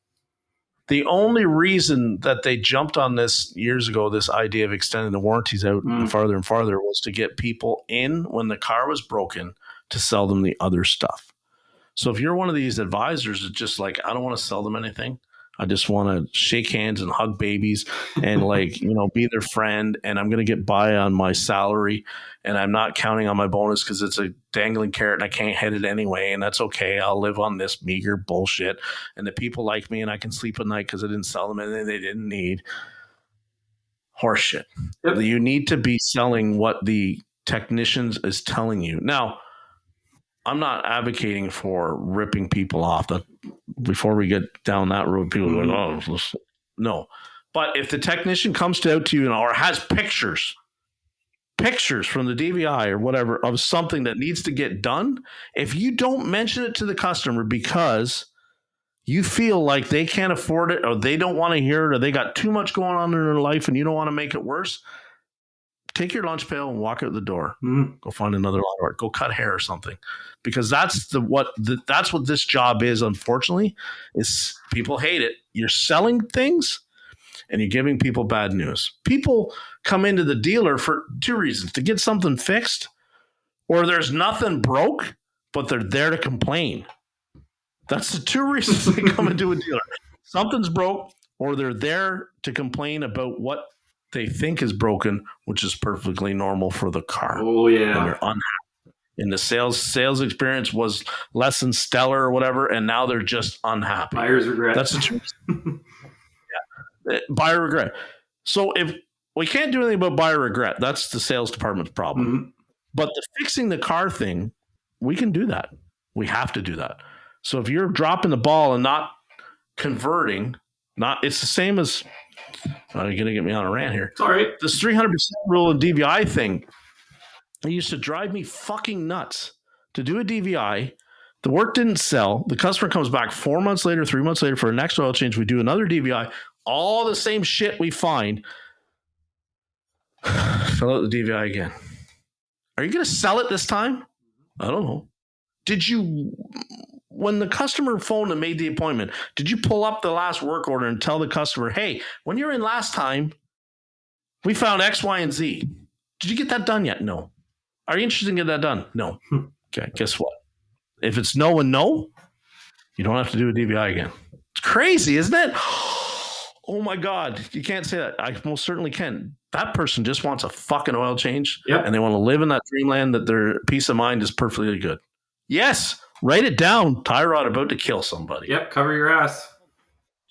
Speaker 1: The only reason that they jumped on this years ago, this idea of extending the warranties out farther and farther, was to get people in when the car was broken to sell them the other stuff. So if you're one of these advisors that's just like, I don't want to sell them anything. I just want to shake hands and hug babies and be their friend. And I'm going to get by on my salary, and I'm not counting on my bonus because it's a dangling carrot and I can't hit it anyway. And that's okay. I'll live on this meager bullshit. And the people like me and I can sleep at night because I didn't sell them anything they didn't need. Horseshit. Yep. You need to be selling what the technicians is telling you. Now, I'm not advocating for ripping people off. That before we get down that road, people are like, oh, no. But if the technician comes out to you or has pictures from the DVI or whatever of something that needs to get done, if you don't mention it to the customer because you feel like they can't afford it or they don't want to hear it or they got too much going on in their life and you don't want to make it worse, take your lunch pail and walk out the door. Go find another line work. Go cut hair or something, because that's what this job is. Unfortunately, is people hate it. You're selling things and you're giving people bad news. People come into the dealer for two reasons: to get something fixed, or there's nothing broke, but they're there to complain. That's the two reasons they come into a dealer. Something's broke, or they're there to complain about what they think is broken, which is perfectly normal for the car.
Speaker 2: Oh yeah.
Speaker 1: And they're unhappy. And the sales experience was less than stellar or whatever, and now they're just unhappy.
Speaker 2: Buyer's regret.
Speaker 1: That's the truth. Buyer regret. So if we can't do anything about buyer regret, that's the sales department's problem. But the fixing the car thing, we can do that. We have to do that. So if you're dropping the ball and not converting, it's the same as, you're going to get me on a rant here.
Speaker 2: Sorry.
Speaker 1: This 300% rule and DVI thing, it used to drive me fucking nuts. To do a DVI, the work didn't sell. The customer comes back 4 months later, 3 months later for a next oil change. We do another DVI. All the same shit we find. Fill out the DVI again. Are you going to sell it this time? I don't know. When the customer phoned and made the appointment, did you pull up the last work order and tell the customer, hey, when you're in last time, we found X, Y, and Z? Did you get that done yet? No. Are you interested in getting that done? No. Okay, guess what? If it's no and no, you don't have to do a DVI again. It's crazy, isn't it? Oh my God. You can't say that. I most certainly can. That person just wants a fucking oil change.
Speaker 2: Yep.
Speaker 1: And they want to live in that dreamland that their peace of mind is perfectly good. Yes. Write it down. Tie rod about to kill somebody.
Speaker 2: Yep. Cover your ass.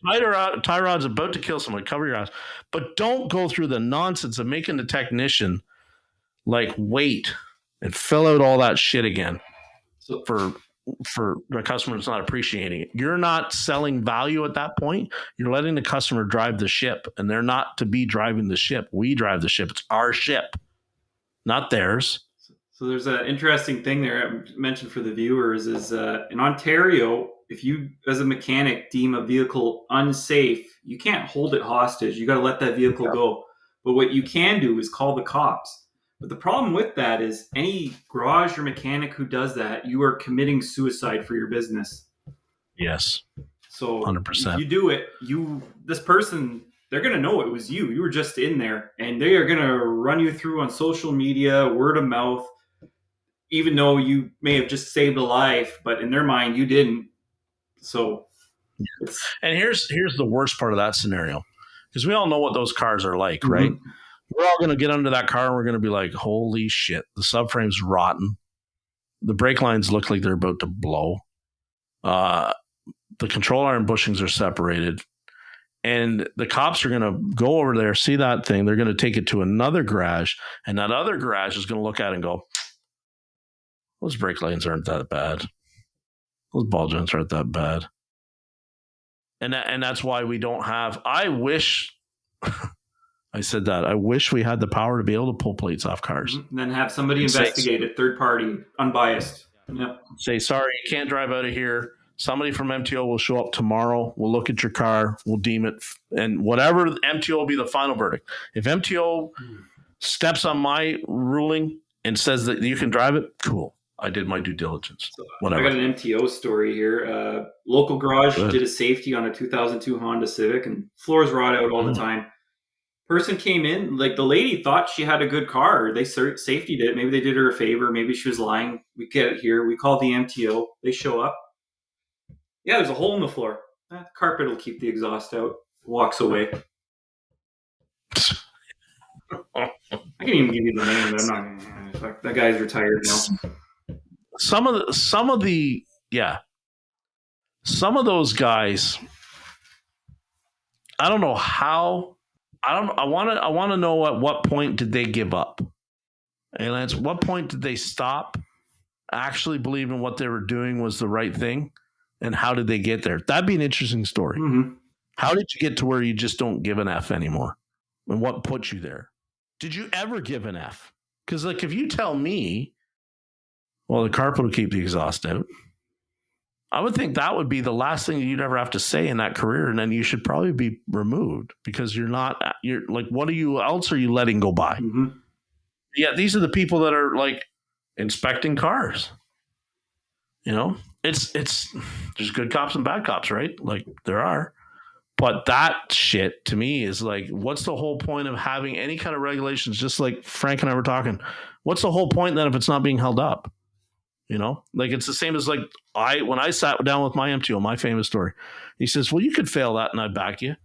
Speaker 1: Tie rod's about to kill somebody. Cover your ass. But don't go through the nonsense of making the technician like wait and fill out all that shit again
Speaker 2: So,
Speaker 1: for the customer that's not appreciating it. You're not selling value at that point. You're letting the customer drive the ship, and they're not to be driving the ship. We drive the ship. It's our ship, not theirs.
Speaker 2: So there's an interesting thing there I mentioned for the viewers is in Ontario, if you as a mechanic deem a vehicle unsafe, you can't hold it hostage. You got to let that vehicle go. But what you can do is call the cops. But the problem with that is any garage or mechanic who does that, you are committing suicide for your business.
Speaker 1: Yes.
Speaker 2: So
Speaker 1: 100%.
Speaker 2: if you do it, this person, they're going to know it was you. You were just in there, and they are going to run you through on social media, word of mouth, even though you may have just saved a life, but in their mind, you didn't. So
Speaker 1: and here's the worst part of that scenario, because we all know what those cars are like,
Speaker 2: mm-hmm.
Speaker 1: right? We're all going to get under that car and we're going to be like, holy shit, the subframe's rotten. The brake lines look like they're about to blow. The control arm bushings are separated. And the cops are going to go over there, see that thing. They're going to take it to another garage. And that other garage is going to look at it and go, those brake lines aren't that bad. Those ball joints aren't that bad. And that's why we don't have, I wish... I said that. I wish we had the power to be able to pull plates off cars.
Speaker 2: And then have somebody investigate it, third party, unbiased. Yep.
Speaker 1: Say, sorry, you can't drive out of here. Somebody from MTO will show up tomorrow. We'll look at your car. We'll deem it. And whatever, MTO will be the final verdict. If MTO steps on my ruling and says that you can drive it, cool. I did my due diligence. Whatever.
Speaker 2: I got an MTO story here. Local garage did a safety on a 2002 Honda Civic, and floors rot out all the time. Person came in, like the lady thought she had a good car. They safetied it. Maybe they did her a favor. Maybe she was lying. We get it here. We call the MTO. They show up. Yeah, there's a hole in the floor. Carpet will keep the exhaust out. Walks away. I can even give you the name, but I'm not. Fuck, that guy's retired now.
Speaker 1: Some of those guys. I don't know how. I want to know at what point did they give up? And at what point did they stop actually believing what they were doing was the right thing? And how did they get there? That'd be an interesting story.
Speaker 2: Mm-hmm.
Speaker 1: How did you get to where you just don't give an F anymore? And what put you there? Did you ever give an F? Because like if you tell me, well, the carpet will keep the exhaust out, I would think that would be the last thing you'd ever have to say in that career. And then you should probably be removed because you're like, what else are you letting go by?
Speaker 2: Mm-hmm.
Speaker 1: Yeah. These are the people that are like inspecting cars. You know, it's there's good cops and bad cops, right? Like there are, but that shit to me is like, what's the whole point of having any kind of regulations? Just like Frank and I were talking, what's the whole point then if it's not being held up? You know, like it's the same as like when I sat down with my MTO, my famous story, he says, well, you could fail that and I'd back you,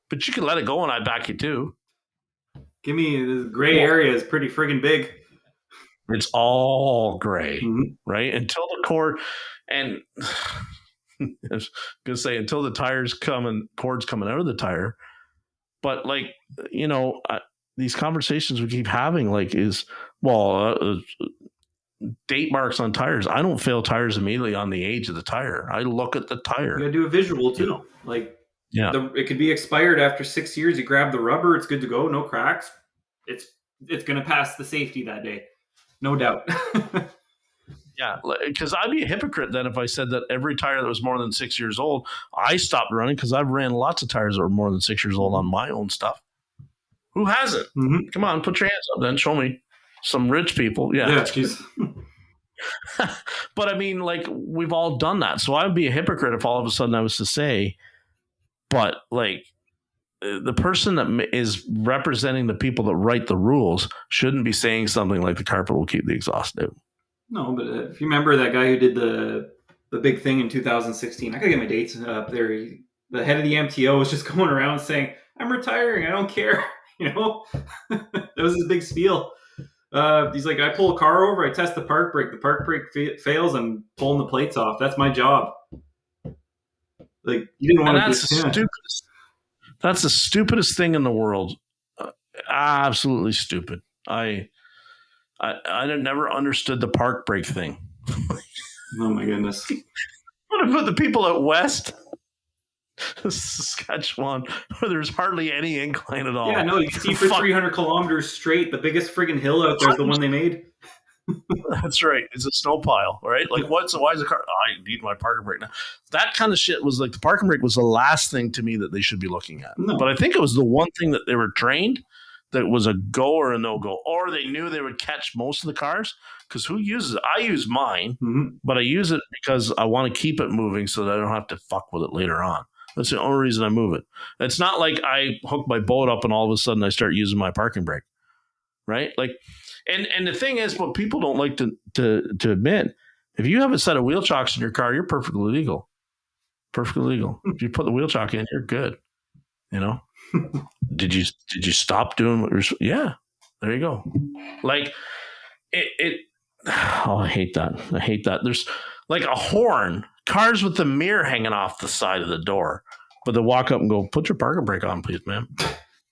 Speaker 1: but you could let it go and I'd back you too.
Speaker 2: Give me the gray area is pretty friggin' big.
Speaker 1: It's all gray, right? Until the cord and I was going to say until the tires come and cords coming out of the tire. But like, you know, these conversations we keep having like is, date marks on tires. I don't fail tires immediately on the age of the tire. I look at the tire.
Speaker 2: You gotta do a visual too. You know? Like, it could be expired after 6 years. You grab the rubber, it's good to go, no cracks. It's gonna pass the safety that day, no doubt.
Speaker 1: Yeah, because I'd be a hypocrite then if I said that every tire that was more than 6 years old, I stopped running because I've ran lots of tires that were more than 6 years old on my own stuff. Who hasn't? Mm-hmm. Come on, put your hands up then. Show me. Some rich people. Yeah. But I mean, like, we've all done that. So I would be a hypocrite if all of a sudden I was to say, but like, the person that is representing the people that write the rules shouldn't be saying something like the carpet will keep the exhaust out.
Speaker 2: No, but if you remember that guy who did the big thing in 2016, I gotta get my dates up there. The head of the MTO was just going around saying, "I'm retiring. I don't care." That was his big spiel. He's like, I pull a car over, I test the park brake. The park brake fails, I'm pulling the plates off. That's my job. Like, you didn't want to.
Speaker 1: That's the stupidest thing in the world. Absolutely stupid. I never understood the park brake thing.
Speaker 2: Oh my goodness.
Speaker 1: What about the people out west, Saskatchewan, where there's hardly any incline at all?
Speaker 2: Yeah, no, you can see for 300 kilometers straight. The biggest friggin' hill out there is the one they made.
Speaker 1: That's right. It's a snow pile, right? Like, why is the car? I need my parking brake now. That kind of shit was like the parking brake was the last thing to me that they should be looking at.
Speaker 2: No.
Speaker 1: But I think it was the one thing that they were trained that was a go or a no go, or they knew they would catch most of the cars. Because who uses it? I use mine, but I use it because I want to keep it moving so that I don't have to fuck with it later on. That's the only reason I move it. It's not like I hook my boat up and all of a sudden I start using my parking brake, right? Like, and the thing is, what people don't like to admit, if you have a set of wheel chocks in your car, you're perfectly legal. Perfectly legal. If you put the wheel chock in, you're good. Did you stop doing what you're? Yeah, there you go. Like oh, I hate that. There's like a horn, cars with the mirror hanging off the side of the door, but they walk up and go, "Put your parking brake on, please, ma'am."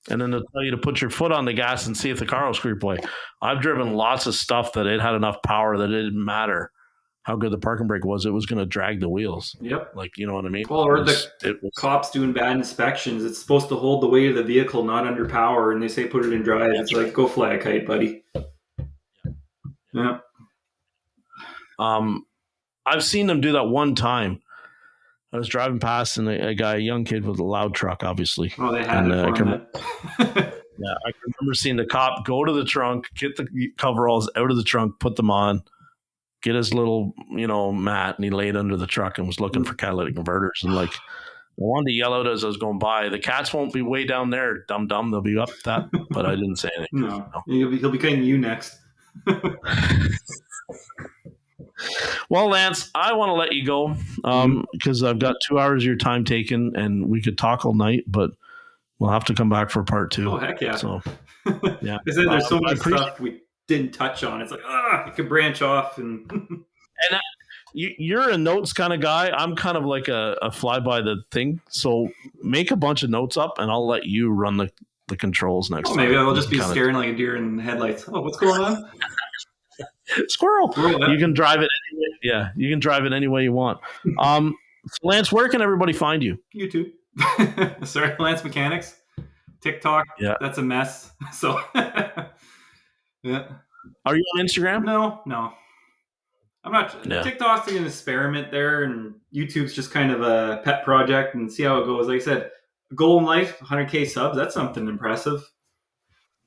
Speaker 1: And then they'll tell you to put your foot on the gas and see if the car will scrape away. I've driven lots of stuff that it had enough power that it didn't matter how good the parking brake was. It was going to drag the wheels.
Speaker 2: Yep.
Speaker 1: Like, you know what I mean?
Speaker 2: Well, or the cops doing bad inspections. It's supposed to hold the weight of the vehicle, not under power. And they say put it in drive. It's like, go fly a kite, buddy. Yeah.
Speaker 1: I've seen them do that one time. I was driving past and a young kid with a loud truck, obviously.
Speaker 2: Oh, they had it for him.
Speaker 1: Yeah, I can remember seeing the cop go to the trunk, get the coveralls out of the trunk, put them on, get his little, mat, and he laid under the truck and was looking for catalytic converters. And like, I wanted to yell out as I was going by, the cats won't be way down there, dum. They'll be up that, but I didn't say anything.
Speaker 2: No. He'll be cutting you next.
Speaker 1: Well, Lance, I want to let you go because I've got 2 hours of your time taken, and we could talk all night, but we'll have to come back for part 2.
Speaker 2: Oh, heck yeah.
Speaker 1: So, yeah.
Speaker 2: I said there's so much stuff we didn't touch on. It's like, you could branch off. And
Speaker 1: you're a notes kind of guy. I'm kind of like a fly by the thing. So make a bunch of notes up, and I'll let you run the controls next time.
Speaker 2: Maybe I'll just be staring like a deer in the headlights. Oh, what's going on?
Speaker 1: Squirrel. You can drive it anyway. Yeah, you can drive it any way you want. So Lance, where can everybody find you?
Speaker 2: YouTube. Sorry, Lance Mechanics. TikTok. Yeah, that's a mess. So, yeah.
Speaker 1: Are you on Instagram?
Speaker 2: No. I'm not. Yeah. TikTok's an experiment there, and YouTube's just kind of a pet project, and see how it goes. Like I said, goal in life, 100K subs. That's something impressive.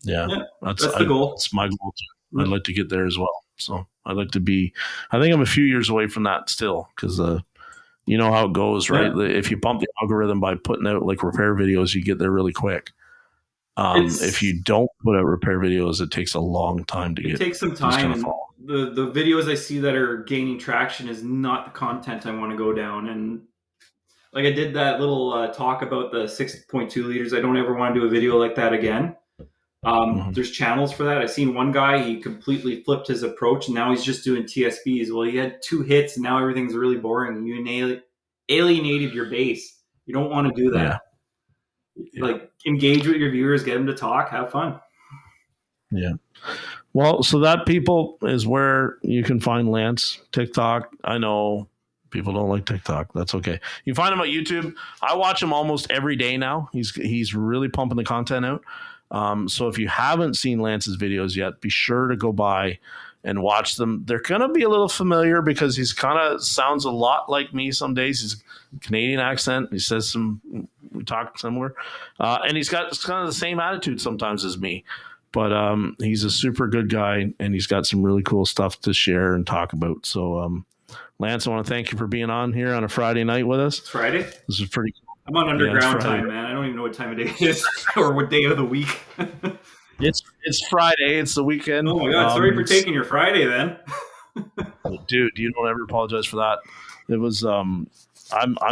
Speaker 1: Yeah. That's the goal. That's my goal too. I'd like to get there as well. So I'd like to be, I think I'm a few years away from that still because you know how it goes, right? Yeah. If you bump the algorithm by putting out like repair videos, you get there really quick. If you don't put out repair videos, it takes a long time to get.
Speaker 2: It takes some time. And the videos I see that are gaining traction is not the content I want to go down. And like I did that little talk about the 6.2 liters. I don't ever want to do a video like that again. There's channels for that. I've seen one guy, he completely flipped his approach and now he's just doing TSBs. Well, he had 2 hits and now everything's really boring. You alienated your base. You don't want to do that. Yeah. Like engage with your viewers, get them to talk, have fun.
Speaker 1: Yeah. Well, so that, people, is where you can find Lance. TikTok, I know people don't like TikTok. That's okay. You find him on YouTube. I watch him almost every day now. He's really pumping the content out. So if you haven't seen Lance's videos yet, be sure to go by and watch them. They're going to be a little familiar because he's kind of sounds a lot like me some days. He's Canadian accent. He says we talk similar. And he's got kind of the same attitude sometimes as me. But he's a super good guy, and he's got some really cool stuff to share and talk about. So, Lance, I want to thank you for being on here on a Friday night with us.
Speaker 2: Friday?
Speaker 1: This is pretty cool.
Speaker 2: I'm on underground time, man. I don't even know what time of day it is or what day of the week.
Speaker 1: It's Friday. It's the weekend.
Speaker 2: Oh my God! Sorry for taking your Friday then.
Speaker 1: Dude, you don't ever apologize for that. It was I'm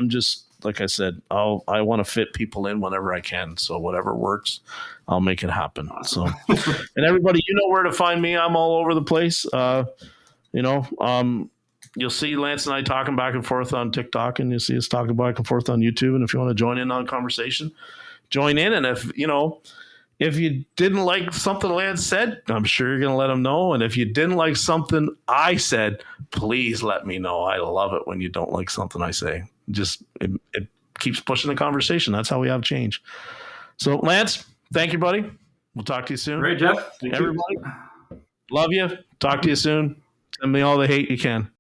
Speaker 1: just like I said, I want to fit people in whenever I can. So whatever works, I'll make it happen.
Speaker 2: Awesome.
Speaker 1: So and everybody, you know where to find me. I'm all over the place. You'll see Lance and I talking back and forth on TikTok, and you'll see us talking back and forth on YouTube. And if you want to join in on conversation, join in. And if you didn't like something Lance said, I'm sure you're going to let him know. And if you didn't like something I said, please let me know. I love it when you don't like something I say. Just it keeps pushing the conversation. That's how we have change. So Lance, thank you, buddy. We'll talk to you soon.
Speaker 2: All right, Jeff. Thank
Speaker 1: Everybody, love you. Talk to you soon. Send me all the hate you can.